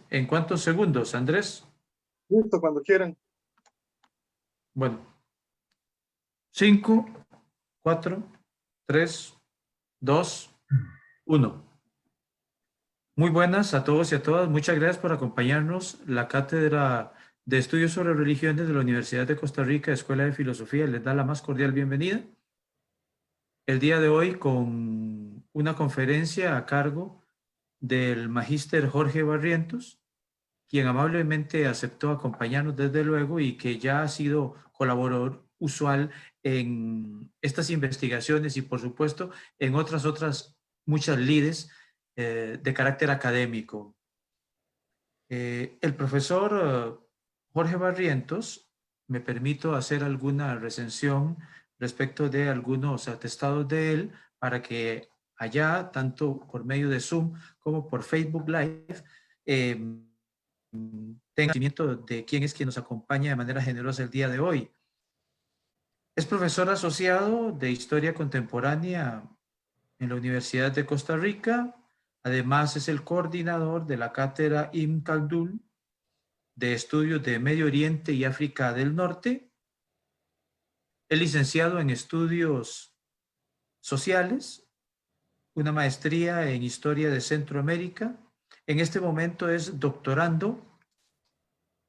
en cuántos segundos, Andrés? Listo, cuando quieran. Bueno, 5, 4, 3, 2, 1. Muy buenas a todos y a todas. Muchas gracias por acompañarnos. La Cátedra de Estudios sobre Religiones de la Universidad de Costa Rica, Escuela de Filosofía, les da la más cordial bienvenida. El día de hoy con una conferencia a cargo del magíster Jorge Barrientos, quien amablemente aceptó acompañarnos desde luego y que ya ha sido colaborador usual en estas investigaciones y por supuesto en otras muchas lides de carácter académico. El profesor Jorge Barrientos, me permito hacer alguna recensión respecto de algunos atestados de él para que allá, tanto por medio de Zoom como por Facebook Live, tenga conocimiento de quién es quien nos acompaña de manera generosa el día de hoy. Es profesor asociado de Historia Contemporánea en la Universidad de Costa Rica. Además, es el coordinador de la cátedra Ibn Khaldun de Estudios de Medio Oriente y África del Norte. Es licenciado en Estudios Sociales, una maestría en Historia de Centroamérica. En este momento es doctorando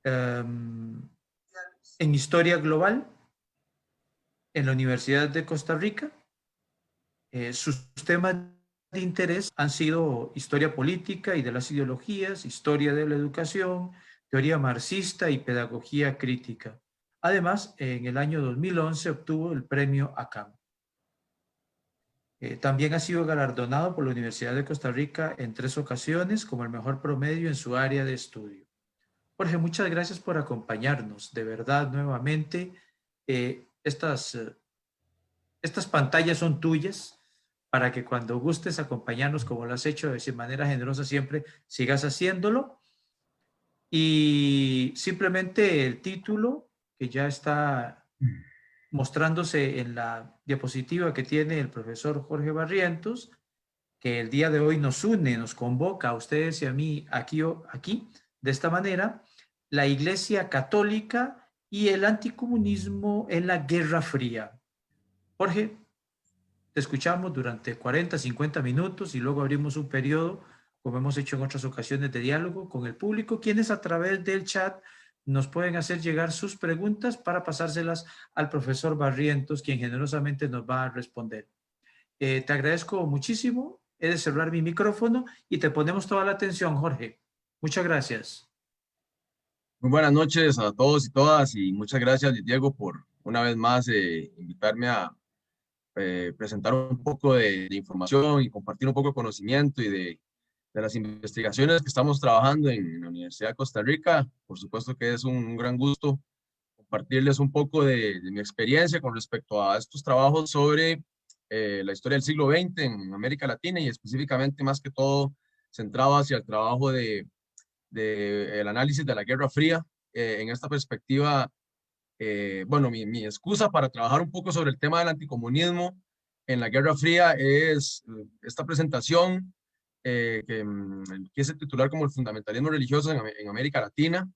en Historia Global en la Universidad de Costa Rica. Sus temas de interés han sido historia política y de las ideologías, historia de la educación, teoría marxista y pedagogía crítica. Además, en el año 2011 obtuvo el premio ACAM. También ha sido galardonado por la Universidad de Costa Rica en 3 ocasiones como el mejor promedio en su área de estudio. Jorge, muchas gracias por acompañarnos. De verdad, nuevamente, estas pantallas son tuyas para que cuando gustes acompañarnos, como lo has hecho de manera generosa siempre, sigas haciéndolo. Y simplemente el título, que ya está mostrándose en la diapositiva que tiene el profesor Jorge Barrientos, que el día de hoy nos une, nos convoca a ustedes y a mí aquí, de esta manera, la Iglesia Católica y el anticomunismo en la Guerra Fría. Jorge, te escuchamos durante 40, 50 minutos y luego abrimos un periodo, como hemos hecho en otras ocasiones, de diálogo con el público, quienes a través del chat nos pueden hacer llegar sus preguntas para pasárselas al profesor Barrientos, quien generosamente nos va a responder. Te agradezco muchísimo. He de cerrar mi micrófono y te ponemos toda la atención, Jorge. Muchas gracias. Muy buenas noches a todos y todas y muchas gracias, Diego, por una vez más invitarme a presentar un poco de información y compartir un poco de conocimiento y de las investigaciones que estamos trabajando en la Universidad de Costa Rica. Por supuesto que es un gran gusto compartirles un poco de mi experiencia con respecto a estos trabajos sobre la historia del siglo XX en América Latina y específicamente más que todo centrado hacia el trabajo de el análisis de la Guerra Fría. En esta perspectiva, bueno, mi excusa para trabajar un poco sobre el tema del anticomunismo en la Guerra Fría es esta presentación que quise titular como el fundamentalismo religioso en América Latina.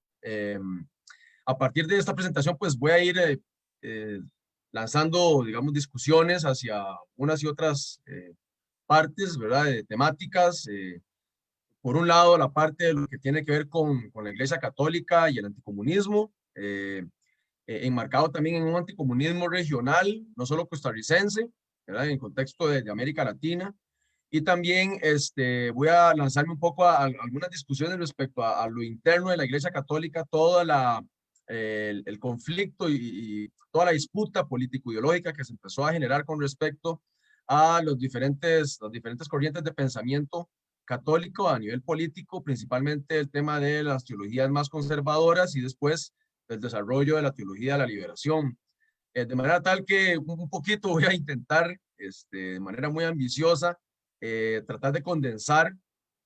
A partir de esta presentación, pues voy a ir lanzando, digamos, discusiones hacia unas y otras partes, ¿verdad?, de temáticas. Por un lado, la parte de lo que tiene que ver con la Iglesia Católica y el anticomunismo, enmarcado también en un anticomunismo regional, no solo costarricense, ¿verdad?, en el contexto de América Latina. Y también voy a lanzarme un poco a algunas discusiones respecto a lo interno de la Iglesia Católica, toda el conflicto y toda la disputa político-ideológica que se empezó a generar con respecto a las diferentes corrientes de pensamiento católico a nivel político, principalmente el tema de las teologías más conservadoras y después el desarrollo de la teología de la liberación. De manera tal que un poquito voy a intentar, de manera muy ambiciosa, tratar de condensar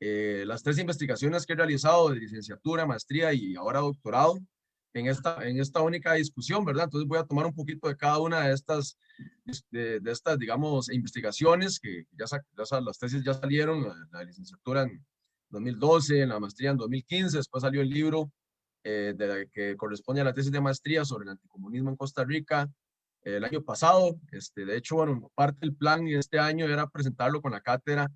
las 3 investigaciones que he realizado de licenciatura, maestría y ahora doctorado en esta única discusión, ¿verdad? Entonces voy a tomar un poquito de cada una de estas, digamos, investigaciones que las tesis ya salieron, la licenciatura 2012, en la maestría en 2015, después salió el libro que corresponde a la tesis de maestría sobre el anticomunismo en Costa Rica el año pasado. De hecho, bueno, parte del plan este año era presentarlo con la cátedra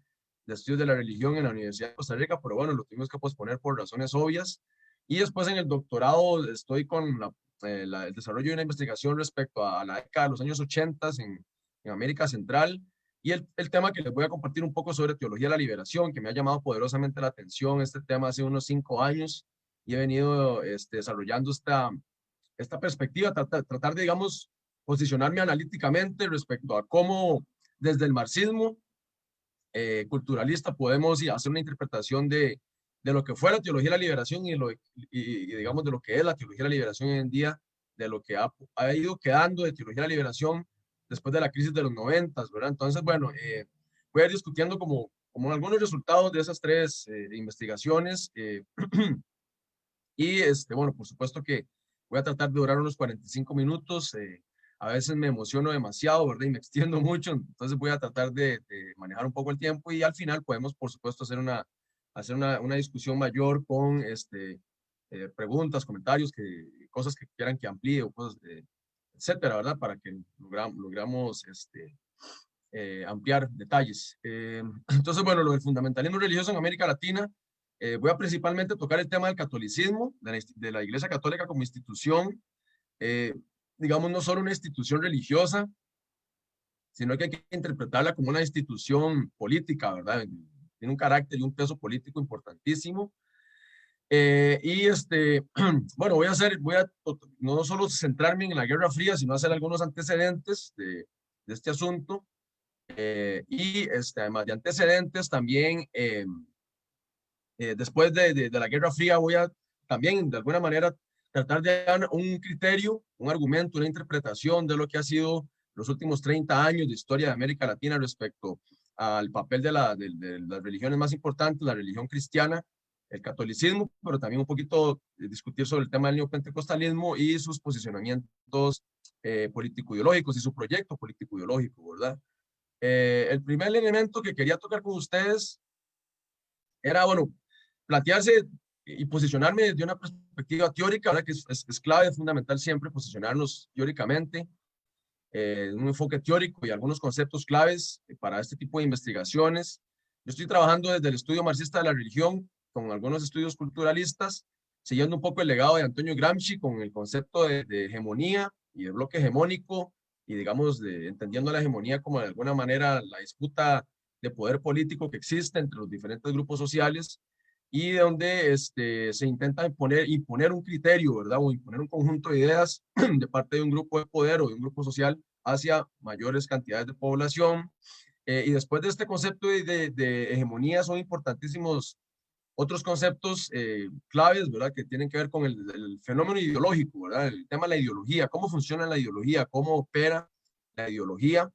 de estudios de la religión en la Universidad de Costa Rica, pero bueno, lo tuvimos que posponer por razones obvias. Y después en el doctorado estoy con el desarrollo de una investigación respecto a la década de los años 80 en América Central. Y el tema que les voy a compartir un poco sobre teología de la liberación, que me ha llamado poderosamente la atención, este tema hace unos 5 años, y he venido desarrollando esta perspectiva, tratar de, digamos, posicionarme analíticamente respecto a cómo desde el marxismo culturalista podemos hacer una interpretación de lo que fue la teología de la liberación y digamos de lo que es la teología de la liberación hoy en día, de lo que ha ido quedando de teología de la liberación después de la crisis de los 90, ¿verdad? Entonces, bueno, voy a ir discutiendo como algunos resultados de esas 3 investigaciones y, bueno, por supuesto que voy a tratar de durar unos 45 minutos. A veces me emociono demasiado, ¿verdad? Y me extiendo mucho, entonces voy a tratar de manejar un poco el tiempo y al final podemos, por supuesto, hacer una discusión mayor con preguntas, comentarios, cosas que quieran que amplíe o cosas, etcétera, ¿verdad? Para que logramos ampliar detalles. Entonces, bueno, lo del fundamentalismo religioso en América Latina, voy a principalmente tocar el tema del catolicismo, de la Iglesia Católica como institución, digamos, no solo una institución religiosa, sino que hay que interpretarla como una institución política, ¿verdad? Tiene un carácter y un peso político importantísimo. Y bueno, voy a no solo centrarme en la Guerra Fría, sino hacer algunos antecedentes de este asunto. Y además de antecedentes, también después de la Guerra Fría voy a también de alguna manera tratar de dar un criterio, un argumento, una interpretación de lo que ha sido los últimos 30 años de historia de América Latina respecto al papel de las religiones más importantes, la religión cristiana, el catolicismo, pero también un poquito discutir sobre el tema del neopentecostalismo y sus posicionamientos político-ideológicos y su proyecto político-ideológico, ¿verdad? El primer elemento que quería tocar con ustedes era, bueno, plantearse y posicionarme desde una perspectiva teórica, ¿verdad? Que es clave, es fundamental siempre posicionarnos teóricamente, un enfoque teórico y algunos conceptos claves para este tipo de investigaciones. Yo estoy trabajando desde el estudio marxista de la religión con algunos estudios culturalistas, siguiendo un poco el legado de Antonio Gramsci con el concepto de hegemonía y de bloque hegemónico y digamos entendiendo la hegemonía como de alguna manera la disputa de poder político que existe entre los diferentes grupos sociales y de donde se intenta imponer un criterio, ¿verdad? O imponer un conjunto de ideas de parte de un grupo de poder o de un grupo social hacia mayores cantidades de población. Y después de este concepto de hegemonía son importantísimos otros conceptos claves, ¿verdad? Que tienen que ver con el fenómeno ideológico, ¿verdad? El tema de la ideología, cómo funciona la ideología, cómo opera la ideología,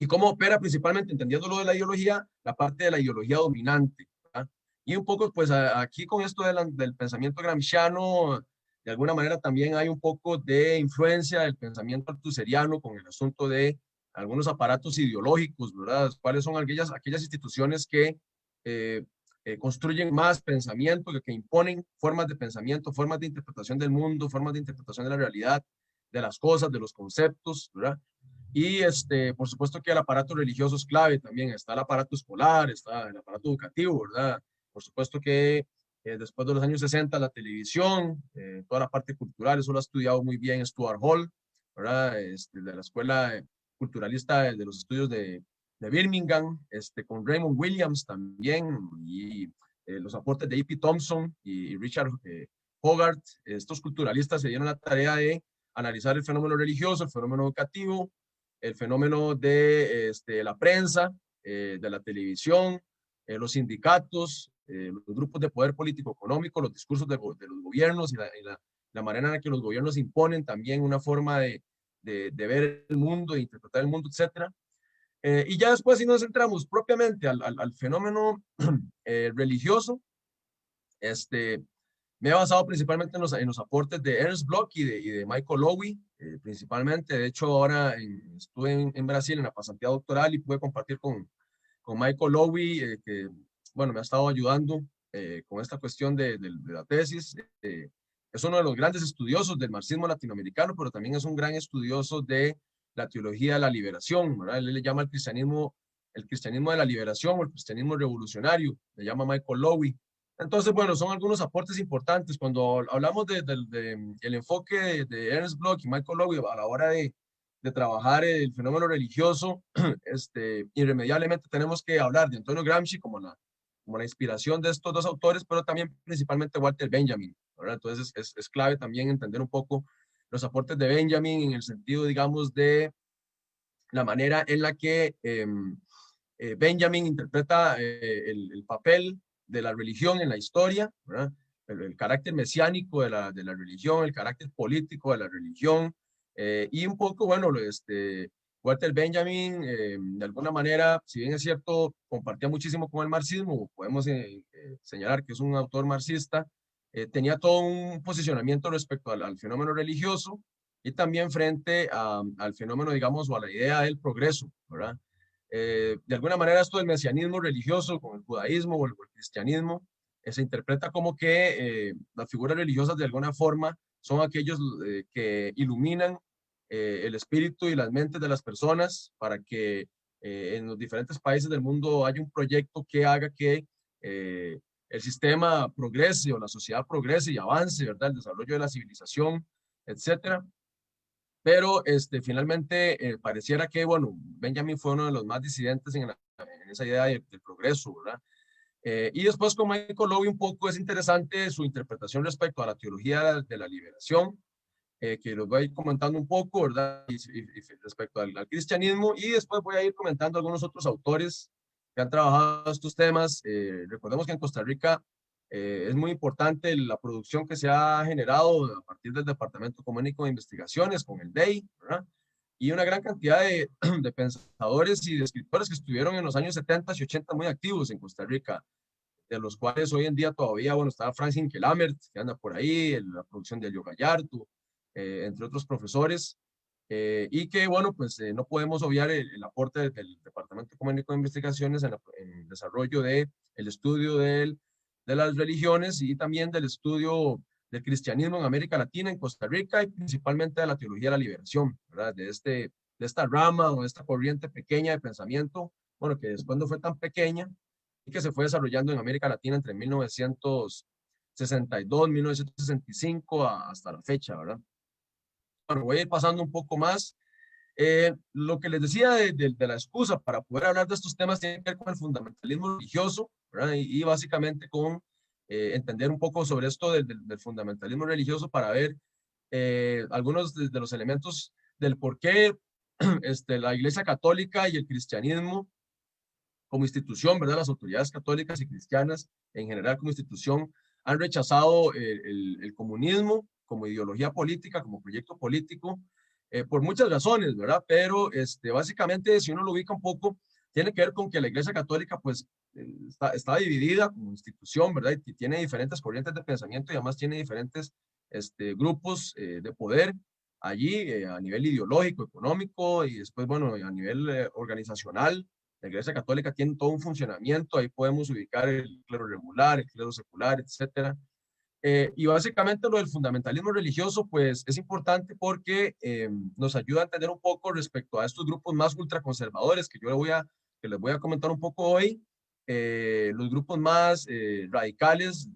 y cómo opera principalmente, entendiendo lo de la ideología, la parte de la ideología dominante, ¿verdad? Y un poco, pues aquí con esto del pensamiento gramsciano, de alguna manera también hay un poco de influencia del pensamiento althuseriano con el asunto de algunos aparatos ideológicos, ¿verdad? ¿Cuáles son aquellas instituciones que construyen más pensamiento, que imponen formas de pensamiento, formas de interpretación del mundo, formas de interpretación de la realidad, de las cosas, de los conceptos, ¿verdad? Y por supuesto que el aparato religioso es clave también. Está el aparato escolar, está el aparato educativo, ¿verdad? Por supuesto que después de los años 60 la televisión, toda la parte cultural, eso lo ha estudiado muy bien Stuart Hall, ¿verdad? De la Escuela Culturalista de los Estudios de Birmingham, con Raymond Williams también, y los aportes de E.P. Thompson y Richard Hogarth. Estos culturalistas se dieron la tarea de analizar el fenómeno religioso, el fenómeno educativo, el fenómeno de la prensa, de la televisión, los sindicatos, los grupos de poder político-económico, los discursos de los gobiernos y la manera en la que los gobiernos imponen también una forma de ver el mundo, de interpretar el mundo, etc. Y ya después, si nos centramos propiamente al fenómeno religioso, me he basado principalmente en los aportes de Ernst Bloch y de Michael Lowy, principalmente. De hecho, ahora estuve en Brasil en la pasantía doctoral y pude compartir con con Michael Lowy, que, bueno, me ha estado ayudando con esta cuestión de la tesis. Es uno de los grandes estudiosos del marxismo latinoamericano, pero también es un gran estudioso de la teología de la liberación, ¿verdad? Él le llama el cristianismo de la liberación o el cristianismo revolucionario, le llama Michael Lowy. Entonces, bueno, son algunos aportes importantes. Cuando hablamos el enfoque de Ernst Bloch y Michael Lowy a la hora de trabajar el fenómeno religioso, irremediablemente tenemos que hablar de Antonio Gramsci como la inspiración de estos dos autores, pero también principalmente Walter Benjamin, ¿verdad? Entonces es clave también entender un poco los aportes de Benjamin en el sentido, digamos, de la manera en la que Benjamin interpreta el papel de la religión en la historia, ¿verdad? El carácter mesiánico de la religión, el carácter político de la religión, y un poco, bueno, Walter Benjamin, de alguna manera, si bien es cierto, compartía muchísimo con el marxismo, podemos señalar que es un autor marxista, tenía todo un posicionamiento respecto al fenómeno religioso y también frente al fenómeno, digamos, o a la idea del progreso, ¿verdad? De alguna manera esto del mesianismo religioso con el judaísmo o el cristianismo se interpreta como que las figuras religiosas de alguna forma son aquellos que iluminan el espíritu y las mentes de las personas para que en los diferentes países del mundo haya un proyecto que haga que el sistema progrese o la sociedad progrese y avance, ¿verdad? El desarrollo de la civilización, etcétera. Pero finalmente pareciera que, bueno, Benjamin fue uno de los más disidentes en esa idea del progreso, ¿verdad? Y después con Michael Lowy un poco es interesante su interpretación respecto a la teología de la liberación, que los voy a ir comentando un poco, ¿verdad? Y respecto al cristianismo, y después voy a ir comentando algunos otros autores que han trabajado estos temas. Recordemos que en Costa Rica es muy importante la producción que se ha generado a partir del Departamento Ecuménico de Investigaciones con el DEI, ¿verdad? Y una gran cantidad de pensadores y de escritores que estuvieron en los años 70 y 80 muy activos en Costa Rica, de los cuales hoy en día todavía, bueno, está Franz Hinkelamert, que anda por ahí, la producción de Elio Gallardo, entre otros profesores, y que, bueno, pues no podemos obviar el aporte del Departamento Ecuménico de Investigaciones en el desarrollo del estudio de las religiones y también del estudio del cristianismo en América Latina, en Costa Rica, y principalmente de la teología de la liberación, ¿verdad? De esta rama o de esta corriente pequeña de pensamiento, bueno, que después no fue tan pequeña y que se fue desarrollando en América Latina entre 1962, 1965 hasta la fecha, ¿verdad? Bueno, voy a ir pasando un poco más. Lo que les decía de la excusa para poder hablar de estos temas tiene que ver con el fundamentalismo religioso, ¿verdad? Y básicamente con entender un poco sobre esto del fundamentalismo religioso para ver algunos de los elementos del por qué la Iglesia Católica y el cristianismo como institución, ¿verdad? Las autoridades católicas y cristianas en general como institución han rechazado el comunismo como ideología política, como proyecto político, por muchas razones, ¿verdad? Pero básicamente, si uno lo ubica un poco, tiene que ver con que la Iglesia Católica, pues, está dividida como institución, ¿verdad? Y tiene diferentes corrientes de pensamiento y además tiene diferentes grupos de poder allí a nivel ideológico, económico y después, bueno, a nivel organizacional. La Iglesia Católica tiene todo un funcionamiento, ahí podemos ubicar el clero regular, el clero secular, etcétera. Y básicamente lo del fundamentalismo religioso, pues es importante porque nos ayuda a entender un poco respecto a estos grupos más ultraconservadores que que les voy a comentar un poco hoy, los grupos más radicales,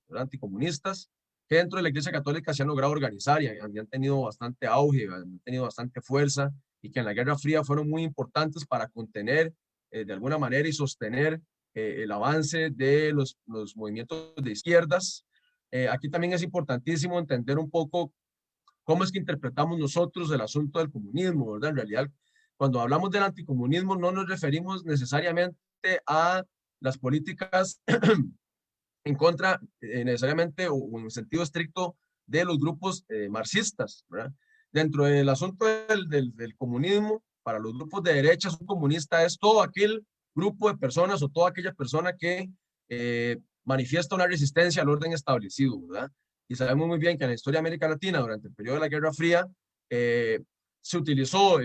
anticomunistas, que dentro de la Iglesia Católica se han logrado organizar y han tenido bastante auge, han tenido bastante fuerza y que en la Guerra Fría fueron muy importantes para contener de alguna manera y sostener el avance de los movimientos de izquierdas. Aquí también es importantísimo entender un poco cómo es que interpretamos nosotros el asunto del comunismo, ¿verdad? En realidad, cuando hablamos del anticomunismo no nos referimos necesariamente a las políticas en contra necesariamente o en sentido estricto de los grupos marxistas, ¿verdad? Dentro del asunto del comunismo, para los grupos de derecha, un comunista es todo aquel grupo de personas o toda aquella persona que manifiesta una resistencia al orden establecido, ¿verdad? Y sabemos muy bien que en la historia de América Latina, durante el periodo de la Guerra Fría, se utilizó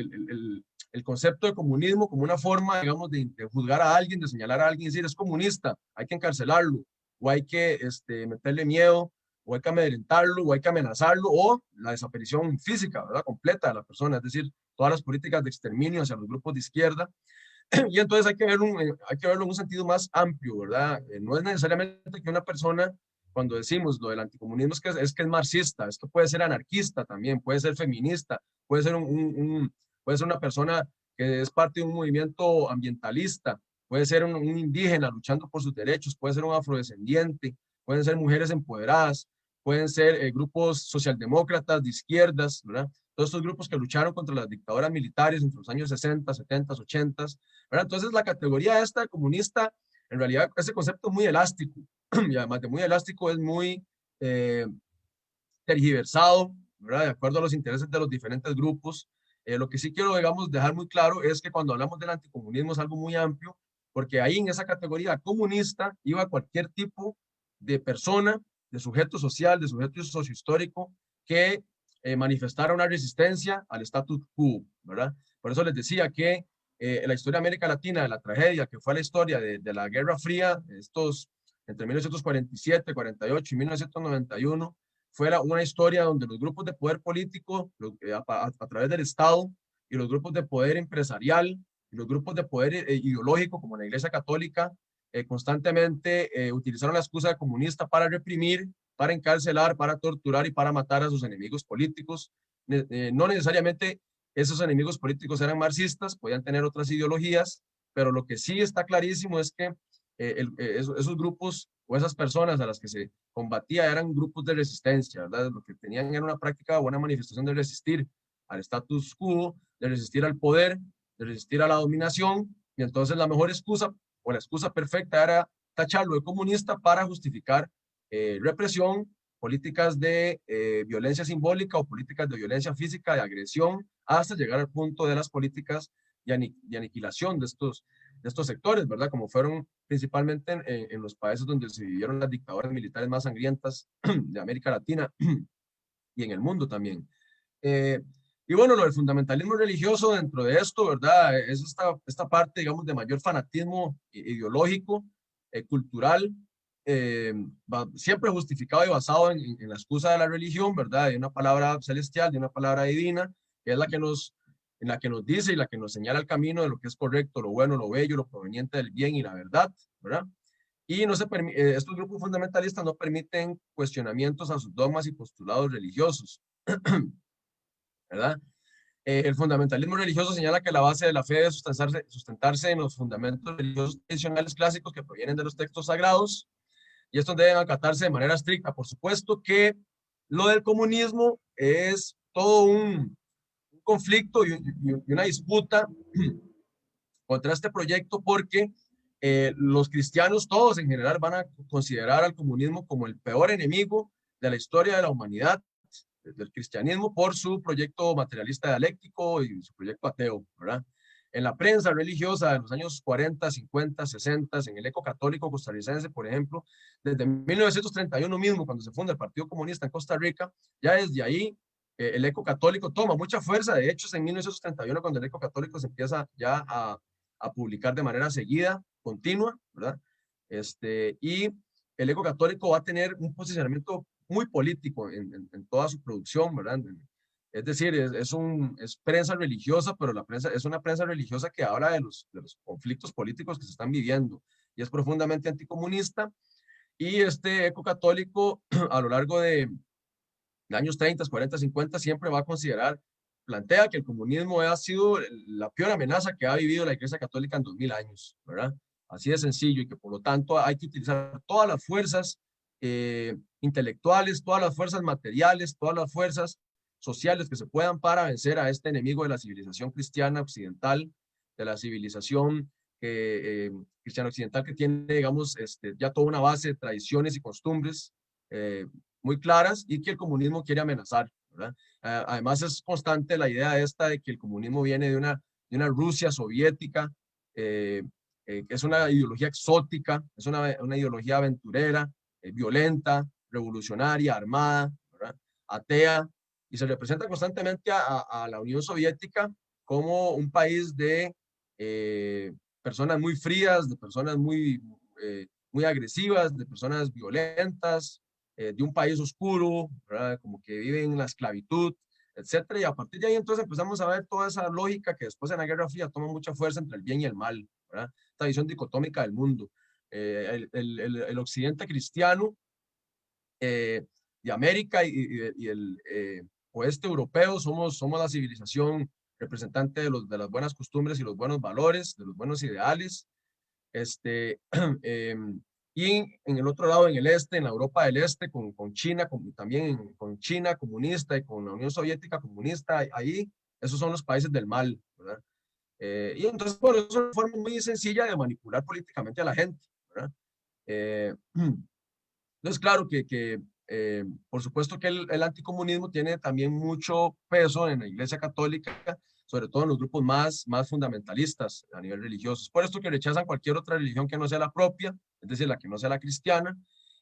el concepto de comunismo como una forma, digamos, de juzgar a alguien, de señalar a alguien y decir, es comunista, hay que encarcelarlo, o hay que meterle miedo, o hay que amedrentarlo, o hay que amenazarlo, o la desaparición física, ¿verdad? Completa de la persona, es decir, todas las políticas de exterminio hacia los grupos de izquierda. Y entonces hay que verlo en un sentido más amplio, ¿verdad? No es necesariamente que una persona, cuando decimos lo del anticomunismo, es que es marxista, es que puede ser anarquista también, puede ser feminista, puede ser, puede ser una persona que es parte de un movimiento ambientalista, puede ser un indígena luchando por sus derechos, puede ser un afrodescendiente, pueden ser mujeres empoderadas, pueden ser grupos socialdemócratas de izquierdas, ¿verdad? Todos estos grupos que lucharon contra las dictaduras militares entre los años 60, 70, 80, ¿verdad? Entonces la categoría esta de comunista, en realidad ese concepto es muy elástico, y además de muy elástico es muy eh, tergiversado, ¿verdad? De acuerdo a los intereses de los diferentes grupos. Lo que sí quiero, digamos, dejar muy claro es que cuando hablamos del anticomunismo es algo muy amplio, porque ahí en esa categoría comunista iba cualquier tipo de persona, de sujeto social, de sujeto sociohistórico que manifestara una resistencia al status quo, ¿verdad? Por eso les decía que la historia de América Latina, de la tragedia que fue la historia de la Guerra Fría, estos entre 1947, 48 y 1991, fuera una historia donde los grupos de poder político a través del Estado y los grupos de poder empresarial y los grupos de poder ideológico como la Iglesia Católica constantemente utilizaron la excusa de comunista para reprimir, para encarcelar, para torturar y para matar a sus enemigos políticos. No necesariamente esos enemigos políticos eran marxistas, podían tener otras ideologías, pero lo que sí está clarísimo es que esos grupos o esas personas a las que se combatía eran grupos de resistencia, ¿verdad? Lo que tenían era una práctica o una manifestación de resistir al status quo, de resistir al poder, de resistir a la dominación, y entonces la mejor excusa o la excusa perfecta era tacharlo de comunista para justificar represión, políticas de violencia simbólica o políticas de violencia física, de agresión, hasta llegar al punto de las políticas de aniquilación de estos sectores, ¿verdad? Como fueron principalmente en los países donde se vivieron las dictaduras militares más sangrientas de América Latina y en el mundo también. Y bueno, lo del fundamentalismo religioso dentro de esto, ¿verdad? Es esta parte, digamos, de mayor fanatismo ideológico, cultural, siempre justificado y basado en la excusa de la religión, ¿verdad? De una palabra celestial, de una palabra divina, que es en la que nos dice y la que nos señala el camino de lo que es correcto, lo bueno, lo bello, lo proveniente del bien y la verdad, ¿verdad? Y no estos grupos fundamentalistas no permiten cuestionamientos a sus dogmas y postulados religiosos, ¿verdad? El fundamentalismo religioso señala que la base de la fe debe sustentarse en los fundamentos religiosos tradicionales clásicos que provienen de los textos sagrados, y estos deben acatarse de manera estricta. Por supuesto que lo del comunismo es todo un conflicto y una disputa contra este proyecto porque los cristianos todos en general van a considerar al comunismo como el peor enemigo de la historia de la humanidad, del cristianismo, por su proyecto materialista dialéctico y su proyecto ateo, ¿verdad? En la prensa religiosa de los años 40, 50, 60, en el eco católico costarricense, por ejemplo, desde 1931 mismo, cuando se funda el Partido Comunista en Costa Rica, ya desde ahí el eco católico toma mucha fuerza. De hecho, es en 1931 cuando el eco católico se empieza ya a publicar de manera seguida, continua, ¿verdad? Y el eco católico va a tener un posicionamiento muy político en toda su producción, ¿verdad? Es decir, es prensa religiosa, pero la prensa es una prensa religiosa que habla de los conflictos políticos que se están viviendo y es profundamente anticomunista. Y este eco católico a lo largo de años 30, 40, 50 siempre va a plantea que el comunismo ha sido la peor amenaza que ha vivido la Iglesia Católica en 2000 años, ¿verdad? Así de sencillo, y que por lo tanto hay que utilizar todas las fuerzas intelectuales, todas las fuerzas materiales, todas las fuerzas sociales que se puedan para vencer a este enemigo de la civilización cristiana occidental, de la civilización cristiana occidental que tiene, digamos, ya toda una base de tradiciones y costumbres muy claras y que el comunismo quiere amenazar, ¿verdad? Además es constante la idea esta de que el comunismo viene de una Rusia soviética, que es una ideología exótica, es una ideología aventurera, violenta, revolucionaria, armada, ¿verdad? Atea, y se representa constantemente a la Unión Soviética como un país de personas muy frías, de personas muy agresivas, de personas violentas, de un país oscuro, ¿verdad? Como que viven en la esclavitud, etcétera. Y a partir de ahí entonces empezamos a ver toda esa lógica que después en la Guerra Fría toma mucha fuerza entre el bien y el mal, ¿verdad? Esta visión dicotómica del mundo. El occidente cristiano de América y el oeste europeo somos la civilización representante de las buenas costumbres y los buenos valores, de los buenos ideales. em, y en el otro lado, en el este, en la Europa del Este, con China, también con China comunista y con la Unión Soviética comunista, ahí, esos son los países del mal, ¿verdad? Y entonces, bueno, es una forma muy sencilla de manipular políticamente a la gente, ¿verdad? Eh, entonces, claro por supuesto que el anticomunismo tiene también mucho peso en la Iglesia Católica, sobre todo en los grupos más fundamentalistas a nivel religioso. Es por esto que rechazan cualquier otra religión que no sea la propia, es decir, la que no sea la cristiana,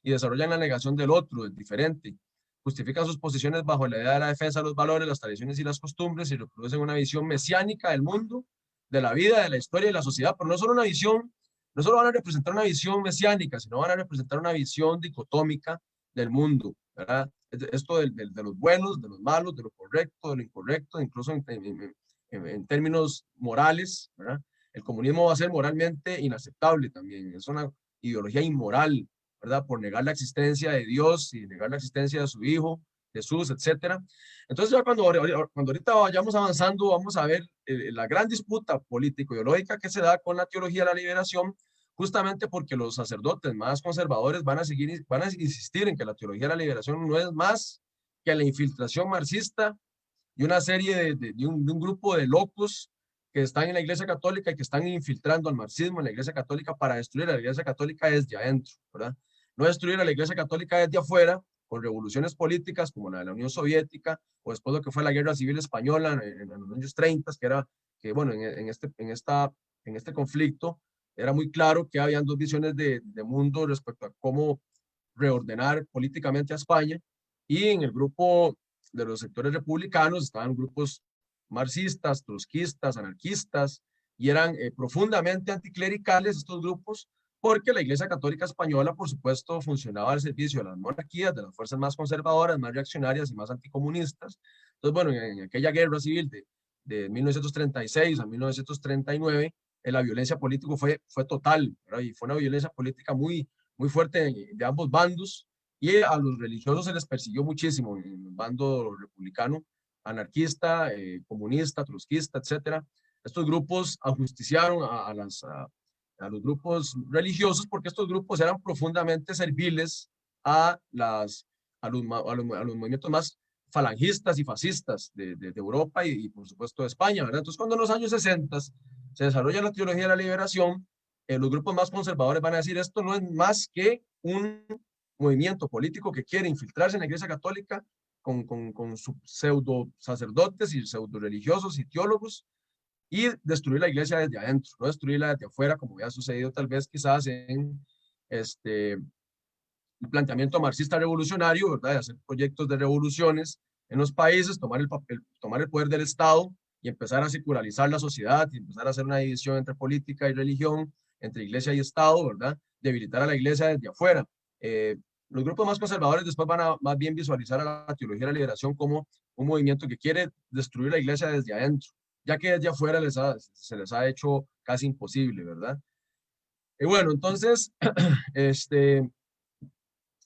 y desarrollan la negación del otro, del diferente. Justifican sus posiciones bajo la idea de la defensa de los valores, las tradiciones y las costumbres y reproducen una visión mesiánica del mundo, de la vida, de la historia y la sociedad, pero no solo una visión, no solo van a representar una visión mesiánica, sino van a representar una visión dicotómica del mundo, ¿verdad? Esto de los buenos, de los malos, de lo correcto, de lo incorrecto, incluso en términos morales, ¿verdad? El comunismo va a ser moralmente inaceptable también, es una ideología inmoral, ¿verdad? Por negar la existencia de Dios y negar la existencia de su Hijo, Jesús, etcétera. Entonces ya cuando ahorita vayamos avanzando, vamos a ver la gran disputa político-ideológica que se da con la teología de la liberación, justamente porque los sacerdotes más conservadores van a insistir en que la teología de la liberación no es más que la infiltración marxista y una serie de un grupo de locos que están en la Iglesia Católica y que están infiltrando al marxismo en la Iglesia Católica para destruir a la Iglesia Católica desde adentro, ¿verdad? No destruir a la Iglesia Católica desde afuera, con revoluciones políticas como la de la Unión Soviética, o después lo que fue la Guerra Civil Española en los años 30, que bueno, en este conflicto era muy claro que habían dos visiones de mundo respecto a cómo reordenar políticamente a España, y en el grupo de los sectores republicanos estaban grupos marxistas, trotskistas, anarquistas, y eran profundamente anticlericales estos grupos, porque la Iglesia Católica Española, por supuesto, funcionaba al servicio de las monarquías, de las fuerzas más conservadoras, más reaccionarias y más anticomunistas. Entonces, bueno, en aquella guerra civil de 1936 a 1939, la violencia política fue total, ¿verdad? Y fue una violencia política muy fuerte de ambos bandos, y a los religiosos se les persiguió muchísimo en el bando republicano, anarquista, comunista, trotskista, etcétera. Estos grupos ajusticiaron a los grupos religiosos porque estos grupos eran profundamente serviles a, a los movimientos más falangistas y fascistas de Europa por supuesto de España, ¿verdad? Entonces, cuando en los años 60 se desarrolla la teología de la liberación, los grupos más conservadores van a decir esto no es más que un movimiento político que quiere infiltrarse en la Iglesia Católica con sus pseudo sacerdotes y pseudo religiosos y teólogos, y destruir la iglesia desde adentro, no destruirla desde afuera, como había sucedido tal vez quizás en el planteamiento marxista revolucionario, ¿verdad? De hacer proyectos de revoluciones en los países, tomar el poder del Estado y empezar a secularizar la sociedad y empezar a hacer una división entre política y religión, entre iglesia y Estado, ¿verdad? Debilitar a la iglesia desde afuera. Los grupos más conservadores después van a más bien visualizar a la teología de la liberación como un movimiento que quiere destruir la iglesia desde adentro, ya que desde afuera se les ha hecho casi imposible, ¿verdad? Y bueno, entonces,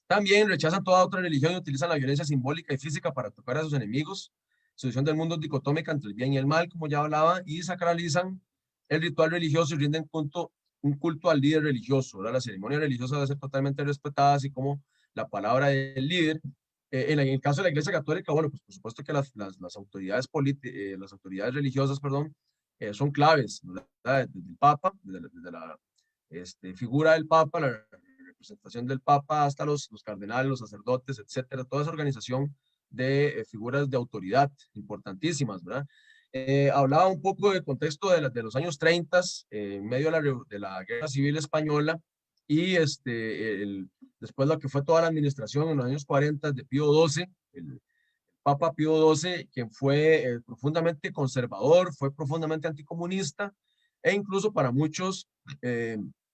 también rechazan toda otra religión y utilizan la violencia simbólica y física para tocar a sus enemigos. Su visión del mundo es dicotómica entre el bien y el mal, como ya hablaba, y sacralizan el ritual religioso y rinden un culto al líder religioso, ¿verdad? La ceremonia religiosa debe ser totalmente respetada, así como la palabra del líder. En el caso de la Iglesia Católica, bueno, pues por supuesto que las autoridades, las autoridades religiosas, perdón, son claves, ¿verdad? Desde el Papa, desde la figura del Papa, la representación del Papa, hasta los cardenales, los sacerdotes, etcétera, toda esa organización de figuras de autoridad importantísimas, ¿verdad? Hablaba un poco del contexto de los años 30, en medio de la Guerra Civil Española, y después lo que fue toda la administración en los años 40 de Pío XII, el Papa Pío XII, quien fue profundamente conservador, fue profundamente anticomunista, e incluso para muchos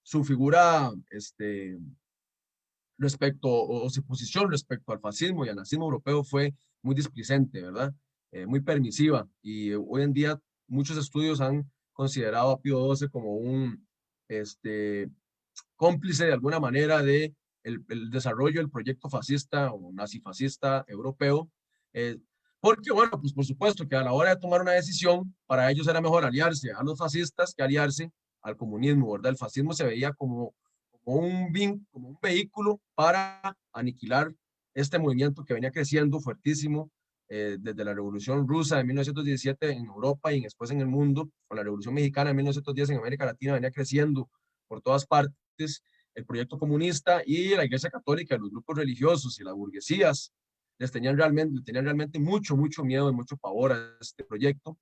su figura respecto, o su posición respecto al fascismo y al nazismo europeo fue muy displicente, ¿verdad? Muy permisiva, y hoy en día muchos estudios han considerado a Pío XII como un cómplice de alguna manera de el desarrollo del proyecto fascista o nazifascista europeo, porque, bueno, pues por supuesto que a la hora de tomar una decisión, para ellos era mejor aliarse a los fascistas que aliarse al comunismo, ¿verdad? El fascismo se veía como un vehículo para aniquilar este movimiento que venía creciendo fuertísimo desde la Revolución Rusa de 1917 en Europa y después en el mundo, con la Revolución Mexicana de 1910 en América Latina, venía creciendo por todas partes el proyecto comunista, y la Iglesia Católica, los grupos religiosos y las burguesías tenían realmente mucho miedo y mucho pavor a este proyecto.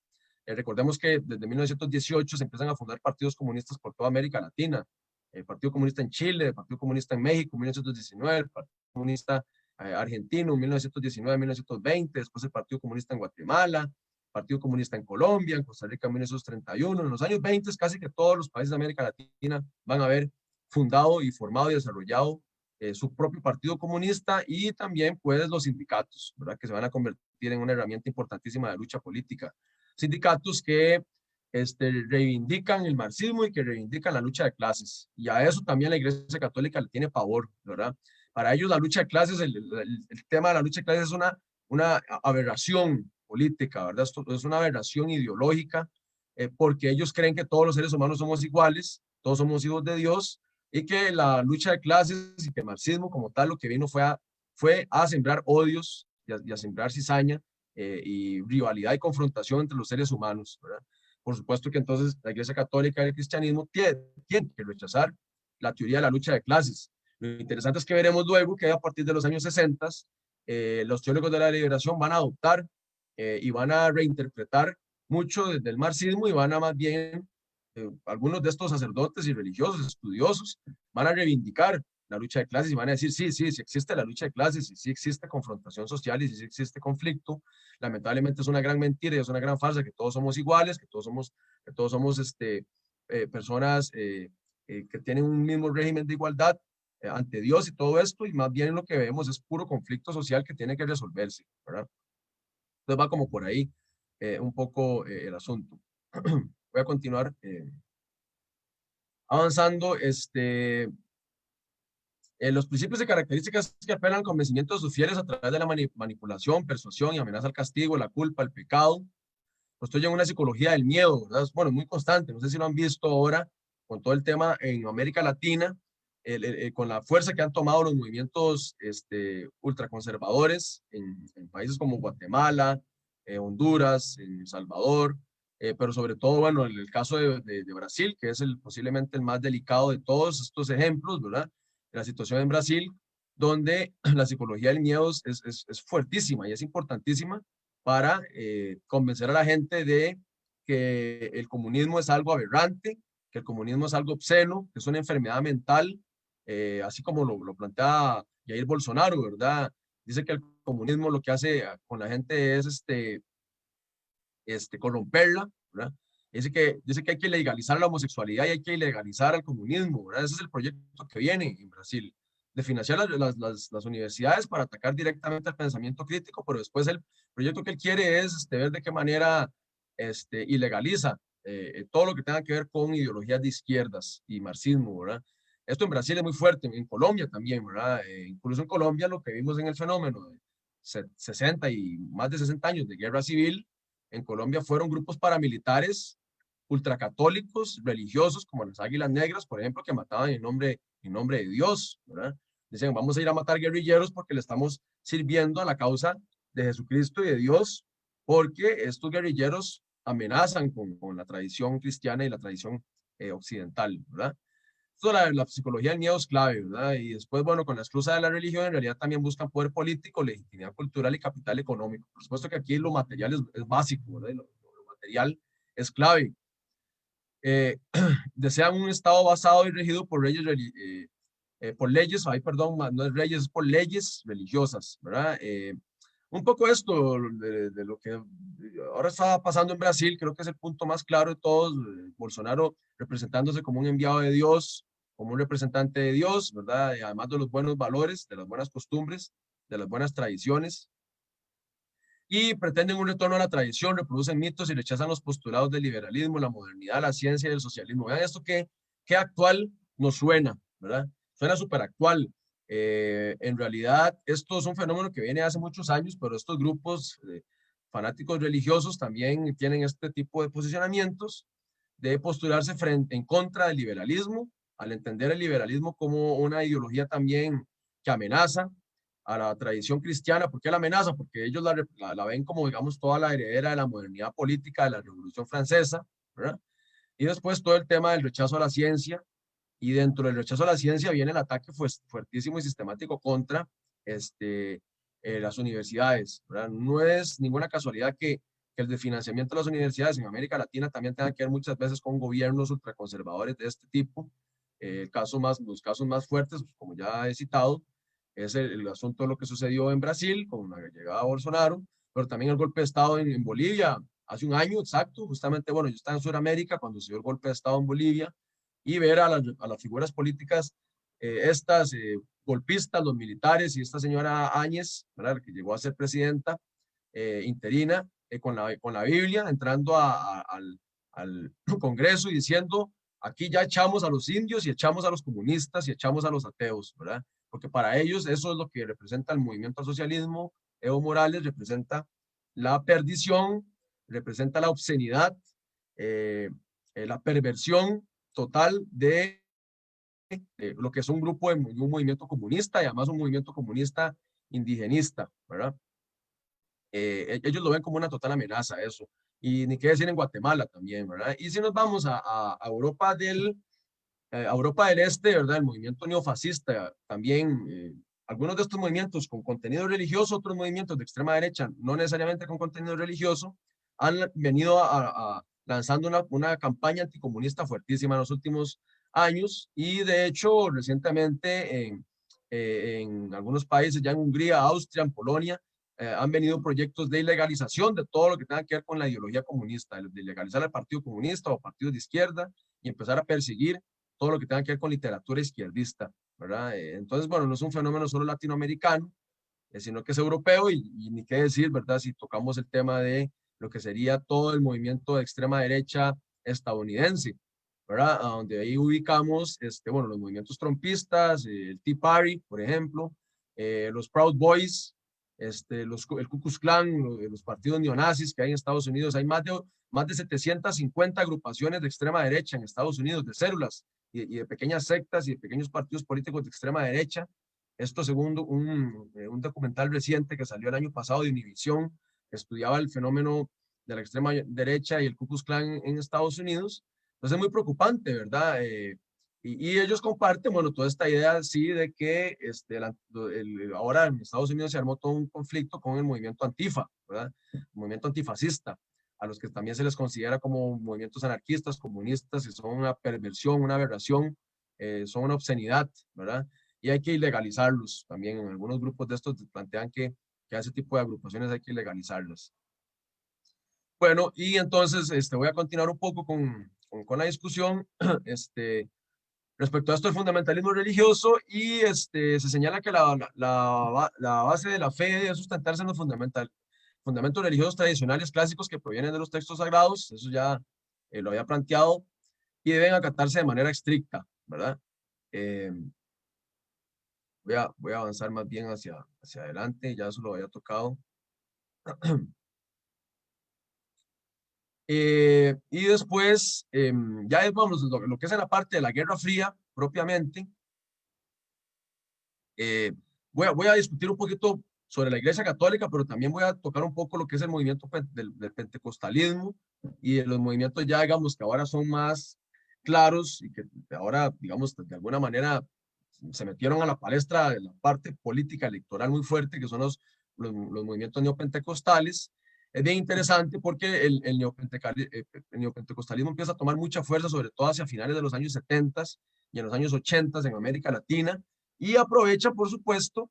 Recordemos que desde 1918 se empiezan a fundar partidos comunistas por toda América Latina. El Partido Comunista en Chile, el Partido Comunista en México, 1919, el Partido Comunista argentino, 1919-1920, después el Partido Comunista en Guatemala, el Partido Comunista en Colombia, en Costa Rica en 1931. En los años 20 casi que todos los países de América Latina van a haber fundado y formado y desarrollado su propio partido comunista, y también pues los sindicatos, ¿verdad? Que se van a convertir en una herramienta importantísima de lucha política. Sindicatos que reivindican el marxismo y que reivindican la lucha de clases. Y a eso también la Iglesia Católica le tiene pavor, ¿verdad? Para ellos la lucha de clases, el tema de la lucha de clases es una aberración política, ¿verdad? Esto es una aberración ideológica, porque ellos creen que todos los seres humanos somos iguales, todos somos hijos de Dios, y que la lucha de clases y que el marxismo como tal lo que vino fue a sembrar odios y a sembrar cizaña y rivalidad y confrontación entre los seres humanos, ¿verdad? Por supuesto que entonces la Iglesia Católica y el cristianismo tienen que rechazar la teoría de la lucha de clases. Lo interesante es que veremos luego que a partir de los años 60 los teólogos de la liberación van a adoptar y van a reinterpretar mucho desde el marxismo, y van a más bien, algunos de estos sacerdotes y religiosos, estudiosos, van a reivindicar la lucha de clases y van a decir, sí, sí, sí existe la lucha de clases, y sí existe confrontación social, y sí existe conflicto. Lamentablemente es una gran mentira y es una gran farsa que todos somos iguales, que todos somos personas que tienen un mismo régimen de igualdad ante Dios y todo esto, y más bien lo que vemos es puro conflicto social que tiene que resolverse, ¿verdad? Entonces va como por ahí un poco el asunto. Voy a continuar avanzando. Los principios y características que apelan al convencimiento de sus fieles a través de la manipulación, persuasión y amenaza al castigo, la culpa, el pecado, construyen una psicología del miedo, ¿verdad? Bueno, muy constante. No sé si lo han visto ahora con todo el tema en América Latina, con la fuerza que han tomado los movimientos ultraconservadores en países como Guatemala, Honduras, El Salvador, pero sobre todo, bueno, en el caso de Brasil, que es posiblemente el más delicado de todos estos ejemplos, ¿verdad? La situación en Brasil, donde la psicología del miedo es fuertísima y es importantísima para convencer a la gente de que el comunismo es algo aberrante, que el comunismo es algo obsceno, que es una enfermedad mental, así como lo plantea Jair Bolsonaro, ¿verdad? Dice que el comunismo lo que hace con la gente es corromperla, ¿verdad? Dice que hay que legalizar la homosexualidad y hay que legalizar el comunismo, ¿verdad? Ese es el proyecto que viene en Brasil, de financiar las universidades para atacar directamente al pensamiento crítico, pero después el proyecto que él quiere es ver de qué manera ilegaliza todo lo que tenga que ver con ideologías de izquierdas y marxismo, ¿verdad? Esto en Brasil es muy fuerte, en Colombia también, ¿verdad? Incluso en Colombia lo que vimos en el fenómeno de 60 y más de 60 años de guerra civil, en Colombia fueron grupos paramilitares ultracatólicos, religiosos, como las Águilas Negras, por ejemplo, que mataban en nombre de Dios, ¿verdad? Dicen, vamos a ir a matar guerrilleros porque le estamos sirviendo a la causa de Jesucristo y de Dios, porque estos guerrilleros amenazan con la tradición cristiana y la tradición occidental, ¿verdad? Esto, la psicología del miedo es clave, ¿verdad? Y después, bueno, con la excusa de la religión, en realidad también buscan poder político, legitimidad cultural y capital económico. Por supuesto que aquí lo material es básico, ¿verdad? Lo material es clave. Desean un Estado basado y regido por leyes, perdón, no es reyes, es por leyes religiosas, ¿verdad? un poco esto de lo que ahora está pasando en Brasil, creo que es el punto más claro de todos. Bolsonaro representándose como un enviado de Dios, como un representante de Dios, ¿verdad? Y además de los buenos valores, de las buenas costumbres, de las buenas tradiciones. Y pretenden un retorno a la tradición, reproducen mitos y rechazan los postulados del liberalismo, la modernidad, la ciencia y el socialismo. Vean esto que actual nos suena, ¿verdad? Suena súper actual. En realidad, esto es un fenómeno que viene hace muchos años, pero estos grupos fanáticos religiosos también tienen este tipo de posicionamientos de postularse frente en contra del liberalismo, al entender el liberalismo como una ideología también que amenaza a la tradición cristiana. ¿Por qué la amenaza? Porque ellos la ven como, digamos, toda la heredera de la modernidad política de la Revolución Francesa, ¿verdad? Y después todo el tema del rechazo a la ciencia, y dentro del rechazo a la ciencia viene el ataque fuertísimo y sistemático contra las universidades, ¿verdad? No es ninguna casualidad que el desfinanciamiento de las universidades en América Latina también tenga que ver muchas veces con gobiernos ultraconservadores de este tipo. Los casos más fuertes, como ya he citado, es el asunto de lo que sucedió en Brasil con la llegada de Bolsonaro, pero también el golpe de Estado en Bolivia hace un año exacto, justamente, bueno, yo estaba en Sudamérica cuando se dio el golpe de Estado en Bolivia, y ver a las figuras políticas, estas golpistas, los militares y esta señora Áñez, ¿verdad? Que llegó a ser presidenta interina, con la Biblia, entrando al Congreso y diciendo, aquí ya echamos a los indios y echamos a los comunistas y echamos a los ateos, ¿verdad? Porque para ellos eso es lo que representa el movimiento al socialismo. Evo Morales representa la perdición, representa la obscenidad, la perversión total de lo que es un grupo de un movimiento comunista, y además un movimiento comunista indigenista, ¿verdad? Ellos lo ven como una total amenaza eso. Y ni qué decir en Guatemala también, ¿verdad? Y si nos vamos a Europa a Europa del Este, ¿verdad? El movimiento neofascista también, algunos de estos movimientos con contenido religioso, otros movimientos de extrema derecha, no necesariamente con contenido religioso, han venido lanzando una campaña anticomunista fuertísima en los últimos años, y de hecho recientemente en algunos países, ya en Hungría, Austria, en Polonia, han venido proyectos de ilegalización de todo lo que tenga que ver con la ideología comunista, de legalizar al Partido Comunista o partidos de izquierda y empezar a perseguir todo lo que tenga que ver con literatura izquierdista, ¿verdad? Entonces, bueno, no es un fenómeno solo latinoamericano, sino que es europeo, y ni qué decir, ¿verdad? Si tocamos el tema de lo que sería todo el movimiento de extrema derecha estadounidense, ¿verdad? A donde ahí ubicamos, bueno, los movimientos trumpistas, el Tea Party, por ejemplo, los Proud Boys, el Ku Klux Klan, los partidos neonazis que hay en Estados Unidos. Hay más de 750 agrupaciones de extrema derecha en Estados Unidos, de células y de pequeñas sectas y de pequeños partidos políticos de extrema derecha. Esto según un documental reciente que salió el año pasado de Univision, que estudiaba el fenómeno de la extrema derecha y el Ku Klux Klan en Estados Unidos. Entonces es muy preocupante, ¿verdad? Y ellos comparten, bueno, toda esta idea, sí, de que ahora en Estados Unidos se armó todo un conflicto con el movimiento Antifa, ¿verdad? El movimiento antifascista, a los que también se les considera como movimientos anarquistas, comunistas, y son una perversión, una aberración, son una obscenidad, ¿verdad? Y hay que ilegalizarlos también. En algunos grupos de estos plantean que a ese tipo de agrupaciones hay que ilegalizarlos. Bueno, y entonces voy a continuar un poco con la discusión. Respecto a esto del fundamentalismo religioso, y se señala que la base de la fe debe sustentarse en los fundamentos religiosos tradicionales clásicos que provienen de los textos sagrados. Eso ya lo había planteado, y deben acatarse de manera estricta, ¿verdad? Eh, voy a avanzar más bien hacia adelante, ya eso lo había tocado. Y después, ya vamos, lo que es en la parte de la Guerra Fría propiamente. Voy a discutir un poquito sobre la Iglesia Católica, pero también voy a tocar un poco lo que es el movimiento del pentecostalismo y de los movimientos ya, digamos, que ahora son más claros y que ahora, digamos, de alguna manera se metieron a la palestra de la parte política electoral muy fuerte, que son los movimientos neopentecostales. Es bien interesante porque el neopentecostalismo empieza a tomar mucha fuerza, sobre todo hacia finales de los años 70 y en los años 80 en América Latina, y aprovecha, por supuesto,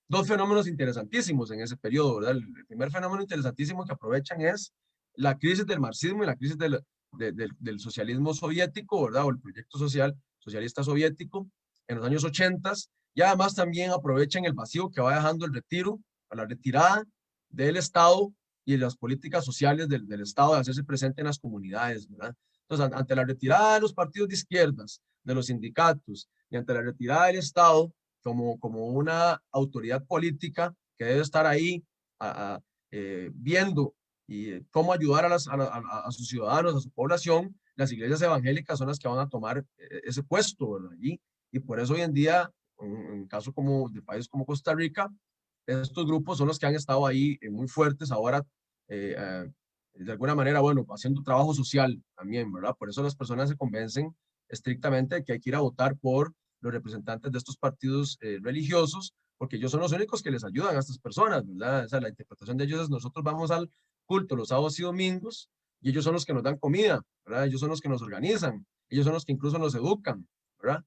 dos fenómenos interesantísimos en ese periodo, ¿verdad? El primer fenómeno interesantísimo que aprovechan es la crisis del marxismo y la crisis del socialismo soviético, ¿verdad? O el proyecto socialista soviético en los años 80, y además también aprovechan el vacío que va dejando el retiro, a la retirada del Estado y las políticas sociales del Estado de hacerse presente en las comunidades, ¿verdad? Entonces, ante la retirada de los partidos de izquierdas, de los sindicatos, y ante la retirada del Estado como una autoridad política que debe estar ahí viendo y cómo ayudar a sus ciudadanos, a su población, las iglesias evangélicas son las que van a tomar ese puesto, ¿verdad? Allí. Y por eso hoy en día, en caso como de países como Costa Rica, estos grupos son los que han estado ahí muy fuertes ahora, de alguna manera, bueno, haciendo trabajo social también, ¿verdad? Por eso las personas se convencen estrictamente de que hay que ir a votar por los representantes de estos partidos religiosos, porque ellos son los únicos que les ayudan a estas personas, ¿verdad? O sea, la interpretación de ellos es: nosotros vamos al culto los sábados y domingos y ellos son los que nos dan comida, ¿verdad? Ellos son los que nos organizan, ellos son los que incluso nos educan, ¿verdad?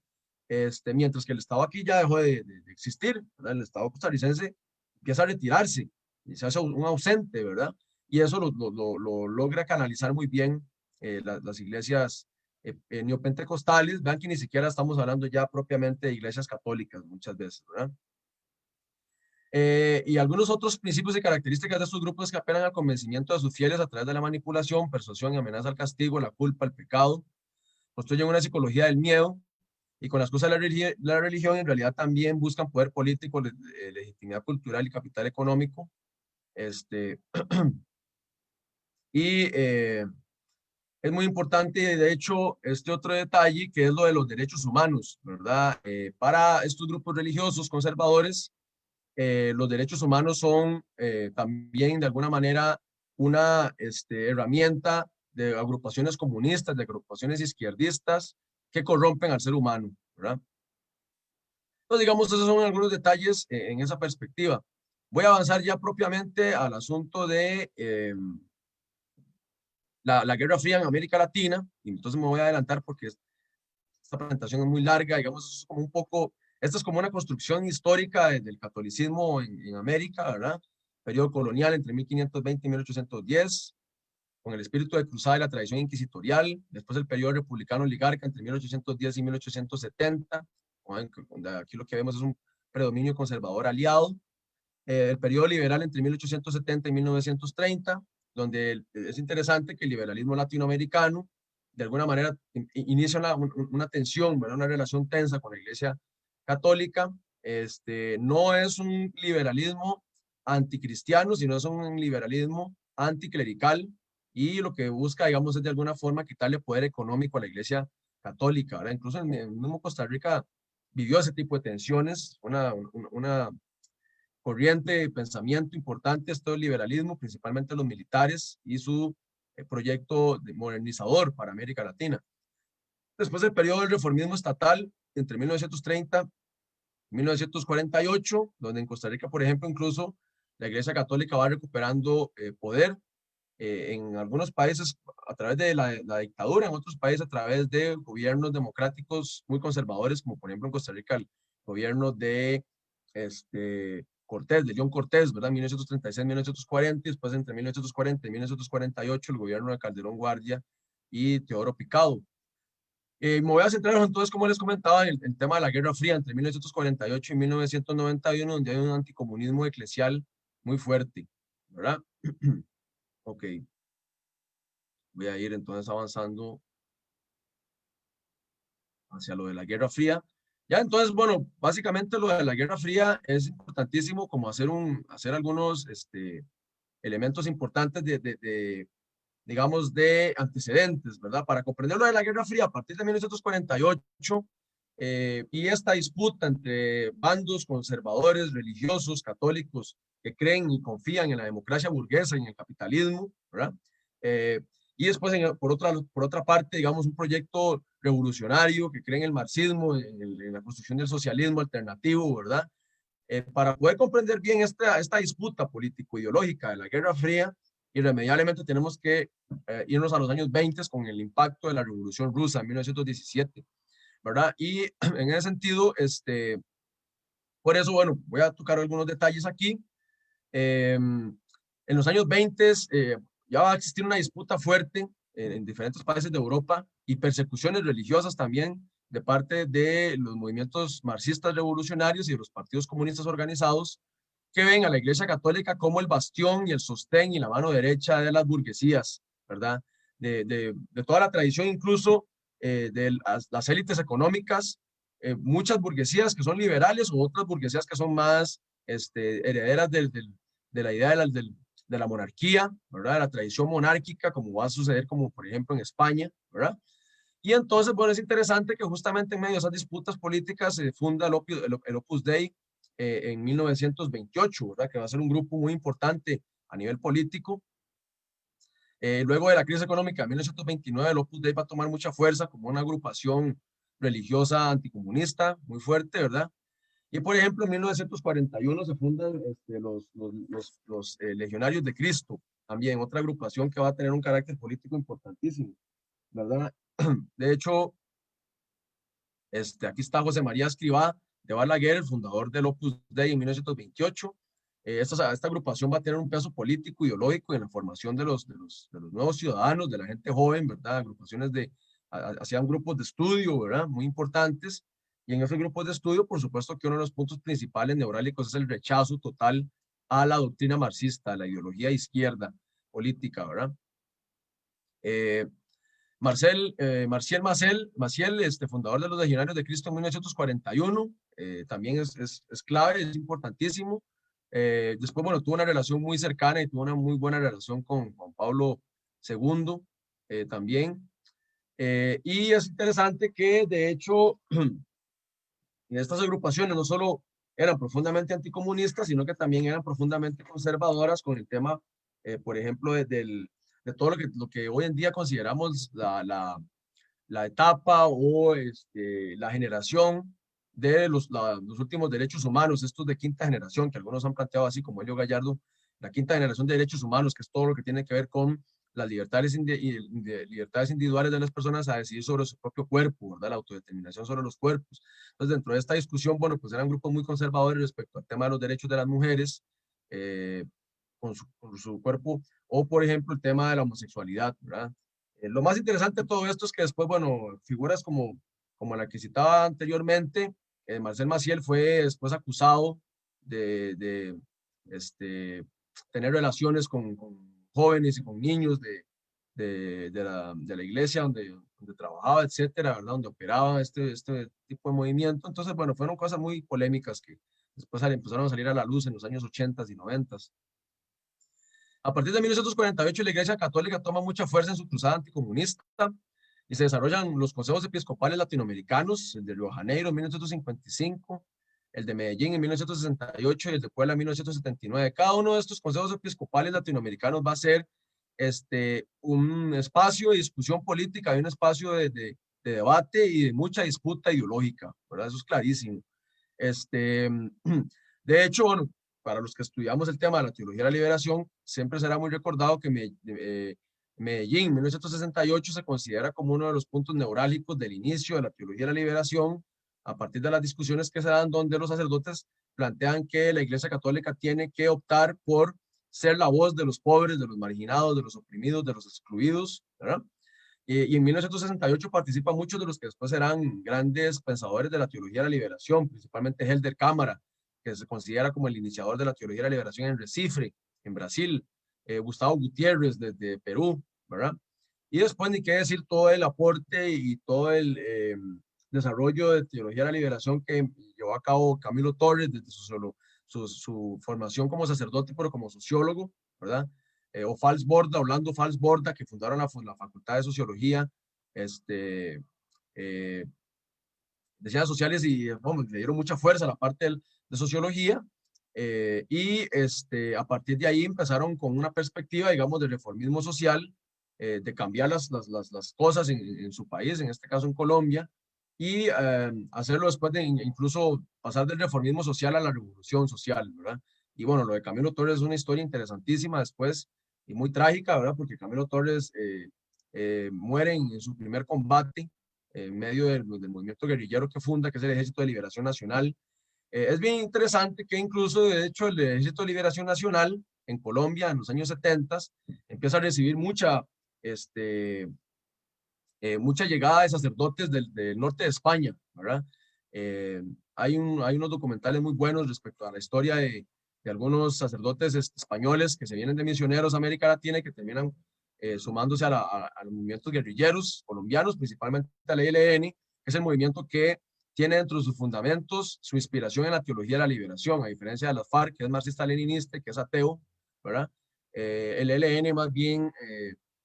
Mientras que el Estado aquí ya dejó de existir, ¿verdad? El Estado costarricense empieza a retirarse y se hace un ausente, ¿verdad? Y eso lo logra canalizar muy bien las iglesias neopentecostales. Vean que ni siquiera estamos hablando ya propiamente de iglesias católicas muchas veces, ¿verdad? Y algunos otros principios y características de estos grupos que apelan al convencimiento de sus fieles a través de la manipulación, persuasión y amenaza al castigo, la culpa, el pecado, construyen una psicología del miedo, y con la excusa de la religión en realidad también buscan poder político, legitimidad cultural y capital económico. Y es muy importante, de hecho, este otro detalle, que es lo de los derechos humanos, ¿verdad? Para estos grupos religiosos conservadores, los derechos humanos son también de alguna manera una herramienta de agrupaciones comunistas, de agrupaciones izquierdistas que corrompen al ser humano, ¿verdad? Entonces, digamos, esos son algunos detalles en esa perspectiva. Voy a avanzar ya propiamente al asunto de la Guerra Fría en América Latina, y entonces me voy a adelantar porque esta presentación es muy larga, digamos, es como un poco, esta es como una construcción histórica del catolicismo en América, ¿verdad? Periodo colonial entre 1520 y 1810, con el espíritu de cruzada y la tradición inquisitorial, después el periodo republicano oligarca entre 1810 y 1870, donde aquí lo que vemos es un predominio conservador aliado, el periodo liberal entre 1870 y 1930, donde es interesante que el liberalismo latinoamericano de alguna manera inicia una tensión, ¿verdad? Una relación tensa con la Iglesia Católica. No es un liberalismo anticristiano, sino es un liberalismo anticlerical, y lo que busca, digamos, es de alguna forma quitarle poder económico a la Iglesia Católica, ¿verdad? Incluso en el mismo Costa Rica vivió ese tipo de tensiones, una corriente de pensamiento importante, esto del liberalismo, principalmente los militares y su proyecto modernizador para América Latina. Después del periodo del reformismo estatal, entre 1930 y 1948, donde en Costa Rica, por ejemplo, incluso la Iglesia Católica va recuperando poder, en algunos países a través de la dictadura, en otros países a través de gobiernos democráticos muy conservadores, como por ejemplo en Costa Rica el gobierno de Cortés, de León Cortés, ¿verdad? 1936-1940, y después entre 1940 y 1948 el gobierno de Calderón Guardia y Teodoro Picado. Me voy a centrar entonces, como les comentaba, en el tema de la Guerra Fría entre 1948 y 1991, donde hay un anticomunismo eclesial muy fuerte, ¿verdad? Ok, voy a ir entonces avanzando hacia lo de la Guerra Fría. Ya, entonces, bueno, básicamente lo de la Guerra Fría es importantísimo como hacer algunos elementos importantes digamos, de antecedentes, ¿verdad? Para comprender lo de la Guerra Fría a partir de 1948 y esta disputa entre bandos conservadores, religiosos, católicos, que creen y confían en la democracia burguesa y en el capitalismo, ¿verdad? Y después, por otra parte, digamos, un proyecto revolucionario que cree en el marxismo, en la construcción del socialismo alternativo, ¿verdad? Para poder comprender bien esta disputa político-ideológica de la Guerra Fría, irremediablemente tenemos que irnos a los años 20 con el impacto de la Revolución Rusa en 1917, ¿verdad? Y en ese sentido, Por eso, bueno, voy a tocar algunos detalles aquí. En los años 20 ya va a existir una disputa fuerte en diferentes países de Europa y persecuciones religiosas también de parte de los movimientos marxistas revolucionarios y de los partidos comunistas organizados que ven a la Iglesia Católica como el bastión y el sostén y la mano derecha de las burguesías, ¿verdad? De toda la tradición, incluso de las élites económicas, muchas burguesías que son liberales o otras burguesías que son más herederas de la idea de la monarquía, ¿verdad? De la tradición monárquica, como va a suceder como por ejemplo en España, ¿verdad? Y entonces, bueno, es interesante que justamente en medio de esas disputas políticas se funda el Opus Dei en 1928, ¿verdad? Que va a ser un grupo muy importante a nivel político. Luego de la crisis económica de 1929, el Opus Dei va a tomar mucha fuerza como una agrupación religiosa anticomunista muy fuerte, ¿verdad? Y por ejemplo, en 1941 se fundan los Legionarios de Cristo, también otra agrupación que va a tener un carácter político importantísimo, ¿verdad? De hecho, aquí está José María Escrivá de Balaguer, el fundador del Opus Dei en 1928. Esta agrupación va a tener un peso político, ideológico en la formación de los nuevos ciudadanos, de la gente joven, ¿verdad? Agrupaciones hacían grupos de estudio, ¿verdad? Muy importantes. Y en esos grupos de estudio, por supuesto que uno de los puntos principales neurálgicos es el rechazo total a la doctrina marxista, a la ideología izquierda política, ¿verdad? Maciel, fundador de los Legionarios de Cristo en 1941, también es clave, es importantísimo. Después, bueno, tuvo una relación muy cercana y tuvo una muy buena relación con Juan Pablo II también. Y es interesante que, de hecho, en estas agrupaciones no solo eran profundamente anticomunistas, sino que también eran profundamente conservadoras con el tema, por ejemplo, de todo lo que hoy en día consideramos la etapa o la generación de los últimos derechos humanos, estos de quinta generación, que algunos han planteado así como Elio Gallardo, la quinta generación de derechos humanos, que es todo lo que tiene que ver con las libertades individuales de las personas a decidir sobre su propio cuerpo, ¿verdad? La autodeterminación sobre los cuerpos. Entonces, dentro de esta discusión, bueno, pues eran grupos muy conservadores respecto al tema de los derechos de las mujeres eh, con su cuerpo, o por ejemplo el tema de la homosexualidad, ¿verdad? Lo más interesante de todo esto es que después, bueno, figuras como la que citaba anteriormente, Marcel Maciel fue después acusado de tener relaciones con jóvenes y con niños de la iglesia donde trabajaba, etcétera, ¿verdad? Donde operaba este tipo de movimiento. Entonces, bueno, fueron cosas muy polémicas que después empezaron a salir a la luz en los años 80 y 90. A partir de 1948, la Iglesia Católica toma mucha fuerza en su cruzada anticomunista y se desarrollan los consejos episcopales latinoamericanos, el de Río de Janeiro en 1955, el de Medellín en 1968 y el de Puebla en 1979. Cada uno de estos consejos episcopales latinoamericanos va a ser un espacio de discusión política y un espacio de debate y de mucha disputa ideológica, ¿verdad? Eso es clarísimo. De hecho, bueno, para los que estudiamos el tema de la teología de la liberación, siempre será muy recordado que Medellín, en 1968, se considera como uno de los puntos neurálgicos del inicio de la teología de la liberación, a partir de las discusiones que se dan donde los sacerdotes plantean que la Iglesia Católica tiene que optar por ser la voz de los pobres, de los marginados, de los oprimidos, de los excluidos, ¿verdad? Y en 1968 participan muchos de los que después serán grandes pensadores de la teología de la liberación, principalmente Helder Cámara, que se considera como el iniciador de la teología de la liberación en Recife, en Brasil, Gustavo Gutiérrez desde Perú, ¿verdad? Y después ni qué decir todo el aporte y todo el desarrollo de teología de la liberación que llevó a cabo Camilo Torres desde su formación como sacerdote, pero como sociólogo, ¿verdad? O Fals Borda, Orlando Fals Borda, que fundaron la Facultad de Sociología, eh, de Ciencias Sociales y le dieron mucha fuerza a la parte de Sociología. A partir de ahí empezaron con una perspectiva, digamos, de reformismo social, de cambiar las cosas en su país, en este caso en Colombia, y hacerlo después de incluso pasar del reformismo social a la revolución social, ¿verdad? Y bueno, lo de Camilo Torres es una historia interesantísima después y muy trágica, ¿verdad? Porque Camilo Torres muere en su primer combate en medio del movimiento guerrillero que funda, que es el Ejército de Liberación Nacional, Es bien interesante que incluso, de hecho, el Ejército de Liberación Nacional en Colombia en los años 70 empieza a recibir mucha llegada de sacerdotes del norte de España, ¿verdad? Hay unos documentales muy buenos respecto a la historia de algunos sacerdotes españoles que se vienen de misioneros a América Latina y que terminan sumándose a los movimientos guerrilleros colombianos, principalmente al ELN, que es el movimiento que tiene dentro de sus fundamentos su inspiración en la teología de la liberación, a diferencia de las FARC, que es marxista-leninista, que es ateo, ¿verdad? El ELN más bien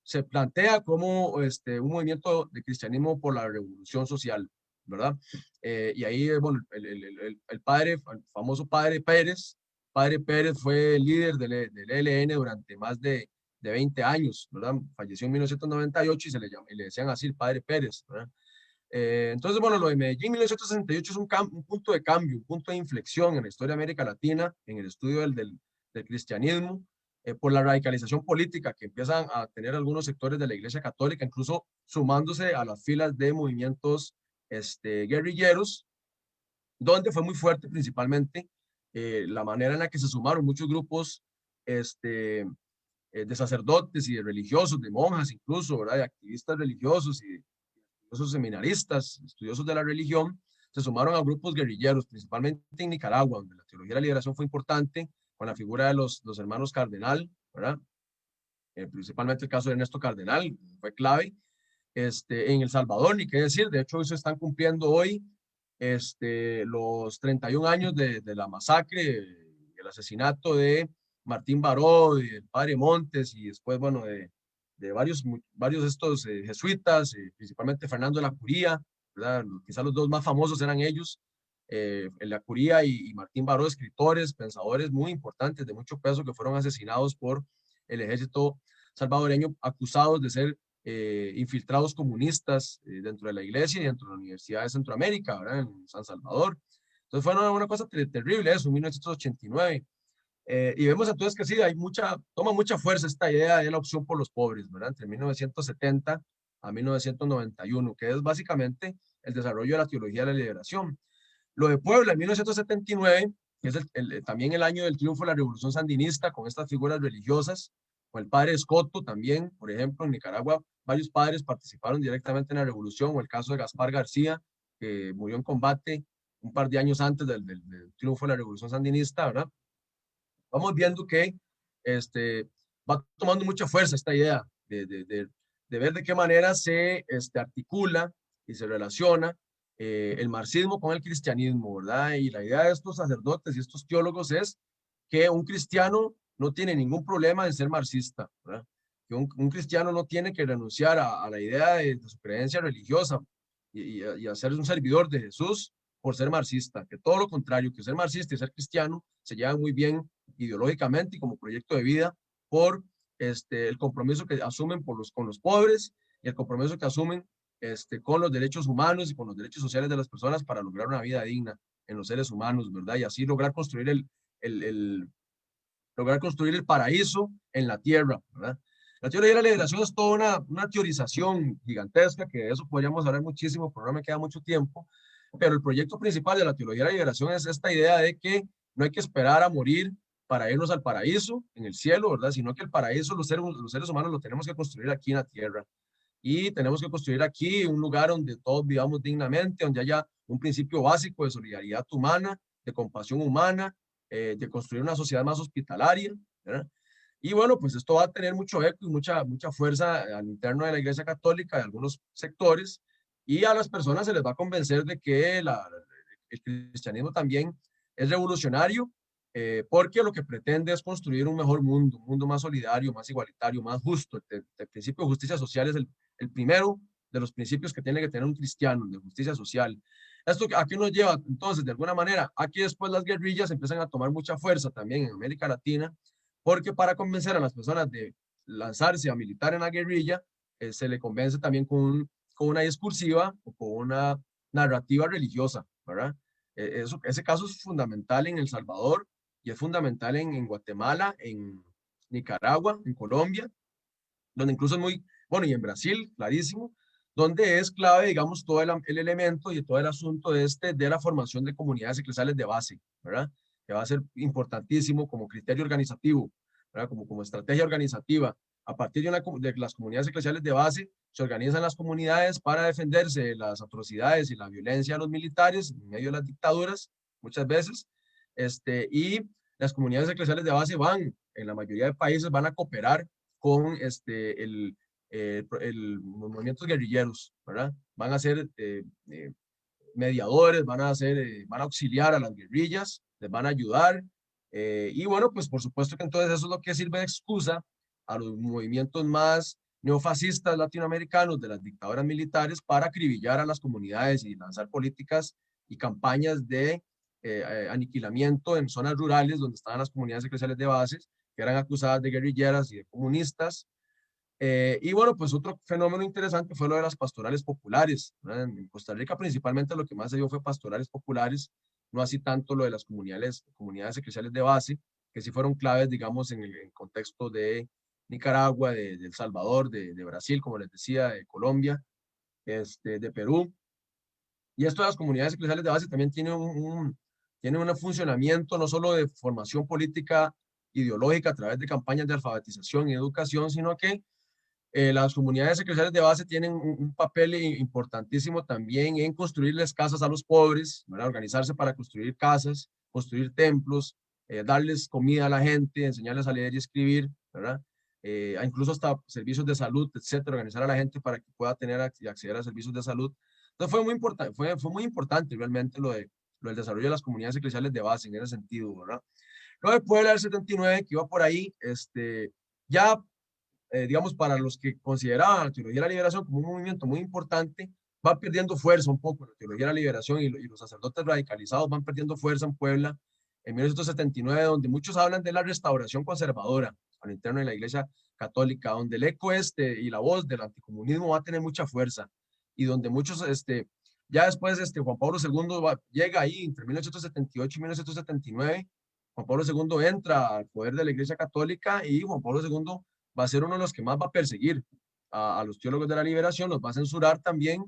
se plantea como un movimiento de cristianismo por la revolución social, ¿verdad? Y ahí, bueno, el padre, el famoso padre Pérez fue líder del ELN durante más de 20 años, ¿verdad? Falleció en 1998 y y le decían así el padre Pérez, ¿verdad? Entonces, bueno, lo de Medellín 1968 es un punto de cambio, un punto de inflexión en la historia de América Latina, en el estudio del cristianismo, por la radicalización política que empiezan a tener algunos sectores de la Iglesia Católica, incluso sumándose a las filas de movimientos guerrilleros, donde fue muy fuerte principalmente la manera en la que se sumaron muchos grupos de sacerdotes y de religiosos, de monjas incluso, ¿verdad? De activistas religiosos y esos seminaristas, estudiosos de la religión, se sumaron a grupos guerrilleros, principalmente en Nicaragua, donde la teología de la liberación fue importante, con la figura de los hermanos Cardenal, ¿verdad? Principalmente el caso de Ernesto Cardenal fue clave. En El Salvador, ni qué decir, de hecho, se están cumpliendo hoy los 31 años de la masacre, el asesinato de Martín Baró, y el padre Montes, y después, bueno, de varios de estos jesuitas, principalmente Fernando de la Curía, ¿verdad? Quizás los dos más famosos eran ellos, la Curía y Martín Baró, escritores, pensadores muy importantes, de mucho peso, que fueron asesinados por el ejército salvadoreño, acusados de ser infiltrados comunistas dentro de la iglesia y dentro de la Universidad de Centroamérica, ¿verdad? En San Salvador. Entonces fue una cosa terrible eso, en 1989. Y vemos entonces que sí, toma mucha fuerza esta idea de la opción por los pobres, ¿verdad? Entre 1970 a 1991, que es básicamente el desarrollo de la teología de la liberación. Lo de Puebla en 1979, que es también el año del triunfo de la revolución sandinista, con estas figuras religiosas, con el padre Escoto también, por ejemplo, en Nicaragua, varios padres participaron directamente en la revolución, o el caso de Gaspar García, que murió en combate un par de años antes del triunfo de la revolución sandinista, ¿verdad? Vamos viendo que va tomando mucha fuerza esta idea de ver de qué manera se articula y se relaciona el marxismo con el cristianismo, ¿verdad? Y la idea de estos sacerdotes y estos teólogos es que un cristiano no tiene ningún problema en ser marxista, ¿verdad? Que un cristiano no tiene que renunciar a la idea de su creencia religiosa y a ser un servidor de Jesús por ser marxista, que todo lo contrario, que ser marxista y ser cristiano se llevan muy bien ideológicamente y como proyecto de vida por el compromiso que asumen con los pobres y el compromiso que asumen con los derechos humanos y con los derechos sociales de las personas para lograr una vida digna en los seres humanos, ¿verdad? Y así lograr construir lograr construir el paraíso en la tierra, ¿verdad? La teoría de la liberación es toda una teorización gigantesca, que de eso podríamos hablar muchísimo, pero no me queda mucho tiempo. Pero el proyecto principal de la teología de la liberación es esta idea de que no hay que esperar a morir para irnos al paraíso en el cielo, ¿verdad? Sino que el paraíso los seres humanos lo tenemos que construir aquí en la tierra. Y tenemos que construir aquí un lugar donde todos vivamos dignamente, donde haya un principio básico de solidaridad humana, de compasión humana, de construir una sociedad más hospitalaria, ¿verdad? Y bueno, pues esto va a tener mucho eco y mucha fuerza al interno de la Iglesia Católica, de algunos sectores, y a las personas se les va a convencer de que el cristianismo también es revolucionario, porque lo que pretende es construir un mejor mundo, un mundo más solidario, más igualitario, más justo. El principio de justicia social es el primero de los principios que tiene que tener un cristiano, de justicia social. ¿Esto a qué nos lleva? Entonces, de alguna manera, aquí después las guerrillas empiezan a tomar mucha fuerza también en América Latina, porque para convencer a las personas de lanzarse a militar en la guerrilla, se le convence también con una discursiva o con una narrativa religiosa, ¿verdad? Ese caso es fundamental en El Salvador y es fundamental en Guatemala, en Nicaragua, en Colombia, donde incluso es muy, bueno, y en Brasil, clarísimo, donde es clave, digamos, todo el elemento y todo el asunto de la formación de comunidades eclesiales de base, ¿verdad? Que va a ser importantísimo como criterio organizativo, ¿verdad? Como estrategia organizativa. A partir de las comunidades eclesiales de base, se organizan las comunidades para defenderse de las atrocidades y la violencia de los militares en medio de las dictaduras, muchas veces, y las comunidades eclesiales de base en la mayoría de países, van a cooperar con los movimientos guerrilleros, ¿verdad? Van a ser mediadores, van a auxiliar a las guerrillas, les van a ayudar. Y bueno, pues por supuesto que entonces eso es lo que sirve de excusa a los movimientos más neofascistas latinoamericanos de las dictaduras militares para acribillar a las comunidades y lanzar políticas y campañas de aniquilamiento en zonas rurales donde estaban las comunidades eclesiales de bases, que eran acusadas de guerrilleras y de comunistas. Y bueno, pues otro fenómeno interesante fue lo de las pastorales populares, ¿verdad? En Costa Rica principalmente lo que más se dio fue pastorales populares, no así tanto lo de las comunidades eclesiales de base, que sí fueron claves, digamos, en el contexto de Nicaragua, de El Salvador, de Brasil, como les decía, de Colombia, de Perú. Y esto de las comunidades eclesiales de base también tiene un funcionamiento no solo de formación política ideológica a través de campañas de alfabetización y educación, sino que las comunidades eclesiales de base tienen un papel importantísimo también en construirles casas a los pobres, ¿verdad? Organizarse para construir casas, construir templos, darles comida a la gente, enseñarles a leer y escribir, ¿verdad? Incluso hasta servicios de salud, etcétera, organizar a la gente para que pueda acceder a servicios de salud. Entonces fue muy importante, fue muy importante realmente lo del desarrollo de las comunidades eclesiales de base en ese sentido, ¿verdad? Luego de Puebla del 79, que iba por ahí, ya digamos, para los que consideraban la teología de la liberación como un movimiento muy importante, va perdiendo fuerza un poco la teología de la liberación y los sacerdotes radicalizados van perdiendo fuerza en Puebla en 1979, donde muchos hablan de la restauración conservadora al interno de la Iglesia Católica, donde el eco y la voz del anticomunismo va a tener mucha fuerza y donde muchos, ya después Juan Pablo II llega ahí entre 1978 y 1979. Juan Pablo II entra al poder de la Iglesia Católica y Juan Pablo II va a ser uno de los que más va a perseguir a los teólogos de la liberación, los va a censurar también.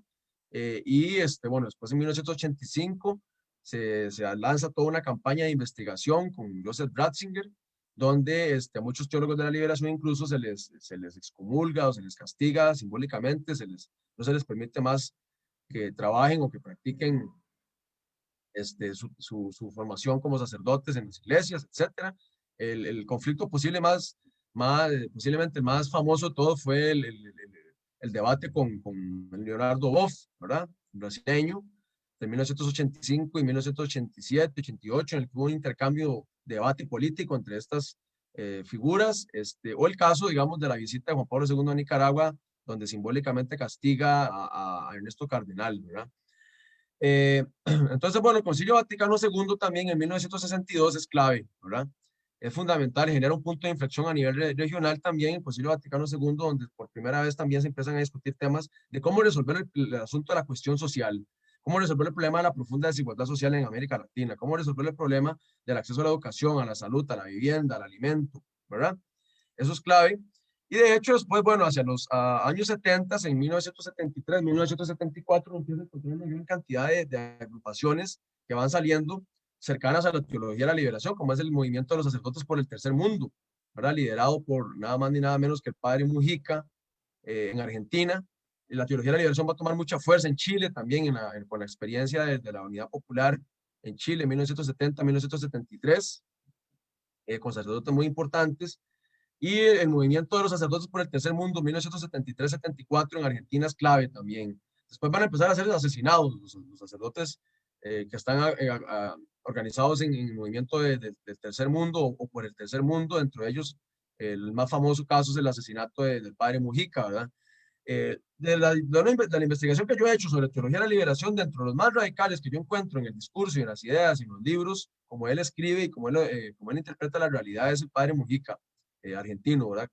Bueno, después en 1985 se lanza toda una campaña de investigación con Joseph Ratzinger, donde a muchos teólogos de la liberación incluso se les excomulga o se les castiga simbólicamente, no se les permite más que trabajen o que practiquen su formación como sacerdotes en las iglesias, etcétera. El conflicto posiblemente el más famoso de todos fue el debate con Leonardo Boff, ¿verdad? Brasileño, de 1985 y 1987, 88, en el que hubo un intercambio, debate político entre estas figuras, o el caso, digamos, de la visita de Juan Pablo II a Nicaragua, donde simbólicamente castiga a Ernesto Cardenal, ¿verdad? Entonces, bueno, el Concilio Vaticano II también en 1962 es clave, ¿verdad? Es fundamental, genera un punto de inflexión a nivel regional también el Concilio Vaticano II, donde por primera vez también se empiezan a discutir temas de cómo resolver el asunto de la cuestión social, cómo resolver el problema de la profunda desigualdad social en América Latina, cómo resolver el problema del acceso a la educación, a la salud, a la vivienda, al alimento, ¿verdad? Eso es clave. Y de hecho, después, bueno, hacia los años 70, en 1973, 1974, empieza a encontrar una gran cantidad de agrupaciones que van saliendo cercanas a la teología de la liberación, como es el movimiento de los sacerdotes por el tercer mundo, ¿verdad? Liderado por nada más ni nada menos que el padre Mujica en Argentina. Y la teología de la liberación va a tomar mucha fuerza en Chile también, con la experiencia de la Unidad Popular en Chile, 1970, 1973, con sacerdotes muy importantes. Y el movimiento de los sacerdotes por el tercer mundo, 1973-74, en Argentina es clave también. Después van a empezar a ser asesinados los sacerdotes que están organizados en el movimiento del tercer mundo o por el tercer mundo. Dentro de ellos, el más famoso caso es el asesinato del padre Mujica, ¿verdad? De la investigación que yo he hecho sobre teología de la liberación, dentro de los más radicales que yo encuentro en el discurso y en las ideas y en los libros, como él escribe y como él interpreta la realidad, es el padre Mujica. Argentino, ¿verdad?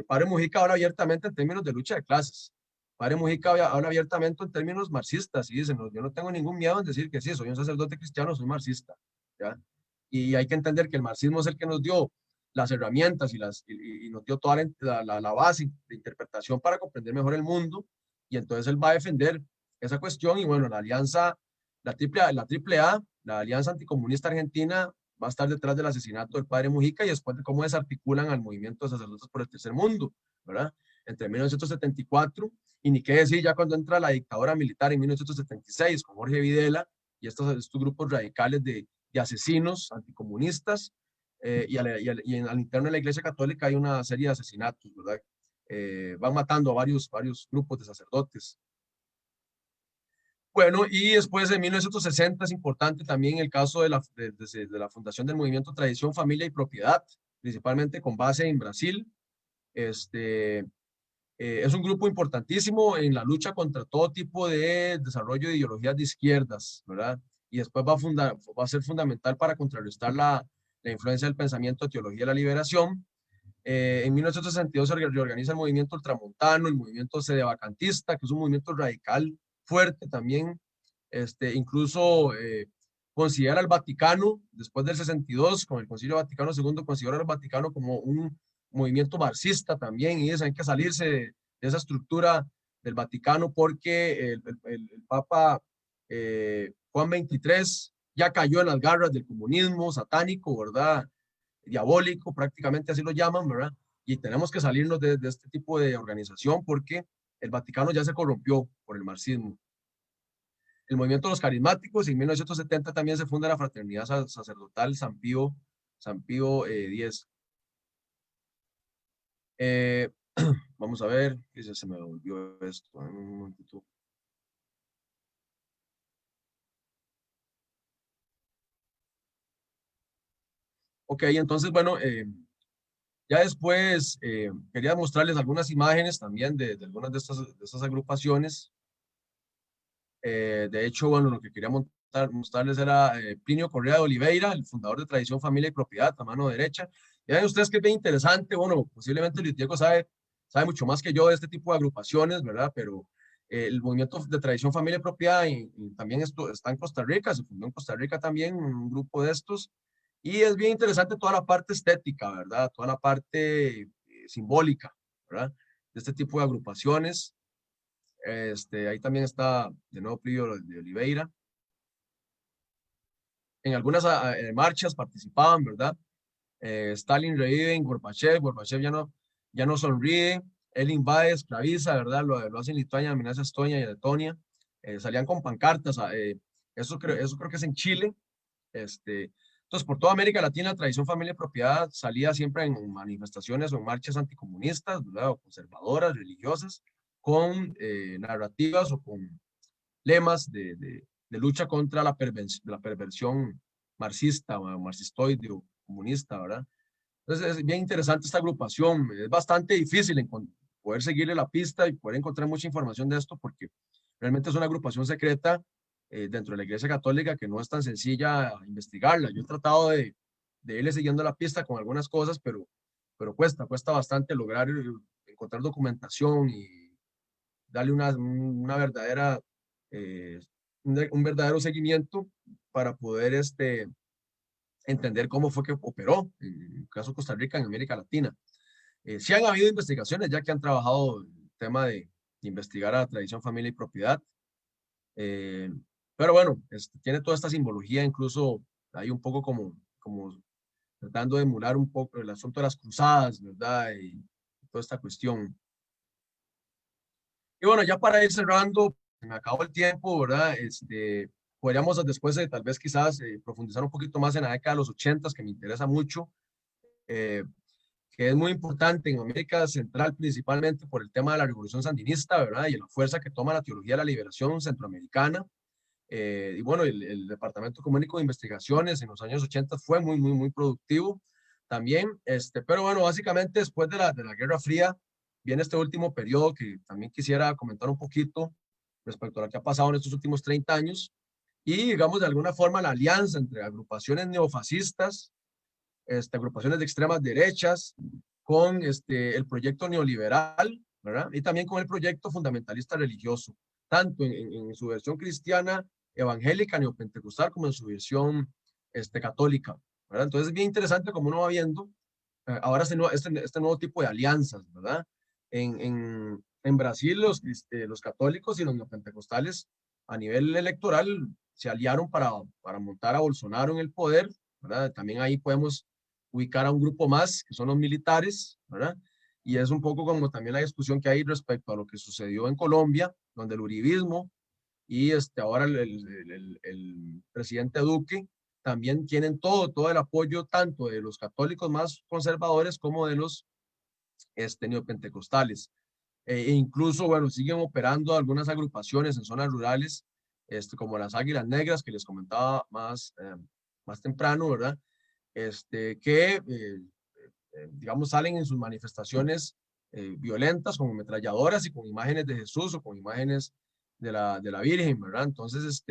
Padre Mujica habla abiertamente en términos de lucha de clases. Padre Mujica habla abiertamente en términos marxistas y dice, no, yo no tengo ningún miedo en decir que sí, soy un sacerdote cristiano, soy marxista, ¿ya? Y hay que entender que el marxismo es el que nos dio las herramientas y nos dio toda la base de interpretación para comprender mejor el mundo, y entonces él va a defender esa cuestión y bueno, la alianza, AAA, la Alianza Anticomunista Argentina, va a estar detrás del asesinato del padre Mujica y después de cómo desarticulan al movimiento de sacerdotes por el tercer mundo, ¿verdad? Entre 1974 y ni qué decir ya cuando entra la dictadura militar en 1976 con Jorge Videla y estos grupos radicales de asesinos anticomunistas y al interno de la Iglesia Católica hay una serie de asesinatos, ¿verdad? Van matando a varios grupos de sacerdotes. Bueno, y después de 1960 es importante también el caso de la fundación del movimiento Tradición, Familia y Propiedad, principalmente con base en Brasil. Es un grupo importantísimo en la lucha contra todo tipo de desarrollo de ideologías de izquierdas, ¿verdad? Y después va a ser fundamental para contrarrestar la influencia del pensamiento de teología de la liberación. En 1962 se reorganiza el movimiento ultramontano, el movimiento sedevacantista, que es un movimiento radical fuerte también. Incluso considera al Vaticano, después del 62, con el Concilio Vaticano II, considera al Vaticano como un movimiento marxista también, y dicen que salirse de esa estructura del Vaticano porque el Papa Juan XXIII ya cayó en las garras del comunismo satánico, ¿verdad? Diabólico, prácticamente así lo llaman, ¿verdad? Y tenemos que salirnos de este tipo de organización porque el Vaticano ya se corrompió por el marxismo. El movimiento de los carismáticos, en 1970 también se funda la fraternidad sacerdotal San Pío X. Vamos a ver, que se me volvió esto. Un momentito. Ok, entonces, bueno, ya después quería mostrarles algunas imágenes también de algunas de estas agrupaciones. De hecho, bueno, lo que quería mostrarles era Plinio Correa de Oliveira, el fundador de Tradición, Familia y Propiedad, a mano derecha. Y vean ustedes que es bien interesante, bueno, posiblemente Luis Diego sabe mucho más que yo de este tipo de agrupaciones, ¿verdad? Pero el movimiento de Tradición, Familia y Propiedad y también está en Costa Rica, se fundó en Costa Rica también, un grupo de estos. Y es bien interesante toda la parte estética, ¿verdad? Toda la parte simbólica, ¿verdad? De este tipo de agrupaciones. Ahí también está de nuevo Plinio de Oliveira. En algunas marchas participaban, ¿verdad? Stalin revive, Gorbachev ya no sonríe, él invade, esclaviza, ¿verdad? Lo hace en Lituania, amenaza a Estonia y a Letonia. Salían con pancartas, eso creo que es en Chile. Entonces, por toda América Latina, la Tradición, Familia y Propiedad salía siempre en manifestaciones o en marchas anticomunistas, ¿verdad? O conservadoras, religiosas, con narrativas o con lemas de lucha contra la perversión marxista o marxistoide o comunista, ¿verdad? Entonces es bien interesante esta agrupación, es bastante difícil poder seguirle la pista y poder encontrar mucha información de esto porque realmente es una agrupación secreta dentro de la Iglesia Católica que no es tan sencilla investigarla. Yo he tratado de irle siguiendo la pista con algunas cosas, pero cuesta bastante lograr encontrar documentación y darle una verdadera, un verdadero seguimiento para poder entender cómo fue que operó, en el caso de Costa Rica, en América Latina. Sí han habido investigaciones ya que han trabajado el tema de investigar a tradición, familia y propiedad, pero bueno, tiene toda esta simbología, incluso hay un poco como tratando de emular un poco el asunto de las cruzadas, ¿verdad? Y toda esta cuestión. Y bueno, ya para ir cerrando, me acabó el tiempo, ¿verdad? Podríamos después de tal vez quizás profundizar un poquito más en la década de los 80, que me interesa mucho, eh, que es muy importante en América Central, principalmente por el tema de la revolución sandinista, ¿verdad? Y la fuerza que toma la teología de la liberación centroamericana. Y bueno, el Departamento Económico de Investigaciones en los años 80 fue muy productivo también. Pero bueno, básicamente después de la Guerra Fría viene este último periodo que también quisiera comentar un poquito respecto a lo que ha pasado en estos últimos 30 años y digamos de alguna forma la alianza entre agrupaciones neofascistas, agrupaciones de extremas derechas, con el proyecto neoliberal, ¿verdad? Y también con el proyecto fundamentalista religioso, tanto en su versión cristiana, evangélica, neopentecostal, como en su versión católica, ¿verdad? Entonces es bien interesante como uno va viendo ahora este nuevo tipo de alianzas, ¿verdad? En en Brasil los católicos y los neopentecostales a nivel electoral se aliaron para montar a Bolsonaro en el poder, ¿verdad? También ahí podemos ubicar a un grupo más, que son los militares, ¿verdad? Y es un poco como también la discusión que hay respecto a lo que sucedió en Colombia, donde el uribismo y ahora el presidente Duque también tienen todo el apoyo tanto de los católicos más conservadores como de los neopentecostales. E incluso, bueno, siguen operando algunas agrupaciones en zonas rurales, como las Águilas Negras, que les comentaba más temprano, ¿verdad? Digamos, salen en sus manifestaciones violentas, con ametralladoras y con imágenes de Jesús o con imágenes de la Virgen, ¿verdad? Entonces,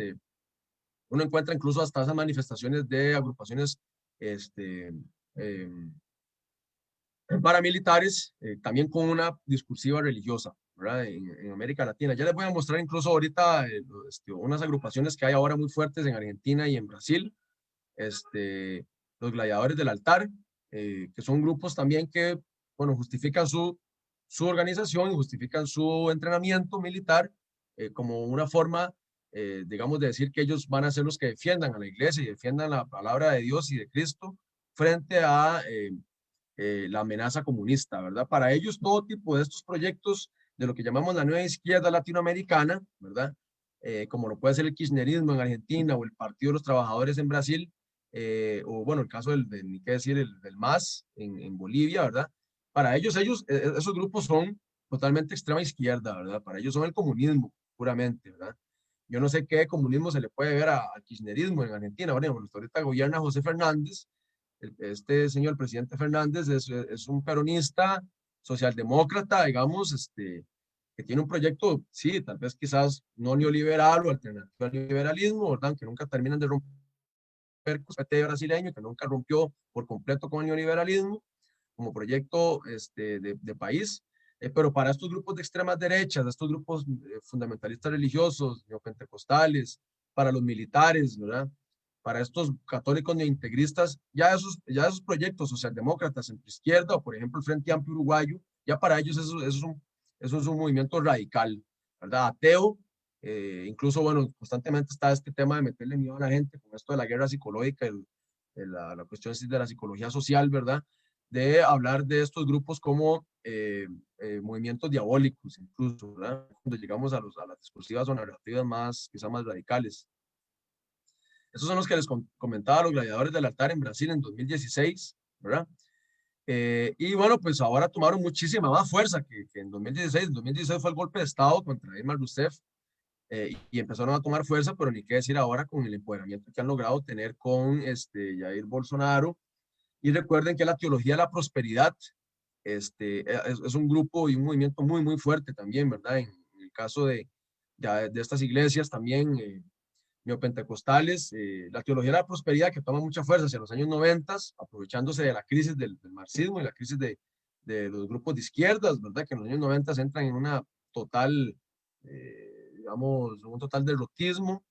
uno encuentra incluso hasta esas manifestaciones de agrupaciones eh, paramilitares, también con una discursiva religiosa, ¿verdad? En América Latina. Ya les voy a mostrar incluso ahorita unas agrupaciones que hay ahora muy fuertes en Argentina y en Brasil, los gladiadores del altar, que son grupos también que, bueno, justifican su organización y justifican su entrenamiento militar como una forma, digamos, de decir que ellos van a ser los que defiendan a la iglesia y defiendan la palabra de Dios y de Cristo frente a la amenaza comunista, ¿verdad? Para ellos todo tipo de estos proyectos de lo que llamamos la nueva izquierda latinoamericana, ¿verdad? Como lo puede ser el kirchnerismo en Argentina o el Partido de los Trabajadores en Brasil, o bueno, el caso ni qué decir, del MAS en Bolivia, ¿verdad? Para ellos, esos grupos son totalmente extrema izquierda, ¿verdad? Para ellos son el comunismo, puramente, ¿verdad? Yo no sé qué comunismo se le puede ver al kirchnerismo en Argentina. Bueno, ahorita gobierna José Fernández. Este señor, presidente Fernández, es un peronista, socialdemócrata, digamos, que tiene un proyecto, sí, tal vez quizás no neoliberal o alternativo al liberalismo, ¿verdad? Que nunca terminan de romper con el PT brasileño, que nunca rompió por completo con el neoliberalismo como proyecto de país. Pero para estos grupos de extremas derechas, estos grupos fundamentalistas religiosos, neopentecostales, para los militares, ¿verdad? Para estos católicos neointegristas, ya esos proyectos socialdemócratas, centroizquierda, o por ejemplo el Frente Amplio Uruguayo, ya para ellos eso es un movimiento radical, ¿verdad? Ateo, incluso, bueno, constantemente está este tema de meterle miedo a la gente con esto de la guerra psicológica, la cuestión de la psicología social, ¿verdad? De hablar de estos grupos como movimientos diabólicos, incluso, ¿verdad? Cuando llegamos a las discursivas o narrativas más, quizás más radicales. Esos son los que les comentaba, los gladiadores del altar en Brasil en 2016, ¿verdad? Y bueno, pues ahora tomaron muchísima más fuerza que en 2016. En 2016 fue el golpe de Estado contra Dilma Rousseff y empezaron a tomar fuerza, pero ni qué decir ahora con el empoderamiento que han logrado tener con Jair Bolsonaro. Y recuerden que la teología de la prosperidad es un grupo y un movimiento muy, muy fuerte también, ¿verdad? En el caso de estas iglesias también neopentecostales, la teología de la prosperidad que toma mucha fuerza hacia los años 90, aprovechándose de la crisis del marxismo y la crisis de los grupos de izquierdas, ¿verdad? Que en los años 90 entran en una total, digamos, un total derrotismo.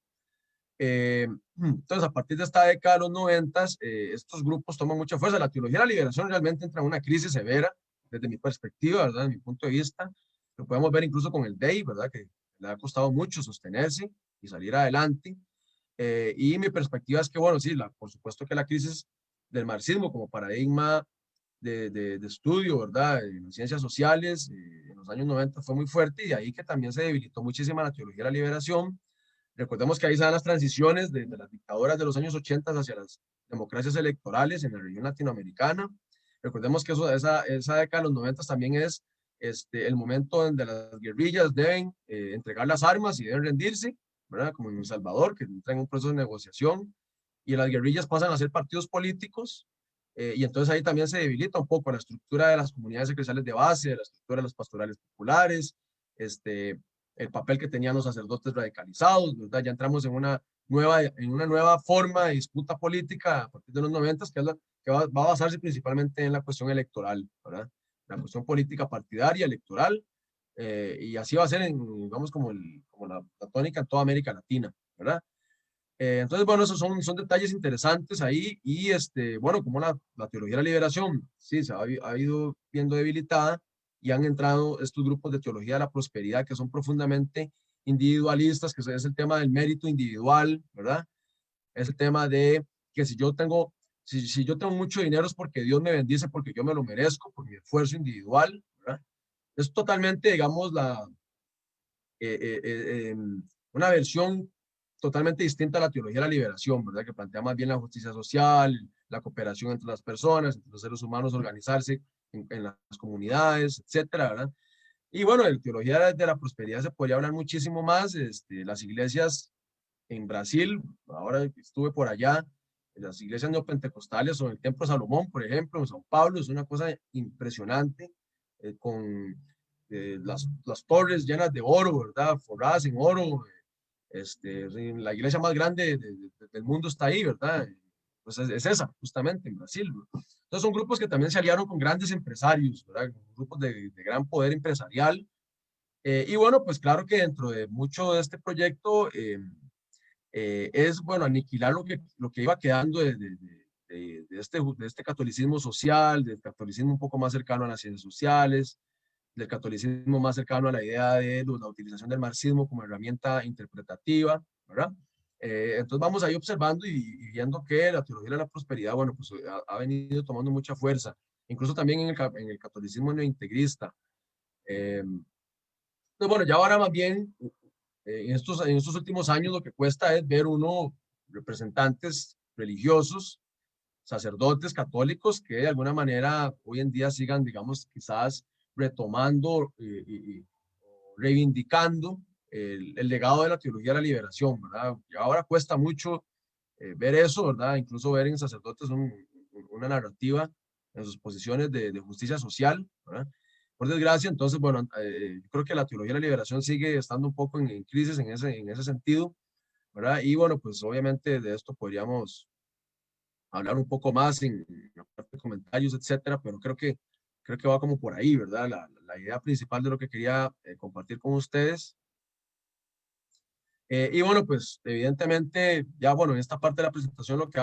Entonces, a partir de esta década de los 90, estos grupos toman mucha fuerza. La teología de la liberación realmente entra en una crisis severa, desde mi perspectiva, ¿verdad? Desde mi punto de vista. Lo podemos ver incluso con el DEI, ¿verdad? Que le ha costado mucho sostenerse y salir adelante. Y mi perspectiva es que, bueno, sí, por supuesto que la crisis del marxismo como paradigma de estudio, ¿verdad? En las ciencias sociales, en los años 90 fue muy fuerte y de ahí que también se debilitó muchísimo la teología de la liberación. Recordemos que ahí se dan las transiciones de las dictaduras de los años 80 hacia las democracias electorales en la región latinoamericana. Recordemos que esa década de los 90 también es el momento donde las guerrillas deben entregar las armas y deben rendirse, ¿verdad? Como en El Salvador, que entran en un proceso de negociación y las guerrillas pasan a ser partidos políticos. Y entonces ahí también se debilita un poco la estructura de las comunidades eclesiales de base, la estructura de las pastorales populares, el papel que tenían los sacerdotes radicalizados, ¿verdad? Ya entramos en una nueva forma de disputa política a partir de los 90, que, va a basarse principalmente en la cuestión electoral, ¿verdad? La cuestión política partidaria, electoral, y así va a ser, digamos, como la tónica en toda América Latina, ¿verdad? Entonces, bueno, esos son detalles interesantes ahí bueno, como la teología de la liberación, sí, ha ido viendo debilitada y han entrado estos grupos de teología de la prosperidad que son profundamente individualistas, que es el tema del mérito individual, ¿verdad? Es el tema de que si yo tengo, si yo tengo mucho dinero es porque Dios me bendice, porque yo me lo merezco, por mi esfuerzo individual, ¿verdad? Es totalmente, digamos, una versión totalmente distinta a la teología de la liberación, ¿verdad? Que plantea más bien la justicia social, la cooperación entre las personas, entre los seres humanos, organizarse en las comunidades, etcétera, ¿verdad? Y bueno, de teología de la prosperidad se podría hablar muchísimo más. Las iglesias en Brasil, ahora estuve por allá, las iglesias neopentecostales o en el Templo de Salomón, por ejemplo, en São Paulo, es una cosa impresionante, con las torres llenas de oro, ¿verdad? Forradas en oro. La iglesia más grande del mundo está ahí, ¿verdad? Pues es esa, justamente, en Brasil, ¿verdad? Entonces son grupos que también se aliaron con grandes empresarios, ¿verdad? Grupos de gran poder empresarial. Y bueno, pues claro que dentro de mucho de este proyecto es, bueno, aniquilar lo que iba quedando de este catolicismo social, del catolicismo un poco más cercano a las ciencias sociales, del catolicismo más cercano a la idea de la utilización del marxismo como herramienta interpretativa, ¿verdad? Entonces vamos ahí observando y viendo que la teología de la prosperidad, bueno, pues ha venido tomando mucha fuerza, incluso también en el catolicismo neointegrista. Entonces, bueno, ya ahora más bien, en estos últimos años lo que cuesta es ver uno representantes religiosos, sacerdotes católicos que de alguna manera hoy en día sigan, digamos, quizás retomando y reivindicando el legado de la teología de la liberación, ¿verdad? Y ahora cuesta mucho ver eso, ¿verdad? Incluso ver en sacerdotes una narrativa en sus posiciones de justicia social, ¿verdad? Por desgracia, entonces, bueno, yo creo que la teología de la liberación sigue estando un poco en crisis en ese sentido, ¿verdad? Y bueno, pues obviamente de esto podríamos hablar un poco más en la parte de comentarios, etcétera, pero creo que va como por ahí, ¿verdad? La idea principal de lo que quería compartir con ustedes. Y bueno, pues evidentemente, ya bueno, en esta parte de la presentación lo que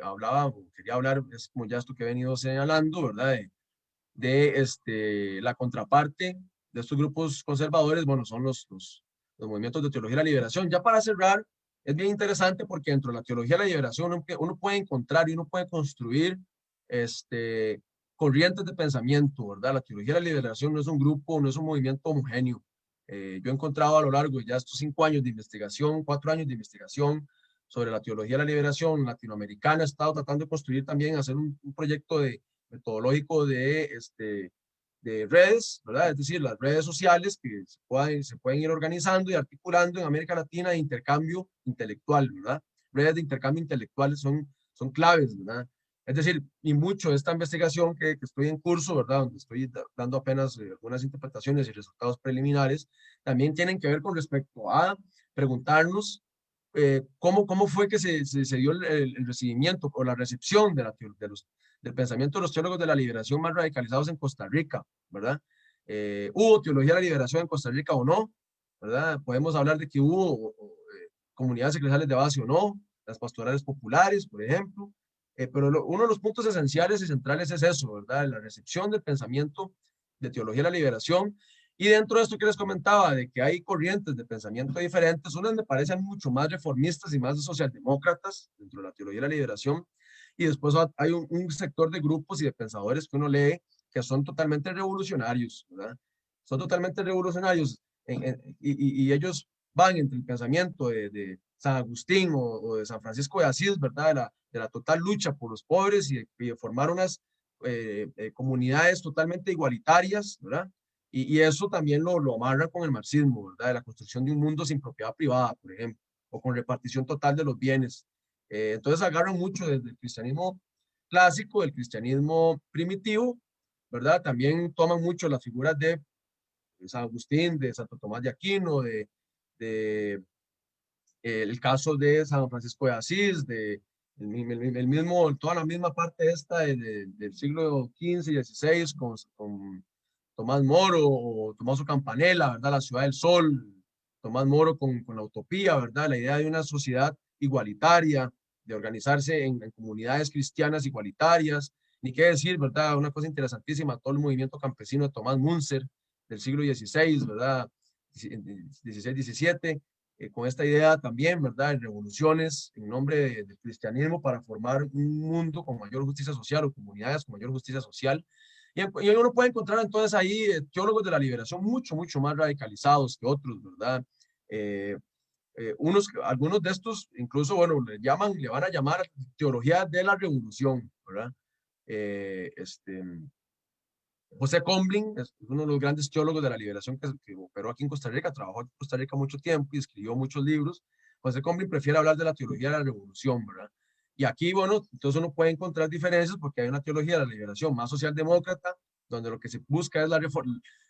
hablaba, o quería hablar, es como ya esto que he venido señalando, ¿verdad? La contraparte de estos grupos conservadores, bueno, son los movimientos de teología de la liberación. Ya para cerrar, es bien interesante porque dentro de la teología de la liberación uno puede encontrar y uno puede construir corrientes de pensamiento, ¿verdad? La teología de la liberación no es un grupo, no es un movimiento homogéneo. Yo he encontrado a lo largo de ya estos 5 años de investigación, 4 años de investigación sobre la teología de la liberación latinoamericana, he estado tratando de construir también, hacer un proyecto metodológico de redes, ¿verdad? Es decir, las redes sociales que se pueden ir organizando y articulando en América Latina de intercambio intelectual, ¿verdad? Redes de intercambio intelectual son claves, ¿verdad? Es decir, y mucho de esta investigación que estoy en curso, ¿verdad? Donde estoy dando apenas algunas interpretaciones y resultados preliminares, también tienen que ver con respecto a preguntarnos cómo fue que se dio el recibimiento o la recepción del pensamiento de los teólogos de la liberación más radicalizados en Costa Rica, ¿verdad? ¿Hubo teología de la liberación en Costa Rica o no? ¿Verdad? Podemos hablar de que hubo comunidades eclesiales de base o no, las pastorales populares, por ejemplo, pero uno de los puntos esenciales y centrales es eso, ¿verdad? La recepción del pensamiento de teología de la liberación. Y dentro de esto que les comentaba, de que hay corrientes de pensamiento diferentes, unas me parecen mucho más reformistas y más socialdemócratas dentro de la teología de la liberación, y después hay un sector de grupos y de pensadores que uno lee que son totalmente revolucionarios, ¿verdad? Son totalmente revolucionarios y ellos van entre el pensamiento de San Agustín o de San Francisco de Asís, ¿verdad? De la total lucha por los pobres y de formar unas comunidades totalmente igualitarias, ¿verdad? Y eso también lo amarran con el marxismo, ¿verdad? De la construcción de un mundo sin propiedad privada, por ejemplo, o con repartición total de los bienes. Entonces agarran mucho desde el cristianismo clásico, del cristianismo primitivo, ¿verdad? También toman mucho las figuras de San Agustín, de Santo Tomás de Aquino, de el caso de San Francisco de Asís, el mismo, toda la misma parte esta del siglo XV y XVI con Tomás Moro o Tommaso Campanella, ¿verdad? La ciudad del sol, Tomás Moro con la utopía, ¿verdad? La idea de una sociedad igualitaria, de organizarse en comunidades cristianas igualitarias, ni qué decir, ¿verdad? Una cosa interesantísima, todo el movimiento campesino de Tomás Müntzer del siglo XVI, ¿verdad? 16, 17, con esta idea también, ¿verdad? De revoluciones en nombre del cristianismo para formar un mundo con mayor justicia social o comunidades con mayor justicia social. Y uno puede encontrar entonces ahí teólogos de la liberación mucho más radicalizados que otros, ¿verdad? Eh, algunos de estos incluso, bueno, le van a llamar teología de la revolución, ¿verdad? Eh, este, José Combling es uno de los grandes teólogos de la liberación que operó aquí en Costa Rica, trabajó en Costa Rica mucho tiempo y escribió muchos libros. José Combling prefiere hablar de la teología de la revolución, ¿verdad? Y aquí, bueno, entonces uno puede encontrar diferencias porque hay una teología de la liberación más socialdemócrata, donde lo que se busca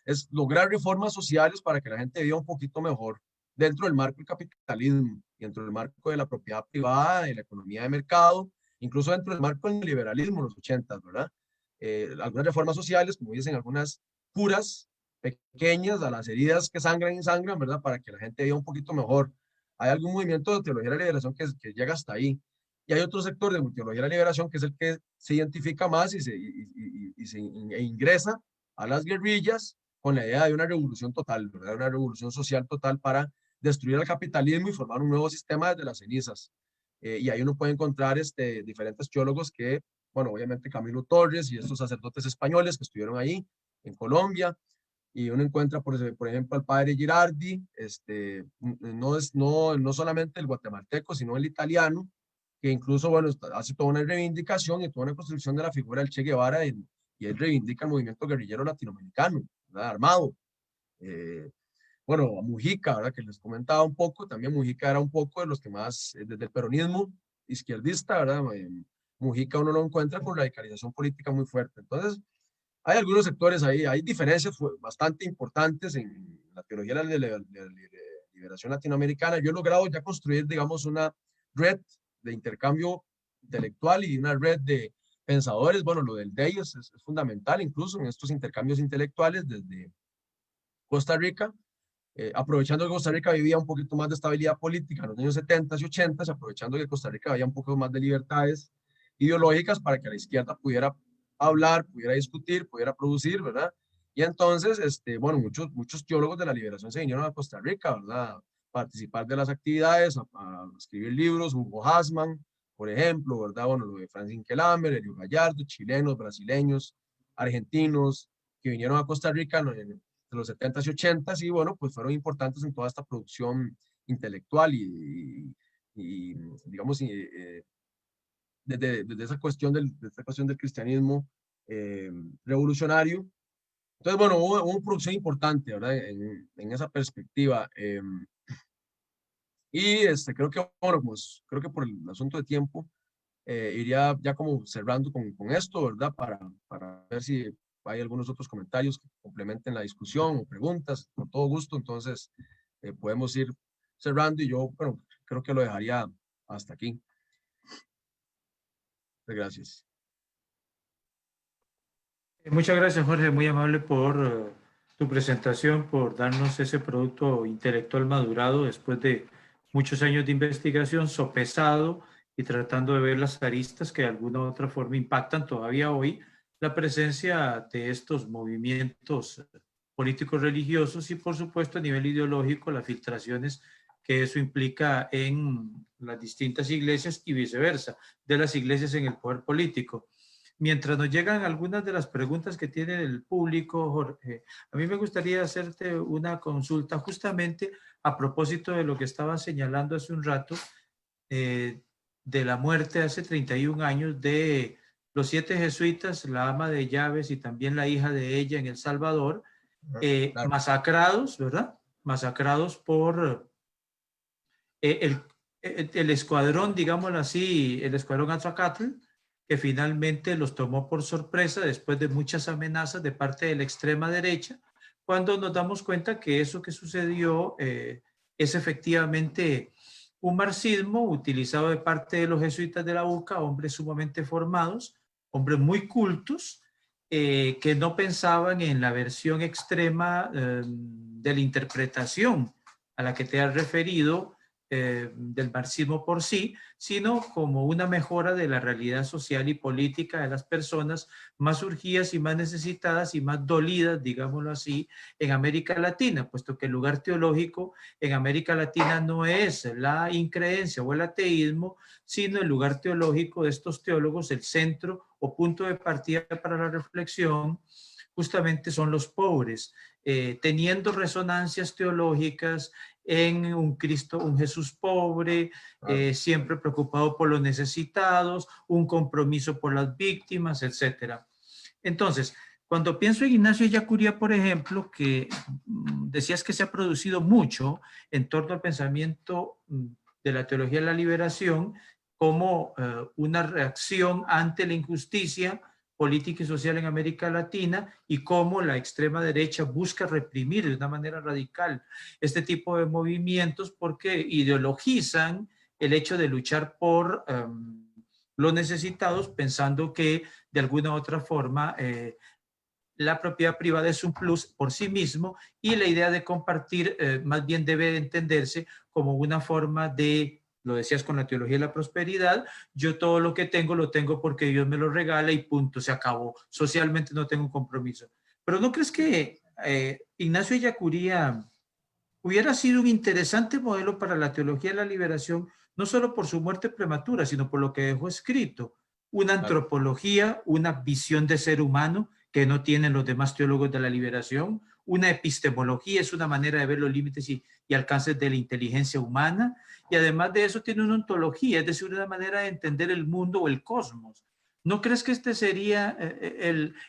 es lograr reformas sociales para que la gente viva un poquito mejor dentro del marco del capitalismo, dentro del marco de la propiedad privada, de la economía de mercado, incluso dentro del marco del liberalismo en los 80, ¿verdad? Algunas reformas sociales, como dicen, algunas curas pequeñas a las heridas que sangran y sangran, ¿verdad? Para que la gente viva un poquito mejor. Hay algún movimiento de teología de la liberación que llega hasta ahí. Y hay otro sector de teología de la liberación que es el que se identifica más e ingresa a las guerrillas con la idea de una revolución total, ¿verdad? Una revolución social total para destruir el capitalismo y formar un nuevo sistema desde las cenizas. Y ahí uno puede encontrar diferentes teólogos que, bueno, obviamente Camilo Torres y estos sacerdotes españoles que estuvieron ahí en Colombia, y uno encuentra, por ejemplo, al padre Girardi, no solamente el guatemalteco, sino el italiano, que incluso, bueno, hace toda una reivindicación y toda una construcción de la figura del Che Guevara, y él reivindica el movimiento guerrillero latinoamericano, ¿verdad? Armado. Eh, bueno, a Mujica, ¿verdad? Que les comentaba un poco, también Mujica era un poco de los que más, desde el peronismo izquierdista, ¿verdad? Mujica uno lo encuentra con radicalización política muy fuerte. Entonces, hay algunos sectores ahí, hay diferencias bastante importantes en la teología de la liberación latinoamericana. Yo he logrado ya construir, digamos, una red de intercambio intelectual y una red de pensadores. Bueno, lo del de ellos es fundamental, incluso en estos intercambios intelectuales desde Costa Rica, aprovechando que Costa Rica vivía un poquito más de estabilidad política en los años 70 y 80, aprovechando que Costa Rica había un poco más de libertades ideológicas para que la izquierda pudiera hablar, pudiera discutir, pudiera producir, ¿verdad? Y entonces, bueno, muchos teólogos de la liberación se vinieron a Costa Rica, ¿verdad? Participar de las actividades, a escribir libros, Hugo Hassmann, por ejemplo, ¿verdad? Bueno, lo de Francis Inquelamber, Elio Gallardo, chilenos, brasileños, argentinos, que vinieron a Costa Rica de los 70s y 80s y bueno, pues fueron importantes en toda esta producción intelectual y digamos, desde esa cuestión del cristianismo revolucionario. Entonces, bueno, hubo una producción importante, ¿verdad? En esa perspectiva. Y creo que, bueno, pues creo que por el asunto de tiempo, iría ya como cerrando con esto, ¿verdad? Para ver si hay algunos otros comentarios que complementen la discusión o preguntas, con todo gusto. Entonces, podemos ir cerrando y yo, bueno, creo que lo dejaría hasta aquí. Gracias. Muchas gracias, Jorge, muy amable por tu presentación, por darnos ese producto intelectual madurado después de muchos años de investigación, sopesado y tratando de ver las aristas que de alguna u otra forma impactan todavía hoy la presencia de estos movimientos políticos religiosos y, por supuesto, a nivel ideológico, las filtraciones que eso implica en las distintas iglesias y viceversa, de las iglesias en el poder político. Mientras nos llegan algunas de las preguntas que tiene el público, Jorge, a mí me gustaría hacerte una consulta justamente a propósito de lo que estaba señalando hace un rato, de la muerte hace 31 años de los 7 jesuitas, la ama de llaves y también la hija de ella en El Salvador, Claro. masacrados, ¿verdad? Masacrados por el escuadrón, digámoslo así, el escuadrón Aztecatl, que finalmente los tomó por sorpresa después de muchas amenazas de parte de la extrema derecha, cuando nos damos cuenta que eso que sucedió es efectivamente un marxismo utilizado de parte de los jesuitas de la UCA, hombres sumamente formados, hombres muy cultos, que no pensaban en la versión extrema de la interpretación a la que te has referido, del marxismo por sí, sino como una mejora de la realidad social y política de las personas más urgidas y más necesitadas y más dolidas, digámoslo así, en América Latina, puesto que el lugar teológico en América Latina no es la increencia o el ateísmo, sino el lugar teológico de estos teólogos, el centro o punto de partida para la reflexión, justamente son los pobres, teniendo resonancias teológicas en un Cristo, un Jesús pobre, siempre preocupado por los necesitados, un compromiso por las víctimas, etcétera. Entonces, cuando pienso en Ignacio Ellacuría, por ejemplo, que decías que se ha producido mucho en torno al pensamiento de la teología de la liberación como una reacción ante la injusticia política y social en América Latina y cómo la extrema derecha busca reprimir de una manera radical este tipo de movimientos porque ideologizan el hecho de luchar por los necesitados pensando que de alguna u otra forma la propiedad privada es un plus por sí mismo y la idea de compartir más bien debe entenderse como una forma de, lo decías con la teología de la prosperidad, yo todo lo que tengo lo tengo porque Dios me lo regala y punto, se acabó. Socialmente no tengo un compromiso. Pero ¿no crees que Ignacio Ellacuría hubiera sido un interesante modelo para la teología de la liberación, no solo por su muerte prematura, sino por lo que dejó escrito? Una Claro. antropología, una visión de ser humano que no tienen los demás teólogos de la liberación, una epistemología, es una manera de ver los límites y alcances de la inteligencia humana, y además de eso tiene una ontología, es decir, una manera de entender el mundo o el cosmos. ¿No crees que este sería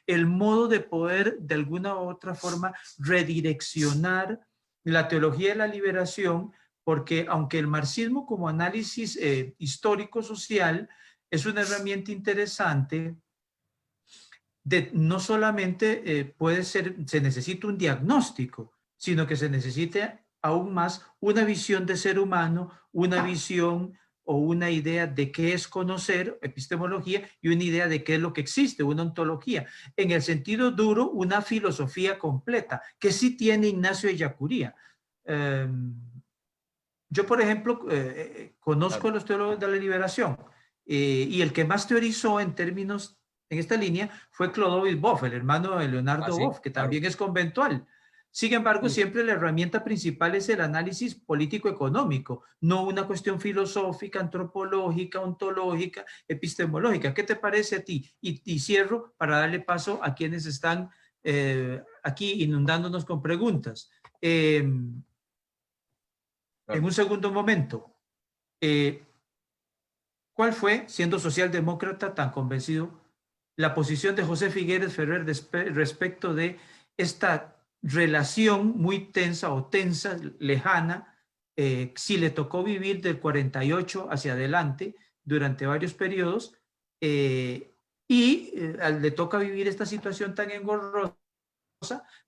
el modo de poder, de alguna u otra forma, redireccionar la teología de la liberación? Porque aunque el marxismo como análisis histórico-social es una herramienta interesante, no solamente puede ser, se necesita un diagnóstico, sino que se necesita aún más una visión de ser humano, una visión o una idea de qué es conocer, epistemología, y una idea de qué es lo que existe, una ontología. En el sentido duro, una filosofía completa, que sí tiene Ignacio Ellacuría. Yo, por ejemplo, conozco a Claro. los teólogos de la liberación y el que más teorizó en términos en esta línea fue Clodovis Boff, el hermano de Ah, Leonardo sí, Boff, que claro. también es conventual. Sin embargo, Mm. siempre la herramienta principal es el análisis político-económico, no una cuestión filosófica, antropológica, ontológica, epistemológica. ¿Qué te parece a ti? Y cierro para darle paso a quienes están aquí inundándonos con preguntas. En Claro. un segundo momento, ¿cuál fue, siendo socialdemócrata tan convencido, la posición de José Figueres Ferrer respecto de esta relación muy tensa o tensa, lejana, si le tocó vivir del 48 hacia adelante durante varios periodos le toca vivir esta situación tan engorrosa,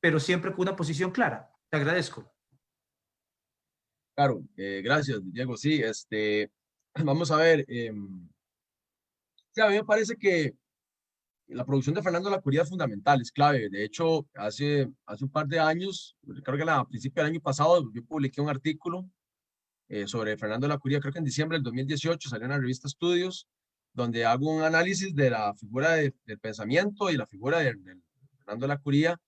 pero siempre con una posición clara? Te agradezco. Claro, gracias, Diego. Sí, vamos a ver. Sí, a mí me parece que la producción de Fernando Lacuría es fundamental, es clave. De hecho, hace un par de años, creo que a principios del año pasado, yo publiqué un artículo sobre Fernando Lacuría, creo que en diciembre del 2018 salió en la revista Estudios, donde hago un análisis de la figura del pensamiento y la figura de Fernando Lacuría.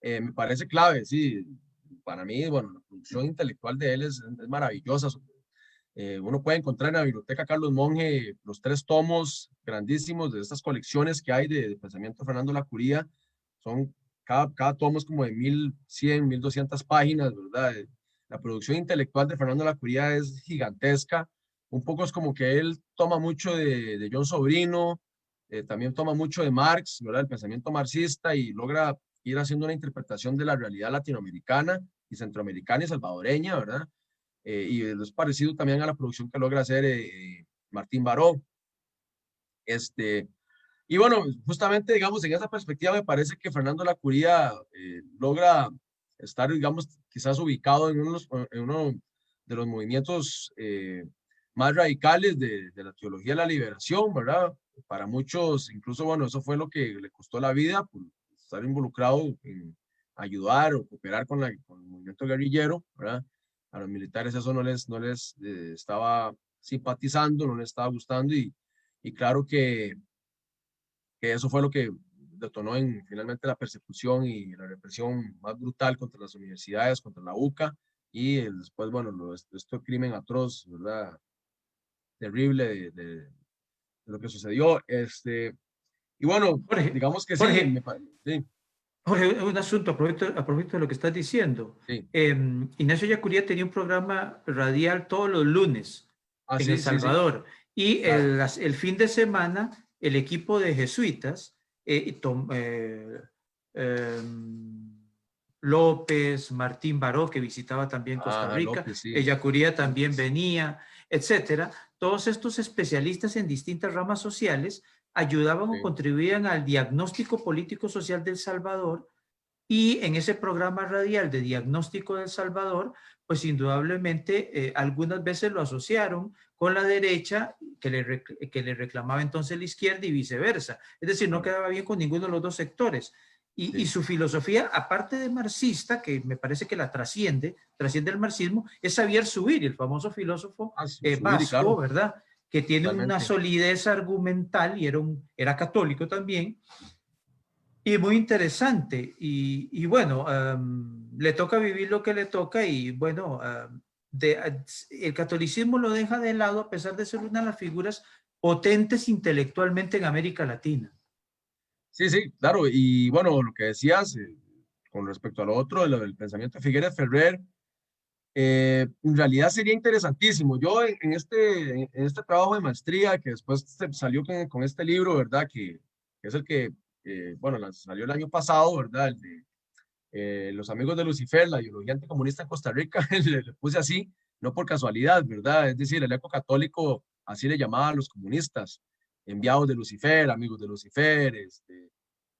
Me parece clave, sí. Para mí, bueno, la producción intelectual de él es maravillosa. Uno puede encontrar en la biblioteca Carlos Monge los 3 tomos grandísimos de estas colecciones que hay de pensamiento de Fernando Lacuría. Son, cada tomo es como de 1100, 1200 páginas, ¿verdad? La producción intelectual de Fernando Lacuría es gigantesca. Un poco es como que él toma mucho de John Sobrino, también toma mucho de Marx, ¿verdad? El pensamiento marxista, y logra ir haciendo una interpretación de la realidad latinoamericana y centroamericana y salvadoreña, ¿verdad? Y es parecido también a la producción que logra hacer Martín Baró. Este, y bueno, justamente, digamos, en esa perspectiva me parece que Fernando Lacuría logra estar, digamos, quizás ubicado en uno de los movimientos más radicales de la teología de la liberación, ¿verdad? Para muchos, incluso, bueno, eso fue lo que le costó la vida, por estar involucrado en ayudar o cooperar con el movimiento guerrillero, ¿verdad? a los militares eso no les estaba simpatizando, no les estaba gustando y claro que eso fue lo que detonó en finalmente la persecución y la represión más brutal contra las universidades, contra la UCA y después, bueno, este crimen atroz, ¿verdad? Terrible de lo que sucedió. Y bueno, Jorge, digamos que sí, Jorge, sí, Jorge, un asunto, a propósito de lo que estás diciendo. sí. Ignacio Yacuría tenía un programa radial todos los lunes Ah, en El sí, sí, sí, Salvador y claro. el fin de semana el equipo de jesuitas, López, Martín Baró, que visitaba también Costa Ah, Rica, López, sí. Yacuría también López. venía, etcétera. Todos estos especialistas en distintas ramas sociales ayudaban o Sí, contribuían al diagnóstico político-social del Salvador y en ese programa radial de diagnóstico del Salvador, pues indudablemente algunas veces lo asociaron con la derecha que le reclamaba entonces la izquierda y viceversa. Es decir, no claro, quedaba bien con ninguno de los dos sectores. Y sí. su filosofía, aparte de marxista, que me parece que la trasciende el marxismo, es Xavier Zubiri, el famoso filósofo Ah, subir y vasco, claro, ¿verdad? Que tiene una totalmente. solidez argumental y era católico también, y muy interesante. Y bueno, le toca vivir lo que le toca y bueno, el catolicismo lo deja de lado a pesar de ser una de las figuras potentes intelectualmente en América Latina. Sí, sí, claro. Y bueno, lo que decías con respecto a lo otro, de lo del pensamiento de Figueres Ferrer, en realidad sería interesantísimo. Yo en este trabajo de maestría, que después salió con este libro, ¿verdad? Que es el que, bueno, salió el año pasado, ¿verdad? El de Los Amigos de Lucifer, la ideología anticomunista en Costa Rica, le puse así, no por casualidad, ¿verdad? Es decir, el eco católico así le llamaba a los comunistas, enviados de Lucifer, amigos de Lucifer,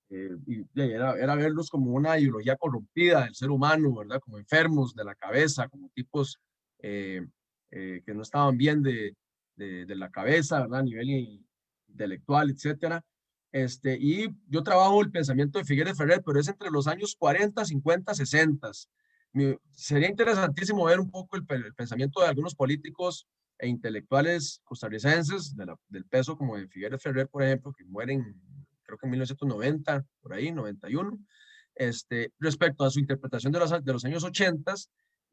era verlos como una ideología corrompida del ser humano, ¿verdad? Como enfermos de la cabeza, como tipos eh, que no estaban bien de la cabeza, ¿verdad? A nivel intelectual, etcétera. Y yo trabajo el pensamiento de Figueres Ferrer, pero es entre los años 40, 50, 60. Sería interesantísimo ver un poco el pensamiento de algunos políticos e intelectuales costarricenses del peso como de Figueres Ferrer, por ejemplo, que mueren creo que en 1990, por ahí, 91, respecto a su interpretación de los años 80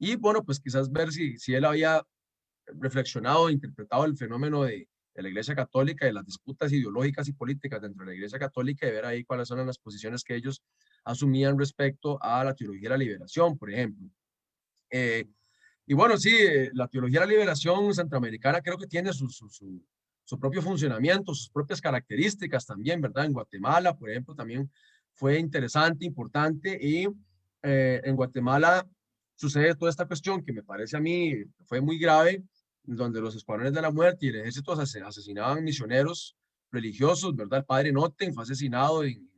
y bueno, pues quizás ver si él había reflexionado e interpretado el fenómeno de la Iglesia Católica, de las disputas ideológicas y políticas dentro de la Iglesia Católica y ver ahí cuáles son las posiciones que ellos asumían respecto a la teología de la liberación, por ejemplo. Eh, y bueno, sí, la teología de la liberación centroamericana creo que tiene su propio funcionamiento, sus propias características también, ¿verdad? En Guatemala, por ejemplo, también fue interesante, importante, y en Guatemala sucede toda esta cuestión que me parece a mí fue muy grave, donde los escuadrones de la muerte y el ejército asesinaban misioneros religiosos, ¿verdad? El padre Noten fue asesinado en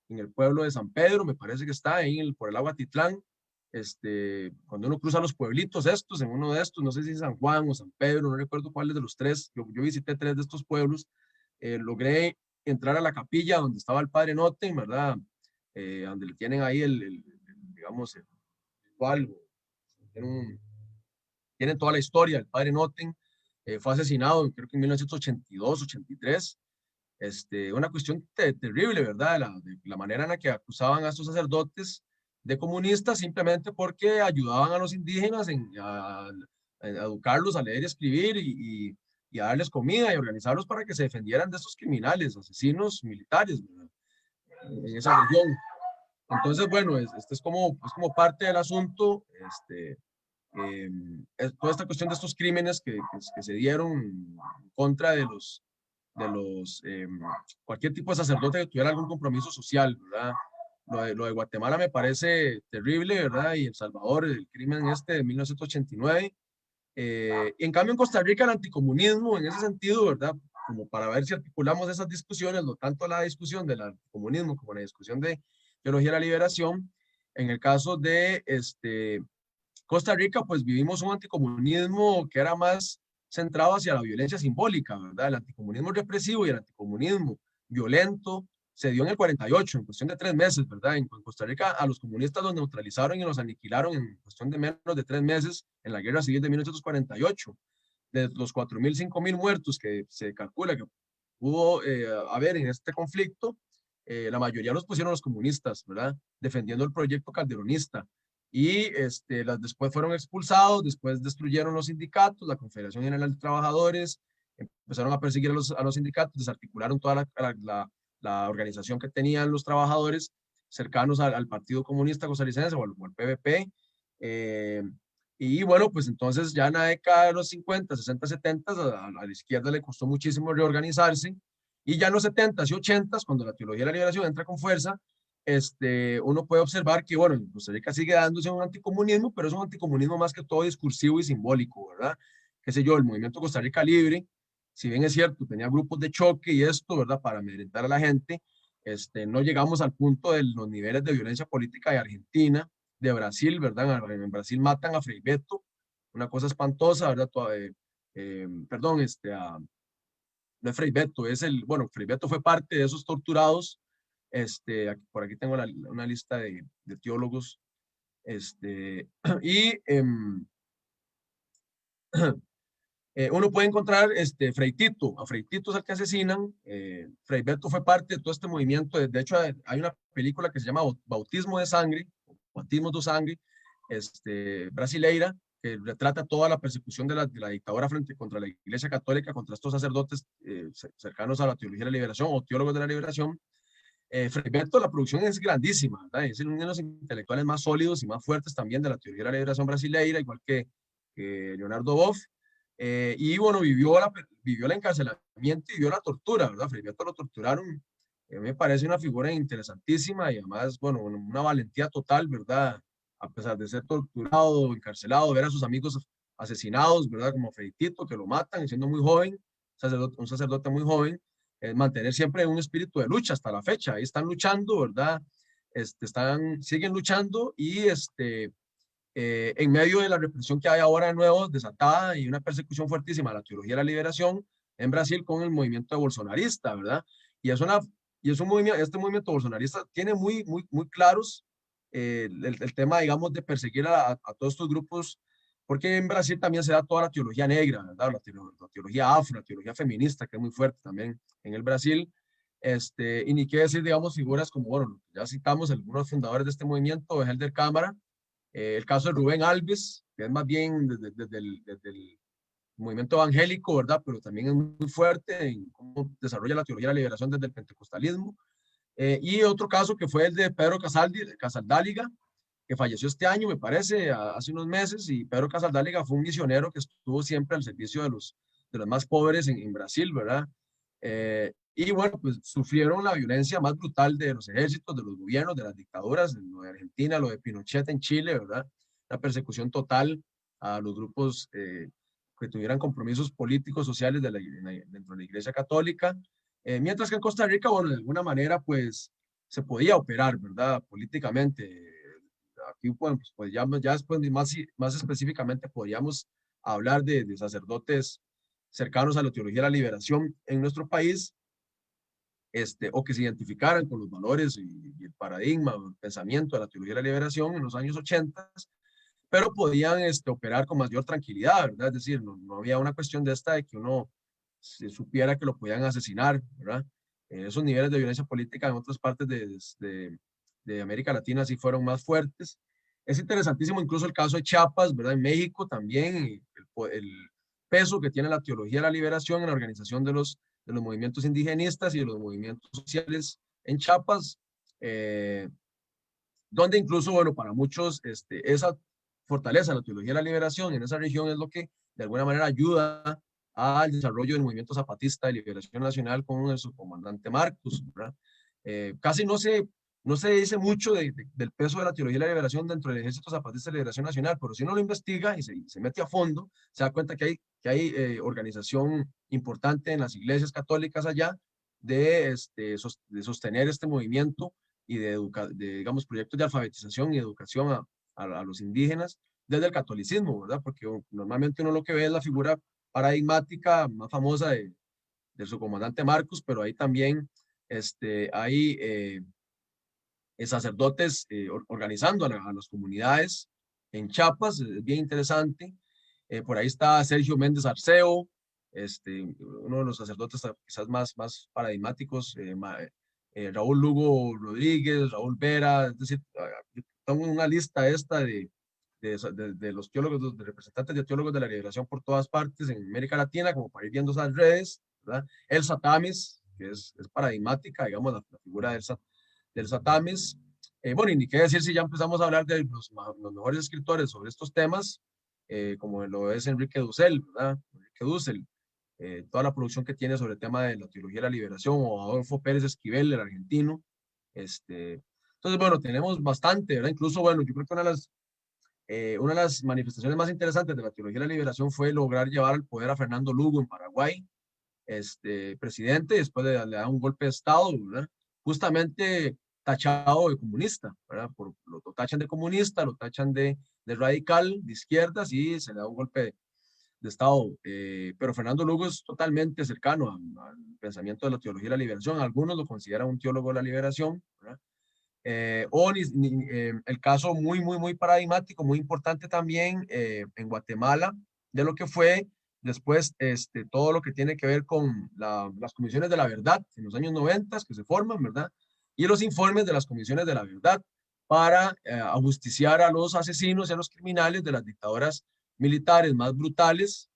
el pueblo de San Pedro, me parece que está ahí por el agua Titlán, cuando uno cruza los pueblitos estos, en uno de estos, no sé si es San Juan o San Pedro, no recuerdo cuál es de los tres, yo visité tres de estos pueblos, logré entrar a la capilla donde estaba el padre Noten, ¿verdad? Donde le tienen ahí digamos, el ritual, tienen, tienen toda la historia del padre Noten, fue asesinado creo que en 1982, 83, una cuestión terrible, ¿verdad? De la manera en la que acusaban a estos sacerdotes de comunistas simplemente porque ayudaban a los indígenas a educarlos a leer y escribir y a darles comida y organizarlos para que se defendieran de estos criminales, asesinos militares, ¿verdad? En esa región. Entonces, bueno, es como parte del asunto, toda esta cuestión de estos crímenes que se dieron en contra de cualquier tipo de sacerdote que tuviera algún compromiso social, ¿verdad? Lo de Guatemala me parece terrible, ¿verdad? Y El Salvador, el crimen de 1989. En cambio, en Costa Rica, el anticomunismo, en ese sentido, ¿verdad? Como para ver si articulamos esas discusiones, no tanto la discusión del anticomunismo como la discusión de teología de la liberación. En el caso de Costa Rica, pues vivimos un anticomunismo que era más centrado hacia la violencia simbólica, ¿verdad? El anticomunismo represivo y el anticomunismo violento se dio en el 48, en cuestión de 3 meses, ¿verdad? En Costa Rica a los comunistas los neutralizaron y los aniquilaron en cuestión de menos de 3 meses en la Guerra Civil de 1948. De los 4.000, 5.000 muertos que se calcula que pudo haber en este conflicto, la mayoría los pusieron los comunistas, ¿verdad? Defendiendo el proyecto calderonista. Y después fueron expulsados, después destruyeron los sindicatos, la Confederación General de Trabajadores, empezaron a perseguir a los sindicatos, desarticularon toda la organización que tenían los trabajadores cercanos al Partido Comunista Costarricense o al PVP. Y bueno, pues entonces ya en la década de los 50, 60, 70, a la izquierda le costó muchísimo reorganizarse. Y ya en los 70s y 80s, cuando la teología de la liberación entra con fuerza, uno puede observar que, bueno, en Costa Rica sigue dándose un anticomunismo, pero es un anticomunismo más que todo discursivo y simbólico, ¿verdad? Qué sé yo, el movimiento Costa Rica Libre, si bien es cierto, tenía grupos de choque y esto, ¿verdad? Para amedrentar a la gente, no llegamos al punto de los niveles de violencia política de Argentina, de Brasil, ¿verdad? En Brasil matan a Frei Beto, una cosa espantosa, ¿verdad? Perdón, no es Frei Beto, bueno, Frei Beto fue parte de esos torturados. Por aquí tengo una lista de teólogos. Y uno puede encontrar Frei Tito. A Frei Tito es el que asesinan. Frei Beto fue parte de todo este movimiento. De hecho, hay una película que se llama Bautismo de Sangre, Bautismo de Sangre, brasileira, que retrata toda la persecución de la dictadura contra la Iglesia Católica, contra estos sacerdotes cercanos a la teología de la liberación o teólogos de la liberación. Frei Beto, la producción es grandísima, ¿verdad? Es uno de los intelectuales más sólidos y más fuertes también de la teoría de la liberación brasileira, igual que Leonardo Boff. Y bueno, vivió el encarcelamiento y vivió la tortura, ¿verdad? Frei Beto lo torturaron. Me parece una figura interesantísima y además, bueno, una valentía total, ¿verdad? A pesar de ser torturado, encarcelado, ver a sus amigos asesinados, ¿verdad? Como Frei Tito, que lo matan siendo muy joven, un sacerdote muy joven, mantener siempre un espíritu de lucha hasta la fecha. Ahí están luchando, ¿verdad? Siguen luchando y en medio de la represión que hay ahora de nuevo desatada y una persecución fuertísima a la teología de la liberación en Brasil con el movimiento bolsonarista, ¿verdad? Y es un movimiento, este movimiento bolsonarista tiene muy, muy, muy claros el tema, digamos, de perseguir a todos estos grupos, porque en Brasil también se da toda la teología negra, ¿verdad? La teología afro, la teología feminista, que es muy fuerte también en el Brasil. Y ni qué decir, digamos, figuras como, bueno, ya citamos algunos fundadores de este movimiento, Helder Cámara, el caso de Rubén Alves, que es más bien desde el movimiento evangélico, ¿verdad? Pero también es muy fuerte en cómo desarrolla la teología de la liberación desde el pentecostalismo. Y otro caso que fue el de Pedro Casaldáliga, que falleció este año, me parece, hace unos meses, y Pedro Casaldáliga fue un misionero que estuvo siempre al servicio de los más pobres en Brasil, ¿verdad? Y bueno, pues sufrieron la violencia más brutal de los ejércitos, de los gobiernos, de las dictaduras, lo de Argentina, lo de Pinochet en Chile, ¿verdad? La persecución total a los grupos que tuvieran compromisos políticos, sociales dentro de la Iglesia Católica. Mientras que en Costa Rica, bueno, de alguna manera, pues se podía operar, ¿verdad? Políticamente. Aquí, bueno, pues ya después, más específicamente, podríamos hablar de sacerdotes cercanos a la teología de la liberación en nuestro país, o que se identificaran con los valores y el paradigma, el pensamiento de la teología de la liberación en los años 80, pero podían operar con mayor tranquilidad, ¿verdad? Es decir, no había una cuestión de esta de que uno se supiera que lo podían asesinar, ¿verdad? Esos niveles de violencia política en otras partes de América Latina sí fueron más fuertes. Es interesantísimo incluso el caso de Chiapas, ¿verdad? En México también, el peso que tiene la teología de la liberación en la organización de los movimientos indigenistas y de los movimientos sociales en Chiapas, donde incluso, bueno, para muchos, esa fortaleza, la teología de la liberación en esa región es lo que de alguna manera ayuda al desarrollo del movimiento zapatista de liberación nacional con su comandante Marcos, ¿verdad? Casi no se dice mucho del peso de la teología de la liberación dentro del Ejército Zapatista de Liberación Nacional, pero si uno lo investiga y se mete a fondo, se da cuenta que hay organización importante en las iglesias católicas allá de sostener este movimiento y digamos, proyectos de alfabetización y educación a los indígenas desde el catolicismo, ¿verdad? Porque normalmente uno lo que ve es la figura paradigmática más famosa de su comandante Marcos, pero hay también Hay sacerdotes organizando a las comunidades en Chiapas, es bien interesante. Por ahí está Sergio Méndez Arceo, uno de los sacerdotes quizás más paradigmáticos, Raúl Lugo Rodríguez, Raúl Vera, es decir, tengo una lista esta de los teólogos, de representantes de teólogos de la liberación por todas partes en América Latina, como para ir viendo esas redes, ¿verdad? El Satamis, que es paradigmática, digamos, la figura del Satamis. Bueno, y ni qué decir si ya empezamos a hablar de los mejores escritores sobre estos temas, como lo es Enrique Dussel, ¿verdad? Enrique Dussel, toda la producción que tiene sobre el tema de la teología de la liberación, o Adolfo Pérez Esquivel, el argentino. Entonces, bueno, tenemos bastante, ¿verdad? Incluso, bueno, yo creo que una de las manifestaciones más interesantes de la teología de la liberación fue lograr llevar al poder a Fernando Lugo en Paraguay, presidente, después le da un golpe de Estado, ¿verdad? Justamente tachado de comunista, ¿verdad? Lo tachan de comunista, lo tachan de radical, de izquierdas, y se le da un golpe de Estado. Pero Fernando Lugo es totalmente cercano al pensamiento de la teología de la liberación. Algunos lo consideran un teólogo de la liberación, ¿verdad? El caso muy paradigmático, muy importante también en Guatemala, de lo que fue después todo lo que tiene que ver con las comisiones de la verdad en los años 90 que se forman, ¿verdad? Y los informes de las comisiones de la verdad para ajusticiar a los asesinos y a los criminales de las dictaduras militares más brutales,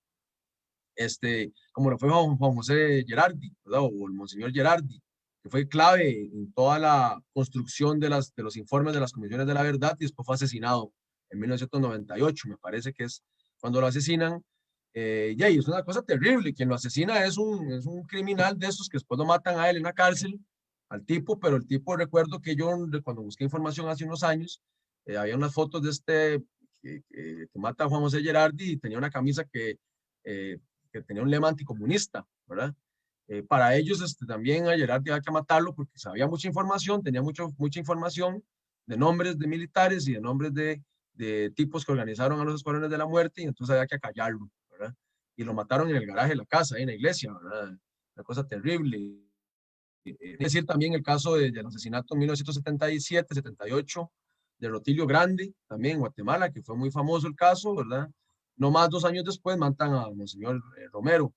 como lo fue Juan José Gerardi, ¿verdad? O el Monseñor Gerardi, que fue clave en toda la construcción de los informes de las comisiones de la verdad, y después fue asesinado en 1998, me parece que es cuando lo asesinan. Y ahí es una cosa terrible, quien lo asesina es un criminal de esos que después lo matan a él en la cárcel, al tipo, pero el tipo, recuerdo que yo cuando busqué información hace unos años, había unas fotos de que mata a Juan José Gerardi, y tenía una camisa que tenía un lema anticomunista, ¿verdad? Para ellos también a Gerardi había que matarlo porque sabía mucha información, tenía mucha información de nombres de militares y de nombres de tipos que organizaron a los escuadrones de la muerte, y entonces había que acallarlo, ¿verdad? Y lo mataron en el garaje de la casa, ahí en la iglesia, ¿verdad? Una cosa terrible. Es decir, también el caso del asesinato en 1977-78 de Rotilio Grande, también en Guatemala, que fue muy famoso el caso, ¿verdad? No más 2 años después matan a Monseñor Romero.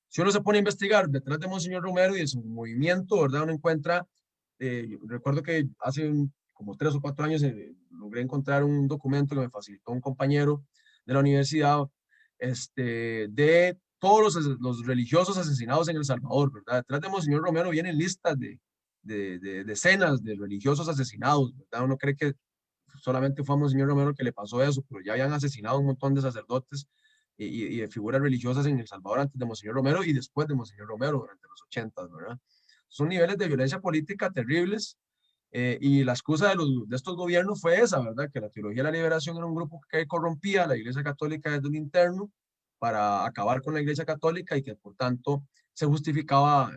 Si uno se pone a investigar detrás de Monseñor Romero y de su movimiento, ¿verdad? Uno encuentra, recuerdo que hace como 3 o 4 años logré encontrar un documento que me facilitó un compañero de la universidad, de todos los religiosos asesinados en El Salvador, ¿verdad? Detrás de Monseñor Romero vienen listas de decenas de religiosos asesinados, ¿verdad? Uno cree que solamente fue a Monseñor Romero que le pasó eso, pero ya habían asesinado un montón de sacerdotes y de figuras religiosas en El Salvador antes de Monseñor Romero y después de Monseñor Romero durante los 80, ¿verdad? Son niveles de violencia política terribles, y la excusa de estos gobiernos fue esa, ¿verdad? Que la teología de la liberación era un grupo que corrompía a la Iglesia Católica desde un interno para acabar con la Iglesia Católica, y que por tanto se justificaba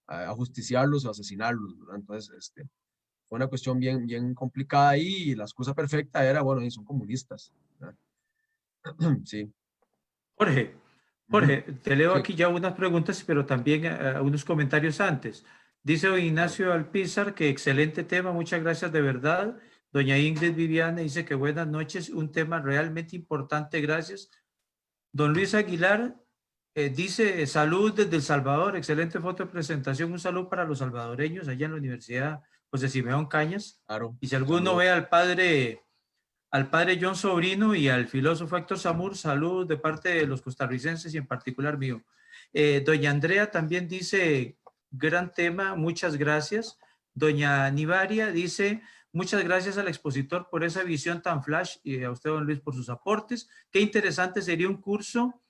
ajusticiarlos o asesinarlos, ¿verdad? Entonces, fue una cuestión bien complicada ahí, y la excusa perfecta era, bueno, son comunistas, ¿verdad? Sí. Jorge, Jorge, te leo Sí. aquí ya unas preguntas, pero también unos comentarios antes. Dice don Ignacio Alpizar que excelente tema, muchas gracias de verdad. Doña Ingrid Viviana dice que buenas noches, un tema realmente importante, gracias. Don Luis Aguilar dice salud desde El Salvador, excelente foto de presentación, un saludo para los salvadoreños allá en la Universidad José Simeón Cañas. Claro, Y si alguno saludos. ve al padre John Sobrino y al filósofo Héctor Samur, salud de parte de los costarricenses y en particular mío. Doña Andrea también dice, gran tema, muchas gracias. Doña Nivaria dice, muchas gracias al expositor por esa visión tan flash y a usted, don Luis, por sus aportes. Qué interesante sería un curso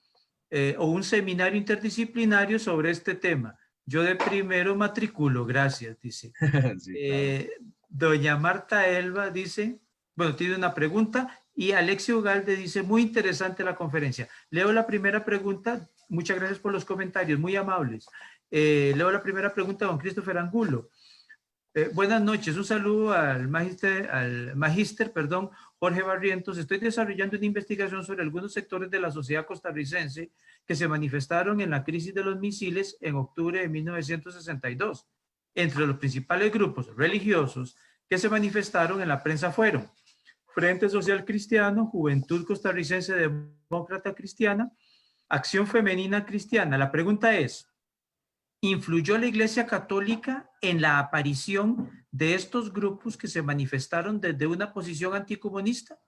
o un seminario interdisciplinario sobre este tema. Yo de primero matriculo, gracias, dice. Sí, claro. Doña Marta Elba dice, bueno, tiene una pregunta, y Alexio Galde dice, muy interesante la conferencia. Leo la primera pregunta, muchas gracias por los comentarios, muy amables. Leo la primera pregunta de don Christopher Angulo. Buenas noches, un saludo al magíster, Jorge Barrientos. Estoy desarrollando una investigación sobre algunos sectores de la sociedad costarricense que se manifestaron en la crisis de los misiles en octubre de 1962. Entre los principales grupos religiosos que se manifestaron en la prensa fueron Frente Social Cristiano, Juventud Costarricense Demócrata Cristiana, Acción Femenina Cristiana. La pregunta es, ¿influyó la Iglesia Católica en la aparición de estos grupos que se manifestaron desde una posición anticomunista?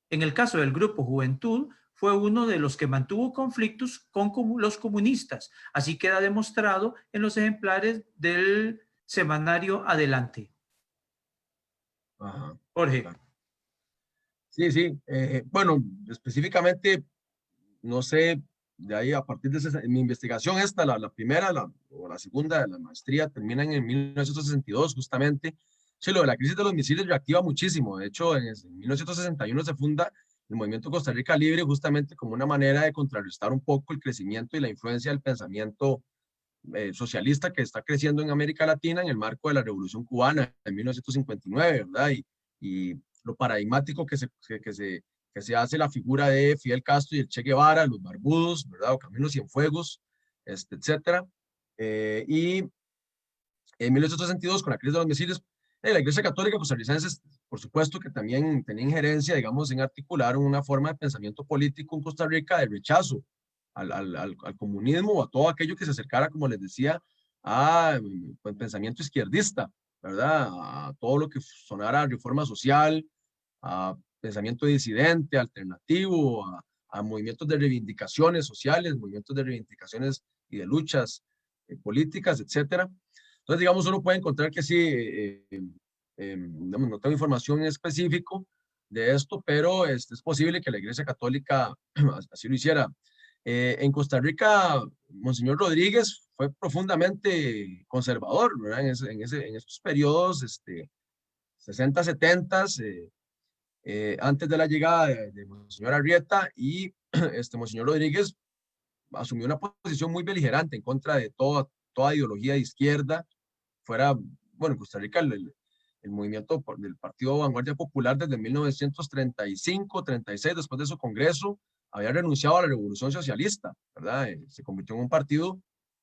En el caso del grupo Juventud, fue uno de los que mantuvo conflictos con los comunistas. Así queda demostrado en los ejemplares del semanario Adelante. Ajá, Jorge. claro. Sí, sí. Bueno, específicamente, no sé, de ahí a partir de mi investigación esta, la primera o la segunda de la maestría, terminan en 1962 justamente. Sí, lo de la crisis de los misiles reactiva muchísimo. De hecho, en 1961 se funda el Movimiento Costa Rica Libre justamente como una manera de contrarrestar un poco el crecimiento y la influencia del pensamiento socialista que está creciendo en América Latina en el marco de la Revolución Cubana en 1959, ¿verdad? Y lo paradigmático que se hace la figura de Fidel Castro y el Che Guevara, los barbudos, ¿verdad? O Camilo Cienfuegos, etcétera. Y en 1862, con la crisis de los misiles, la Iglesia Católica costarricense, por supuesto que también tenía injerencia, digamos, en articular una forma de pensamiento político en Costa Rica de rechazo al comunismo o a todo aquello que se acercara, como les decía, a pues, pensamiento izquierdista, ¿verdad? A todo lo que sonara a reforma social, a pensamiento disidente, alternativo, a movimientos de reivindicaciones sociales, movimientos de reivindicaciones y de luchas políticas, etcétera. Entonces, digamos, uno puede encontrar que sí, no tengo información en específico de esto, pero es posible que la Iglesia Católica así lo hiciera. En Costa Rica, Monseñor Rodríguez fue profundamente conservador, ¿verdad? En estos periodos 60, 70, antes de la llegada de Monseñor Arrieta, y Monseñor Rodríguez asumió una posición muy beligerante en contra de toda ideología de izquierda, fuera, bueno, en Costa Rica el movimiento del Partido Vanguardia Popular desde 1935, 36, después de su congreso, había renunciado a la revolución socialista, ¿verdad? Se convirtió en un partido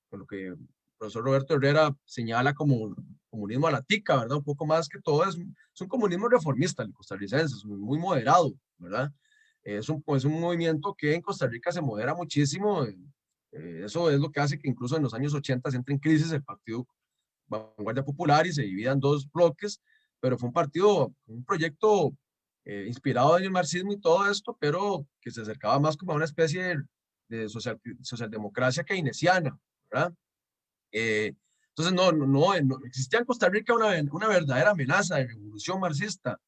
con lo que el profesor Roberto Herrera señala como comunismo a la tica, ¿verdad? Un poco más que todo es un comunismo reformista el costarricense, es muy moderado, ¿verdad? Es un movimiento que en Costa Rica se modera muchísimo. Eso es lo que hace que incluso en los años 80 se entre en crisis el Partido Vanguardia Popular y se divida en dos bloques, pero fue un proyecto inspirado en el marxismo y todo esto, pero que se acercaba más como a una especie de socialdemocracia keynesiana, ¿verdad? Entonces no existía en Costa Rica una verdadera amenaza de revolución marxista,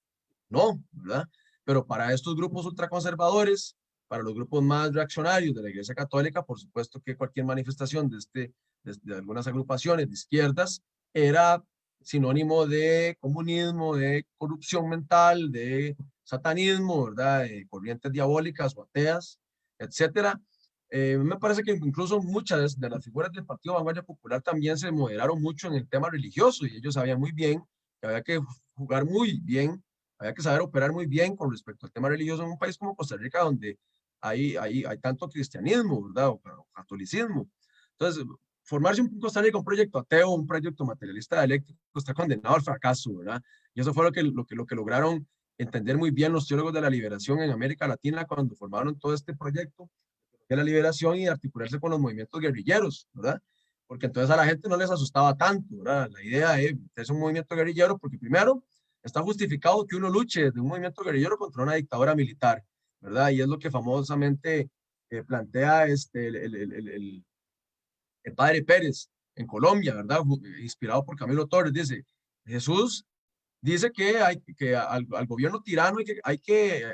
no, ¿verdad? Pero para estos grupos ultraconservadores, para los grupos más reaccionarios de la Iglesia Católica, por supuesto que cualquier manifestación de algunas agrupaciones de izquierdas era sinónimo de comunismo, de corrupción mental, de satanismo, ¿verdad? De corrientes diabólicas o ateas, etcétera. Me parece que incluso muchas de las figuras del Partido Vanguardia Popular también se moderaron mucho en el tema religioso y ellos sabían muy bien que había que jugar muy bien, había que saber operar muy bien con respecto al tema religioso en un país como Costa Rica, donde hay tanto cristianismo, ¿verdad? O catolicismo. Entonces, formarse en Costa Rica un proyecto ateo, un proyecto materialista dialéctico, está condenado al fracaso, ¿verdad? Y eso fue lo que lograron entender muy bien los teólogos de la liberación en América Latina cuando formaron todo este proyecto de la liberación y articularse con los movimientos guerrilleros, ¿verdad? Porque entonces a la gente no les asustaba tanto, ¿verdad? La idea es un movimiento guerrillero porque primero está justificado que uno luche desde un movimiento guerrillero contra una dictadura militar, ¿verdad? Y es lo que famosamente plantea el padre Pérez en Colombia, ¿verdad? Inspirado por Camilo Torres, dice, Jesús dice que al gobierno tirano hay que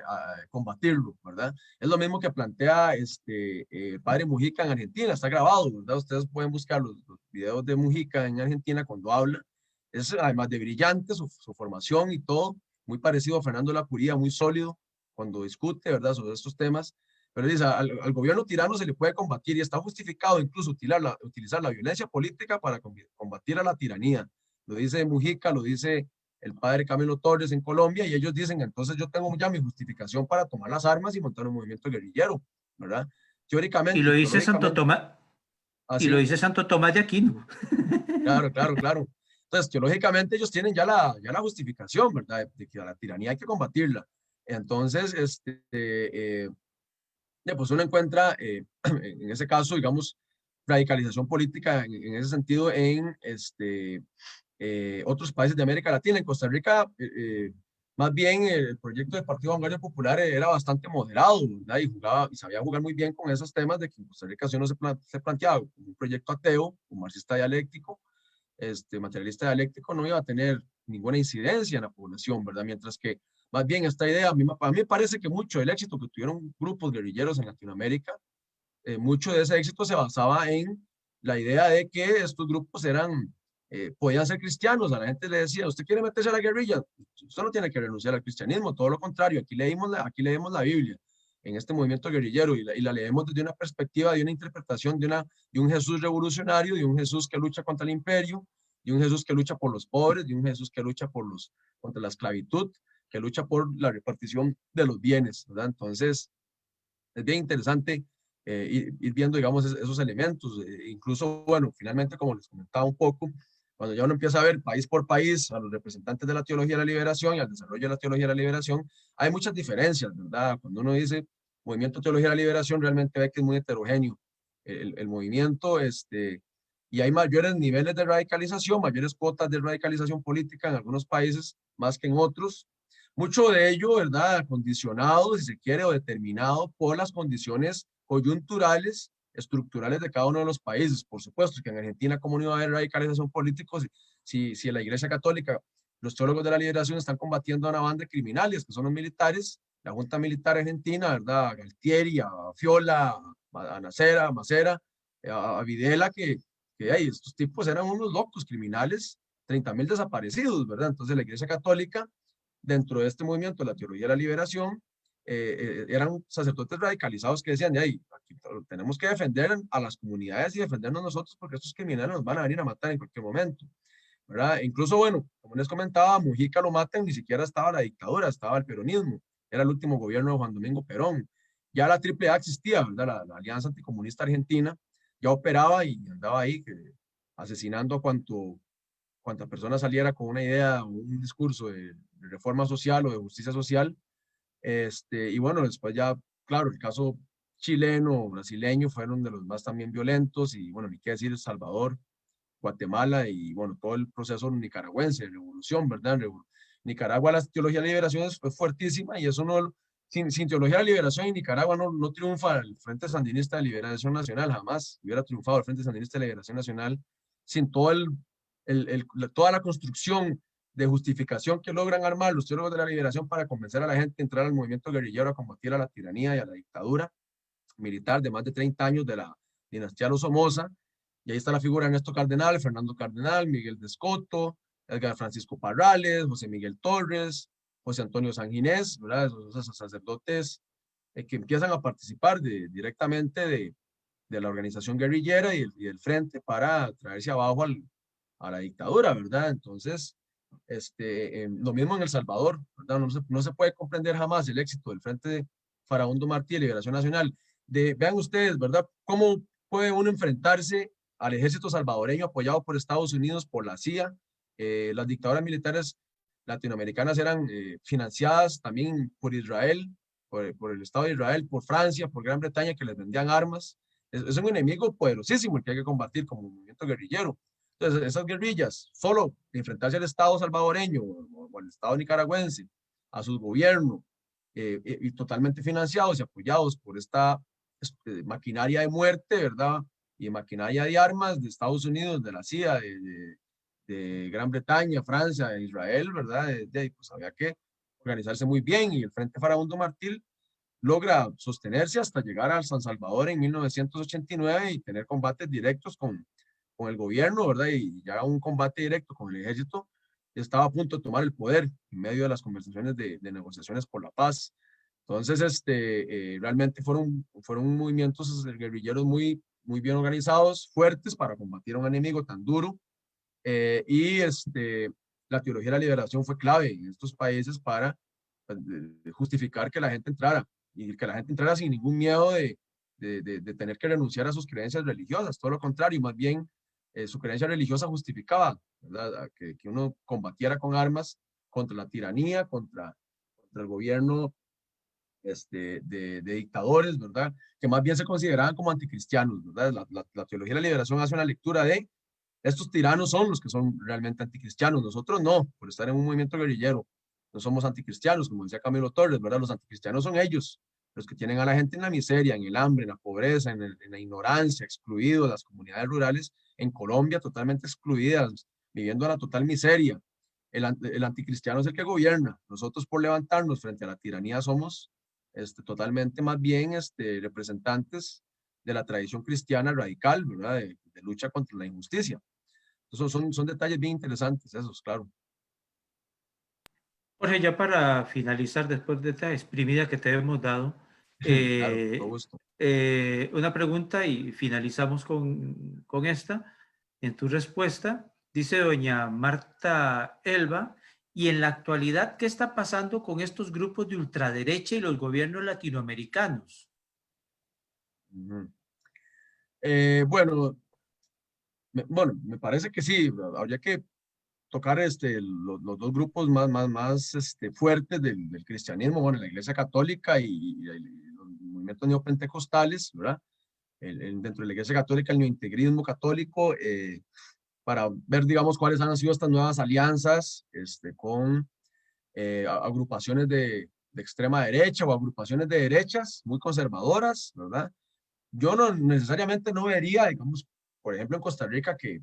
combatirlo, ¿verdad? Es lo mismo que plantea el padre Mujica en Argentina, está grabado, ¿verdad? Ustedes pueden buscar los videos de Mujica en Argentina cuando habla. Es además de brillante su formación y todo, muy parecido a Fernando Lacuría, muy sólido cuando discute, ¿verdad? Sobre estos temas. Pero dice, al gobierno tirano se le puede combatir y está justificado incluso utilizar la violencia política para combatir a la tiranía. Lo dice Mujica, lo dice el padre Camilo Torres en Colombia, y ellos dicen, entonces yo tengo ya mi justificación para tomar las armas y montar un movimiento guerrillero, ¿verdad? Y Teóricamente, lo dice Santo ideológicamente, Tomás, y lo así, dice Santo Tomás de Aquino. claro, claro, claro. Entonces, teológicamente ellos tienen ya la justificación, ¿verdad? De que a la tiranía hay que combatirla. Entonces, pues uno encuentra, en ese caso, digamos, radicalización política en ese sentido en otros países de América Latina. En Costa Rica, más bien el proyecto del Partido Vanguardia Popular era bastante moderado, ¿verdad? Y sabía jugar muy bien con esos temas de que en Costa Rica si uno se planteaba como un proyecto ateo, un marxista dialéctico, materialista dialéctico, no iba a tener ninguna incidencia en la población, ¿verdad? Mientras que más bien esta idea, a mí me parece que mucho del éxito que tuvieron grupos guerrilleros en Latinoamérica, mucho de ese éxito se basaba en la idea de que estos grupos podían ser cristianos. A la gente le decía, ¿usted quiere meterse a la guerrilla? Usted no tiene que renunciar al cristianismo, todo lo contrario, aquí leemos la Biblia en este movimiento guerrillero y la leemos desde una perspectiva, de una interpretación de un Jesús revolucionario, de un Jesús que lucha contra el imperio, de un Jesús que lucha por los pobres, de un Jesús que lucha contra la esclavitud, que lucha por la repartición de los bienes, ¿verdad? Entonces, es bien interesante ir viendo, digamos, esos elementos. Incluso, bueno, finalmente, como les comentaba un poco, cuando ya uno empieza a ver país por país a los representantes de la teología de la liberación y al desarrollo de la teología de la liberación, hay muchas diferencias, ¿verdad? Cuando uno dice movimiento teología de la liberación, realmente ve que es muy heterogéneo el movimiento, y hay mayores niveles de radicalización, mayores cuotas de radicalización política en algunos países más que en otros. Mucho de ello, ¿verdad? Condicionado, si se quiere, o determinado por las condiciones coyunturales, estructurales de cada uno de los países. Por supuesto que en Argentina, como no iba a haber radicalización política, si en la Iglesia Católica, los teólogos de la liberación están combatiendo a una banda de criminales, que son los militares, la Junta Militar Argentina, ¿verdad? A Galtieri, a Fiola, a Nacera, a Macera, a Videla, que estos tipos eran unos locos criminales, 30.000 desaparecidos, ¿verdad? Entonces la Iglesia Católica, dentro de este movimiento de la teología de la liberación, eran sacerdotes radicalizados que decían, aquí tenemos que defender a las comunidades y defendernos nosotros porque estos criminales nos van a venir a matar en cualquier momento, ¿verdad? E incluso, bueno, como les comentaba, Mujica lo matan, ni siquiera estaba la dictadura, estaba el peronismo, era el último gobierno de Juan Domingo Perón. Ya la AAA existía, ¿verdad? La Alianza Anticomunista Argentina ya operaba y andaba ahí asesinando a cuanta persona saliera con una idea o un discurso de reforma social o de justicia social. Y bueno, después ya, claro, el caso chileno, brasileño fueron de los más también violentos y bueno, ni qué decir El Salvador, Guatemala y bueno, todo el proceso nicaragüense, revolución, ¿verdad? Nicaragua, la teología de liberación fue fuertísima y eso no, sin teología de liberación en Nicaragua no triunfa el Frente Sandinista de Liberación Nacional, jamás hubiera triunfado el Frente Sandinista de Liberación Nacional sin toda la construcción de justificación que logran armar los teólogos de la liberación para convencer a la gente a entrar al movimiento guerrillero a combatir a la tiranía y a la dictadura militar de más de 30 años de la dinastía Los Somoza. Y ahí está la figura de Ernesto Cardenal, Fernando Cardenal, Miguel de Escoto, Edgar Francisco Parrales, José Miguel Torres, José Antonio Sanginés, ¿verdad? Esos sacerdotes que empiezan a participar directamente de la organización guerrillera y del frente para traerse abajo a la dictadura, ¿verdad? Entonces, lo mismo en El Salvador, ¿verdad? No se puede comprender jamás el éxito del Frente Farabundo Martí de Liberación Nacional. Vean ustedes, ¿verdad? ¿Cómo puede uno enfrentarse al ejército salvadoreño apoyado por Estados Unidos, por la CIA? Las dictaduras militares latinoamericanas eran financiadas también por Israel, por el Estado de Israel, por Francia, por Gran Bretaña, que les vendían armas. Es un enemigo poderosísimo el que hay que combatir como movimiento guerrillero. Entonces, esas guerrillas, solo enfrentarse al Estado salvadoreño o al Estado nicaragüense, a su gobierno, y totalmente financiados y apoyados por esta maquinaria de muerte, ¿verdad? Y maquinaria de armas de Estados Unidos, de la CIA, de Gran Bretaña, Francia, Israel, ¿verdad? Pues había que organizarse muy bien y el Frente Farabundo Martí logra sostenerse hasta llegar a San Salvador en 1989 y tener combates directos con el gobierno, ¿verdad? Y ya un combate directo con el ejército, estaba a punto de tomar el poder en medio de las conversaciones de negociaciones por la paz. Entonces, realmente fueron movimientos guerrilleros muy bien organizados, fuertes para combatir a un enemigo tan duro. Y la teología de la liberación fue clave en estos países para justificar que la gente entrara y que la gente entrara sin ningún miedo de tener que renunciar a sus creencias religiosas, todo lo contrario, más bien su creencia religiosa justificaba, ¿verdad? Que uno combatiera con armas contra la tiranía, contra el gobierno de dictadores, ¿verdad? Que más bien se consideraban como anticristianos, ¿verdad? La teología de la liberación hace una lectura de estos tiranos son los que son realmente anticristianos, nosotros no, por estar en un movimiento guerrillero, no somos anticristianos, como decía Camilo Torres, ¿verdad? Los anticristianos son ellos, los que tienen a la gente en la miseria, en el hambre, en la pobreza, en la ignorancia, excluidos, las comunidades rurales en Colombia totalmente excluidas, viviendo en la total miseria. El anticristiano es el que gobierna. Nosotros por levantarnos frente a la tiranía somos totalmente más bien representantes de la tradición cristiana radical, ¿verdad? De lucha contra la injusticia. Entonces son detalles bien interesantes esos, claro. Jorge, ya para finalizar, después de esta exprimida que te hemos dado, Claro, con todo gusto. una pregunta y finalizamos con esta. En tu respuesta, dice doña Marta Elba, y en la actualidad, ¿qué está pasando con estos grupos de ultraderecha y los gobiernos latinoamericanos? Bueno, me parece que sí, habría que tocar los dos grupos más fuertes del cristianismo, bueno, la Iglesia Católica y los movimientos neopentecostales, ¿verdad? Dentro de la Iglesia Católica, el neointegrismo católico, para ver, digamos, cuáles han sido estas nuevas alianzas con agrupaciones de extrema derecha o agrupaciones de derechas muy conservadoras, ¿verdad? Yo no necesariamente no vería, digamos, por ejemplo, en Costa Rica que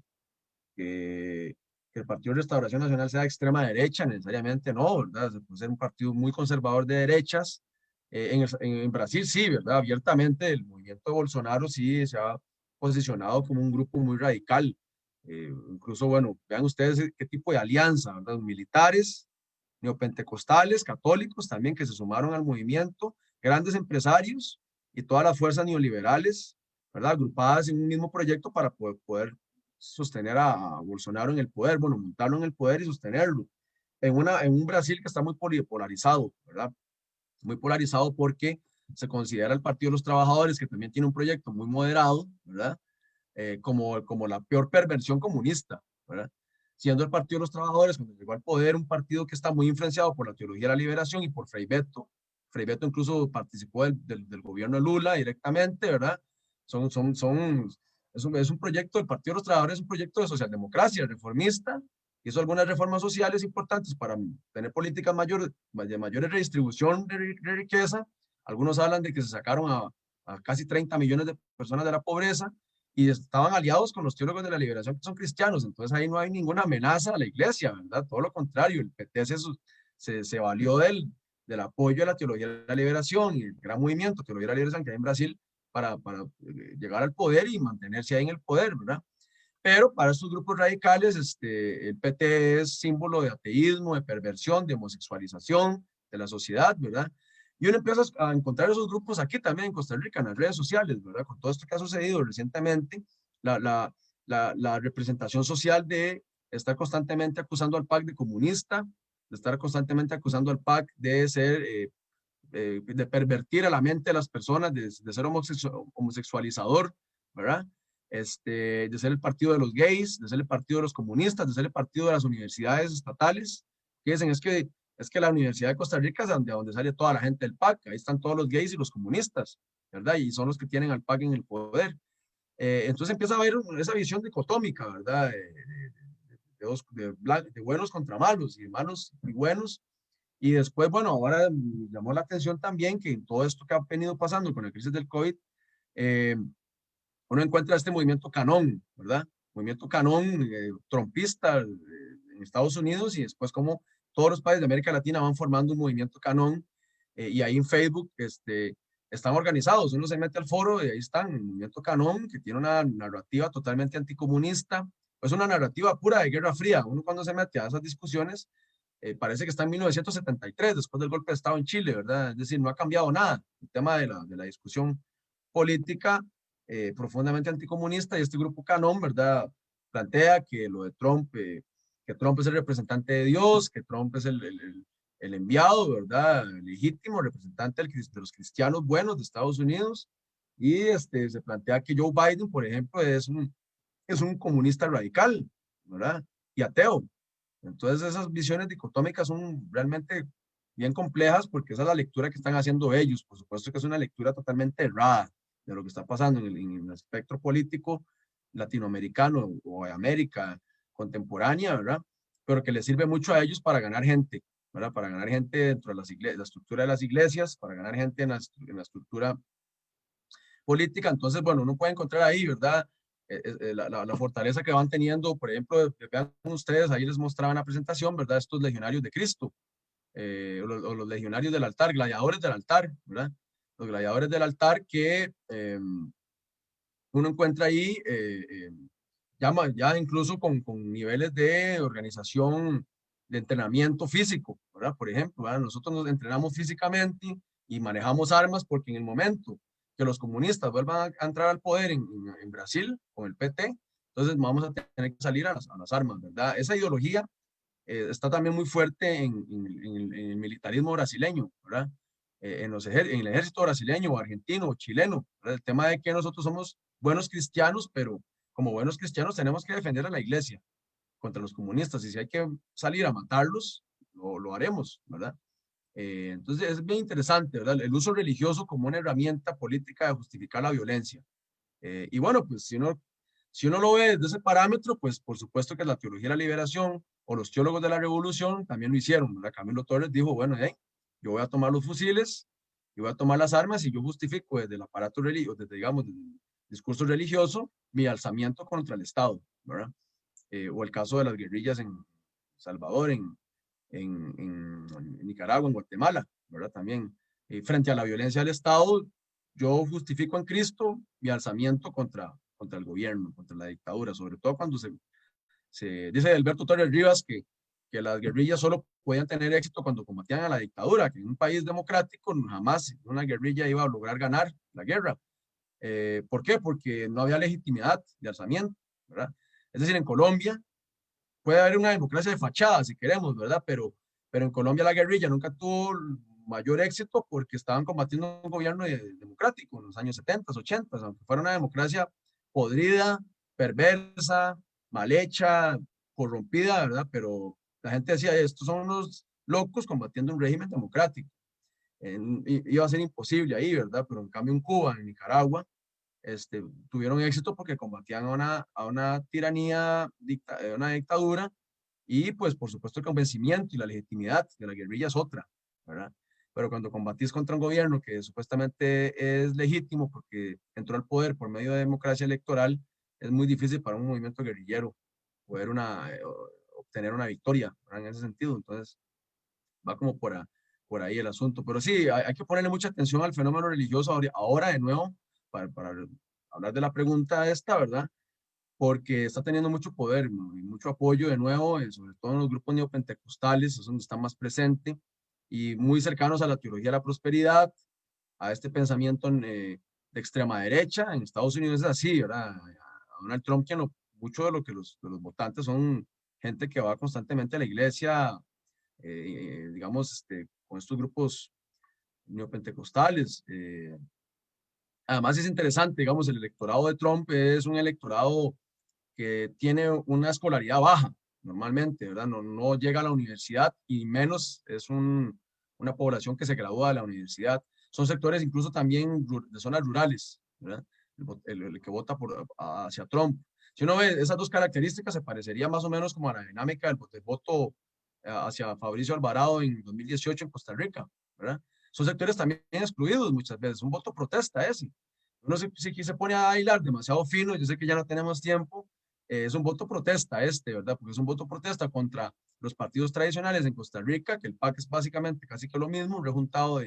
el Partido de Restauración Nacional sea de extrema derecha, necesariamente no, ¿verdad? Se puede ser un partido muy conservador de derechas. En Brasil sí, ¿verdad? Abiertamente el movimiento de Bolsonaro sí se ha posicionado como un grupo muy radical. Incluso, bueno, vean ustedes qué tipo de alianza, ¿verdad? Militares, neopentecostales, católicos también que se sumaron al movimiento, grandes empresarios y todas las fuerzas neoliberales, ¿verdad? Agrupadas en un mismo proyecto para poder sostener a Bolsonaro en el poder, bueno, montarlo en el poder y sostenerlo. En un Brasil que está muy polarizado, ¿verdad? Muy polarizado porque se considera el Partido de los Trabajadores, que también tiene un proyecto muy moderado, ¿verdad? Como la peor perversión comunista, ¿verdad? Siendo el Partido de los Trabajadores, cuando llegó al poder, un partido que está muy influenciado por la teología de la liberación y por Frei Beto. Frei Beto incluso participó del gobierno de Lula directamente, ¿verdad? Son, son, son, es un proyecto, el Partido de los Trabajadores es un proyecto de socialdemocracia, reformista, hizo algunas reformas sociales importantes para tener políticas de mayor redistribución de riqueza. Algunos hablan de que se sacaron a casi 30 millones de personas de la pobreza y estaban aliados con los teólogos de la liberación que son cristianos, entonces ahí no hay ninguna amenaza a la iglesia, ¿verdad? Todo lo contrario, el PT se valió del apoyo a la teología de la liberación y el gran movimiento teología de la liberación que hay en Brasil para llegar al poder y mantenerse ahí en el poder, ¿verdad? Pero para estos grupos radicales, el PT es símbolo de ateísmo, de perversión, de homosexualización de la sociedad, ¿verdad? Y uno empieza a encontrar esos grupos aquí también en Costa Rica, en las redes sociales, ¿verdad? Con todo esto que ha sucedido recientemente, la, la, la representación social de estar constantemente acusando al PAC de comunista, de estar constantemente acusando al PAC de ser, de pervertir a la mente de las personas, de ser homosexualizador, ¿verdad? De ser el partido de los gays, de ser el partido de los comunistas, de ser el partido de las universidades estatales, que dicen es que la Universidad de Costa Rica es donde sale toda la gente del PAC, ahí están todos los gays y los comunistas, ¿verdad? Y son los que tienen al PAC en el poder. Entonces empieza a haber esa visión dicotómica, ¿verdad? De buenos contra malos, y de malos y buenos. Y después, bueno, ahora llamó la atención también que en todo esto que ha venido pasando con la crisis del COVID, eh, uno encuentra este movimiento canón, ¿verdad? Movimiento canón trompista en Estados Unidos y después como todos los países de América Latina van formando un movimiento canón y ahí en Facebook están organizados, uno se mete al foro y ahí están, el movimiento canón que tiene una narrativa totalmente anticomunista, es una narrativa pura de Guerra Fría, uno cuando se mete a esas discusiones parece que está en 1973, después del golpe de Estado en Chile, ¿verdad? Es decir, no ha cambiado nada el tema de la discusión política profundamente anticomunista y este grupo Canón, ¿verdad? Plantea que lo de Trump, que Trump es el representante de Dios, que Trump es el enviado, ¿verdad? El legítimo representante de los cristianos buenos de Estados Unidos y se plantea que Joe Biden, por ejemplo, es un comunista radical, ¿verdad? Y ateo. Entonces esas visiones dicotómicas son realmente bien complejas porque esa es la lectura que están haciendo ellos. Por supuesto que es una lectura totalmente errada de lo que está pasando en el espectro político latinoamericano o de América contemporánea, ¿verdad? Pero que les sirve mucho a ellos para ganar gente, ¿verdad? Para ganar gente dentro de las la estructura de las iglesias, para ganar gente en la estructura política. Entonces, bueno, uno puede encontrar ahí, ¿verdad? La fortaleza que van teniendo, por ejemplo, vean ustedes, ahí les mostraba en la presentación, ¿verdad? Estos legionarios de Cristo, o los legionarios del altar, gladiadores del altar, ¿verdad? Los gladiadores del altar que uno encuentra ahí ya incluso con niveles de organización de entrenamiento físico, ¿verdad? Por ejemplo, ¿verdad? Nosotros nos entrenamos físicamente y manejamos armas porque en el momento que los comunistas vuelvan a entrar al poder en Brasil con el PT, entonces vamos a tener que salir a las armas, ¿verdad? Esa ideología está también muy fuerte en el militarismo brasileño, ¿verdad? En el ejército brasileño o argentino o chileno, ¿verdad? El tema de que nosotros somos buenos cristianos, pero como buenos cristianos tenemos que defender a la iglesia contra los comunistas y si hay que salir a matarlos, lo haremos, ¿verdad? Entonces es bien interesante, ¿verdad? El uso religioso como una herramienta política de justificar la violencia. Y bueno, pues si uno lo ve desde ese parámetro, pues por supuesto que la teología de la liberación o los teólogos de la revolución también lo hicieron, ¿verdad? Camilo Torres dijo, bueno, yo voy a tomar los fusiles, yo voy a tomar las armas y yo justifico desde el aparato religioso, desde, digamos, desde el discurso religioso, mi alzamiento contra el Estado, ¿verdad? O el caso de las guerrillas en Salvador, en Nicaragua, en Guatemala, ¿verdad? También, frente a la violencia del Estado, yo justifico en Cristo mi alzamiento contra el gobierno, contra la dictadura, sobre todo cuando se dice Alberto Torres Rivas que las guerrillas solo podían tener éxito cuando combatían a la dictadura, que en un país democrático jamás una guerrilla iba a lograr ganar la guerra. ¿Por qué? Porque no había legitimidad de alzamiento, ¿verdad? Es decir, en Colombia puede haber una democracia de fachada, si queremos, ¿verdad? Pero en Colombia la guerrilla nunca tuvo mayor éxito porque estaban combatiendo un gobierno democrático en los años 70, 80, aunque fuera una democracia podrida, perversa, mal hecha, corrompida, ¿verdad? Pero la gente decía, estos son unos locos combatiendo un régimen democrático. Iba a ser imposible ahí, ¿verdad? Pero en cambio en Cuba, en Nicaragua, tuvieron éxito porque combatían a una tiranía, una dictadura, y pues por supuesto el convencimiento y la legitimidad de la guerrilla es otra, ¿verdad? Pero cuando combatís contra un gobierno que supuestamente es legítimo porque entró al poder por medio de democracia electoral, es muy difícil para un movimiento guerrillero poder obtener una victoria, ¿verdad? En ese sentido. Entonces va como por ahí el asunto. Pero sí, hay que ponerle mucha atención al fenómeno religioso ahora de nuevo, para hablar de la pregunta esta, ¿verdad? Porque está teniendo mucho poder, ¿no? Y mucho apoyo de nuevo, sobre todo en los grupos neopentecostales, es donde está más presente, y muy cercanos a la teología de la prosperidad, a este pensamiento de extrema derecha. En Estados Unidos es así, ¿verdad? A Donald Trump, mucho de lo que de los votantes son gente que va constantemente a la iglesia, digamos, con estos grupos neopentecostales. Además es interesante, digamos, el electorado de Trump es un electorado que tiene una escolaridad baja, normalmente, ¿verdad? No llega a la universidad y menos es una población que se gradúa de la universidad. Son sectores incluso también de zonas rurales, ¿verdad? El que vota hacia Trump. Si uno ve esas dos características, se parecería más o menos como a la dinámica del voto hacia Fabricio Alvarado en 2018 en Costa Rica, ¿verdad? Son sectores también excluidos muchas veces, un voto protesta ese. Uno si se pone a bailar demasiado fino, yo sé que ya no tenemos tiempo, es un voto protesta ¿verdad? Porque es un voto protesta contra los partidos tradicionales en Costa Rica, que el PAC es básicamente casi que lo mismo, un rejuntado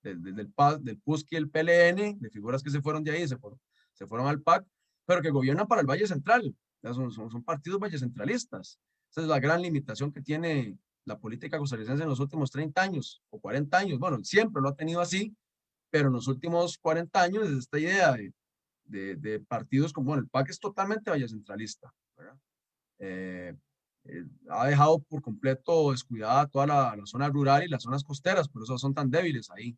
del PAC, del PUSC y el PLN, de figuras que se fueron de ahí, se fueron al PAC, pero que gobiernan para el Valle Central, son partidos vallecentralistas. Esa es la gran limitación que tiene la política costarricense en los últimos 30 años o 40 años. Bueno, siempre lo ha tenido así, pero en los últimos 40 años es esta idea de partidos como, bueno, el PAC es totalmente vallecentralista, ¿verdad? Ha dejado por completo descuidada toda la zona rural y las zonas costeras, por eso son tan débiles ahí.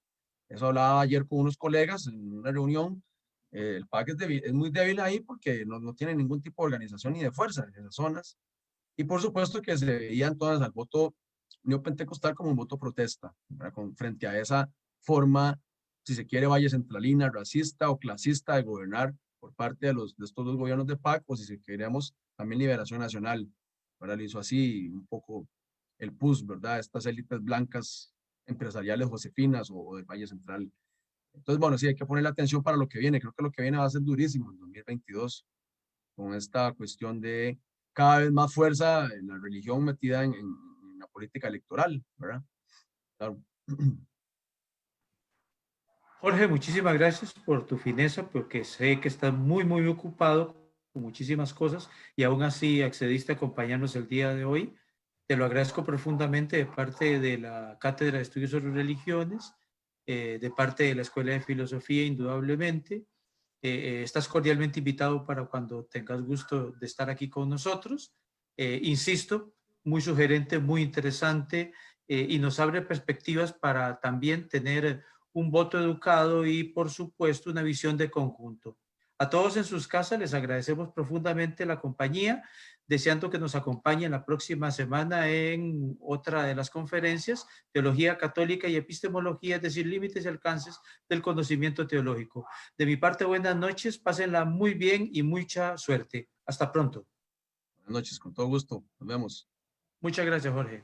Eso hablaba ayer con unos colegas en una reunión El PAC es muy débil ahí porque no tiene ningún tipo de organización ni de fuerza en esas zonas. Y por supuesto que se veían todas al voto neopentecostal como un voto protesta, ¿verdad? Frente a esa forma, si se quiere, valle centralina, racista o clasista de gobernar por parte de estos dos gobiernos de PAC, o si queremos, también Liberación Nacional. Ahora le hizo así un poco el PUS, ¿verdad? Estas élites blancas empresariales josefinas o del Valle Central. Entonces, bueno, sí, hay que ponerle atención para lo que viene. Creo que lo que viene va a ser durísimo en 2022, con esta cuestión de cada vez más fuerza en la religión metida en la política electoral, ¿verdad? Claro. Jorge, muchísimas gracias por tu fineza, porque sé que estás muy, muy ocupado con muchísimas cosas y aún así accediste a acompañarnos el día de hoy. Te lo agradezco profundamente de parte de la Cátedra de Estudios sobre Religiones, de parte de la Escuela de Filosofía, indudablemente. Estás cordialmente invitado para cuando tengas gusto de estar aquí con nosotros. Insisto, muy sugerente, muy interesante y nos abre perspectivas para también tener un voto educado y, por supuesto, una visión de conjunto. A todos en sus casas les agradecemos profundamente la compañía, deseando que nos acompañen la próxima semana en otra de las conferencias, Teología Católica y Epistemología, es decir, límites y alcances del conocimiento teológico. De mi parte, buenas noches, pásenla muy bien y mucha suerte. Hasta pronto. Buenas noches, con todo gusto. Nos vemos. Muchas gracias, Jorge.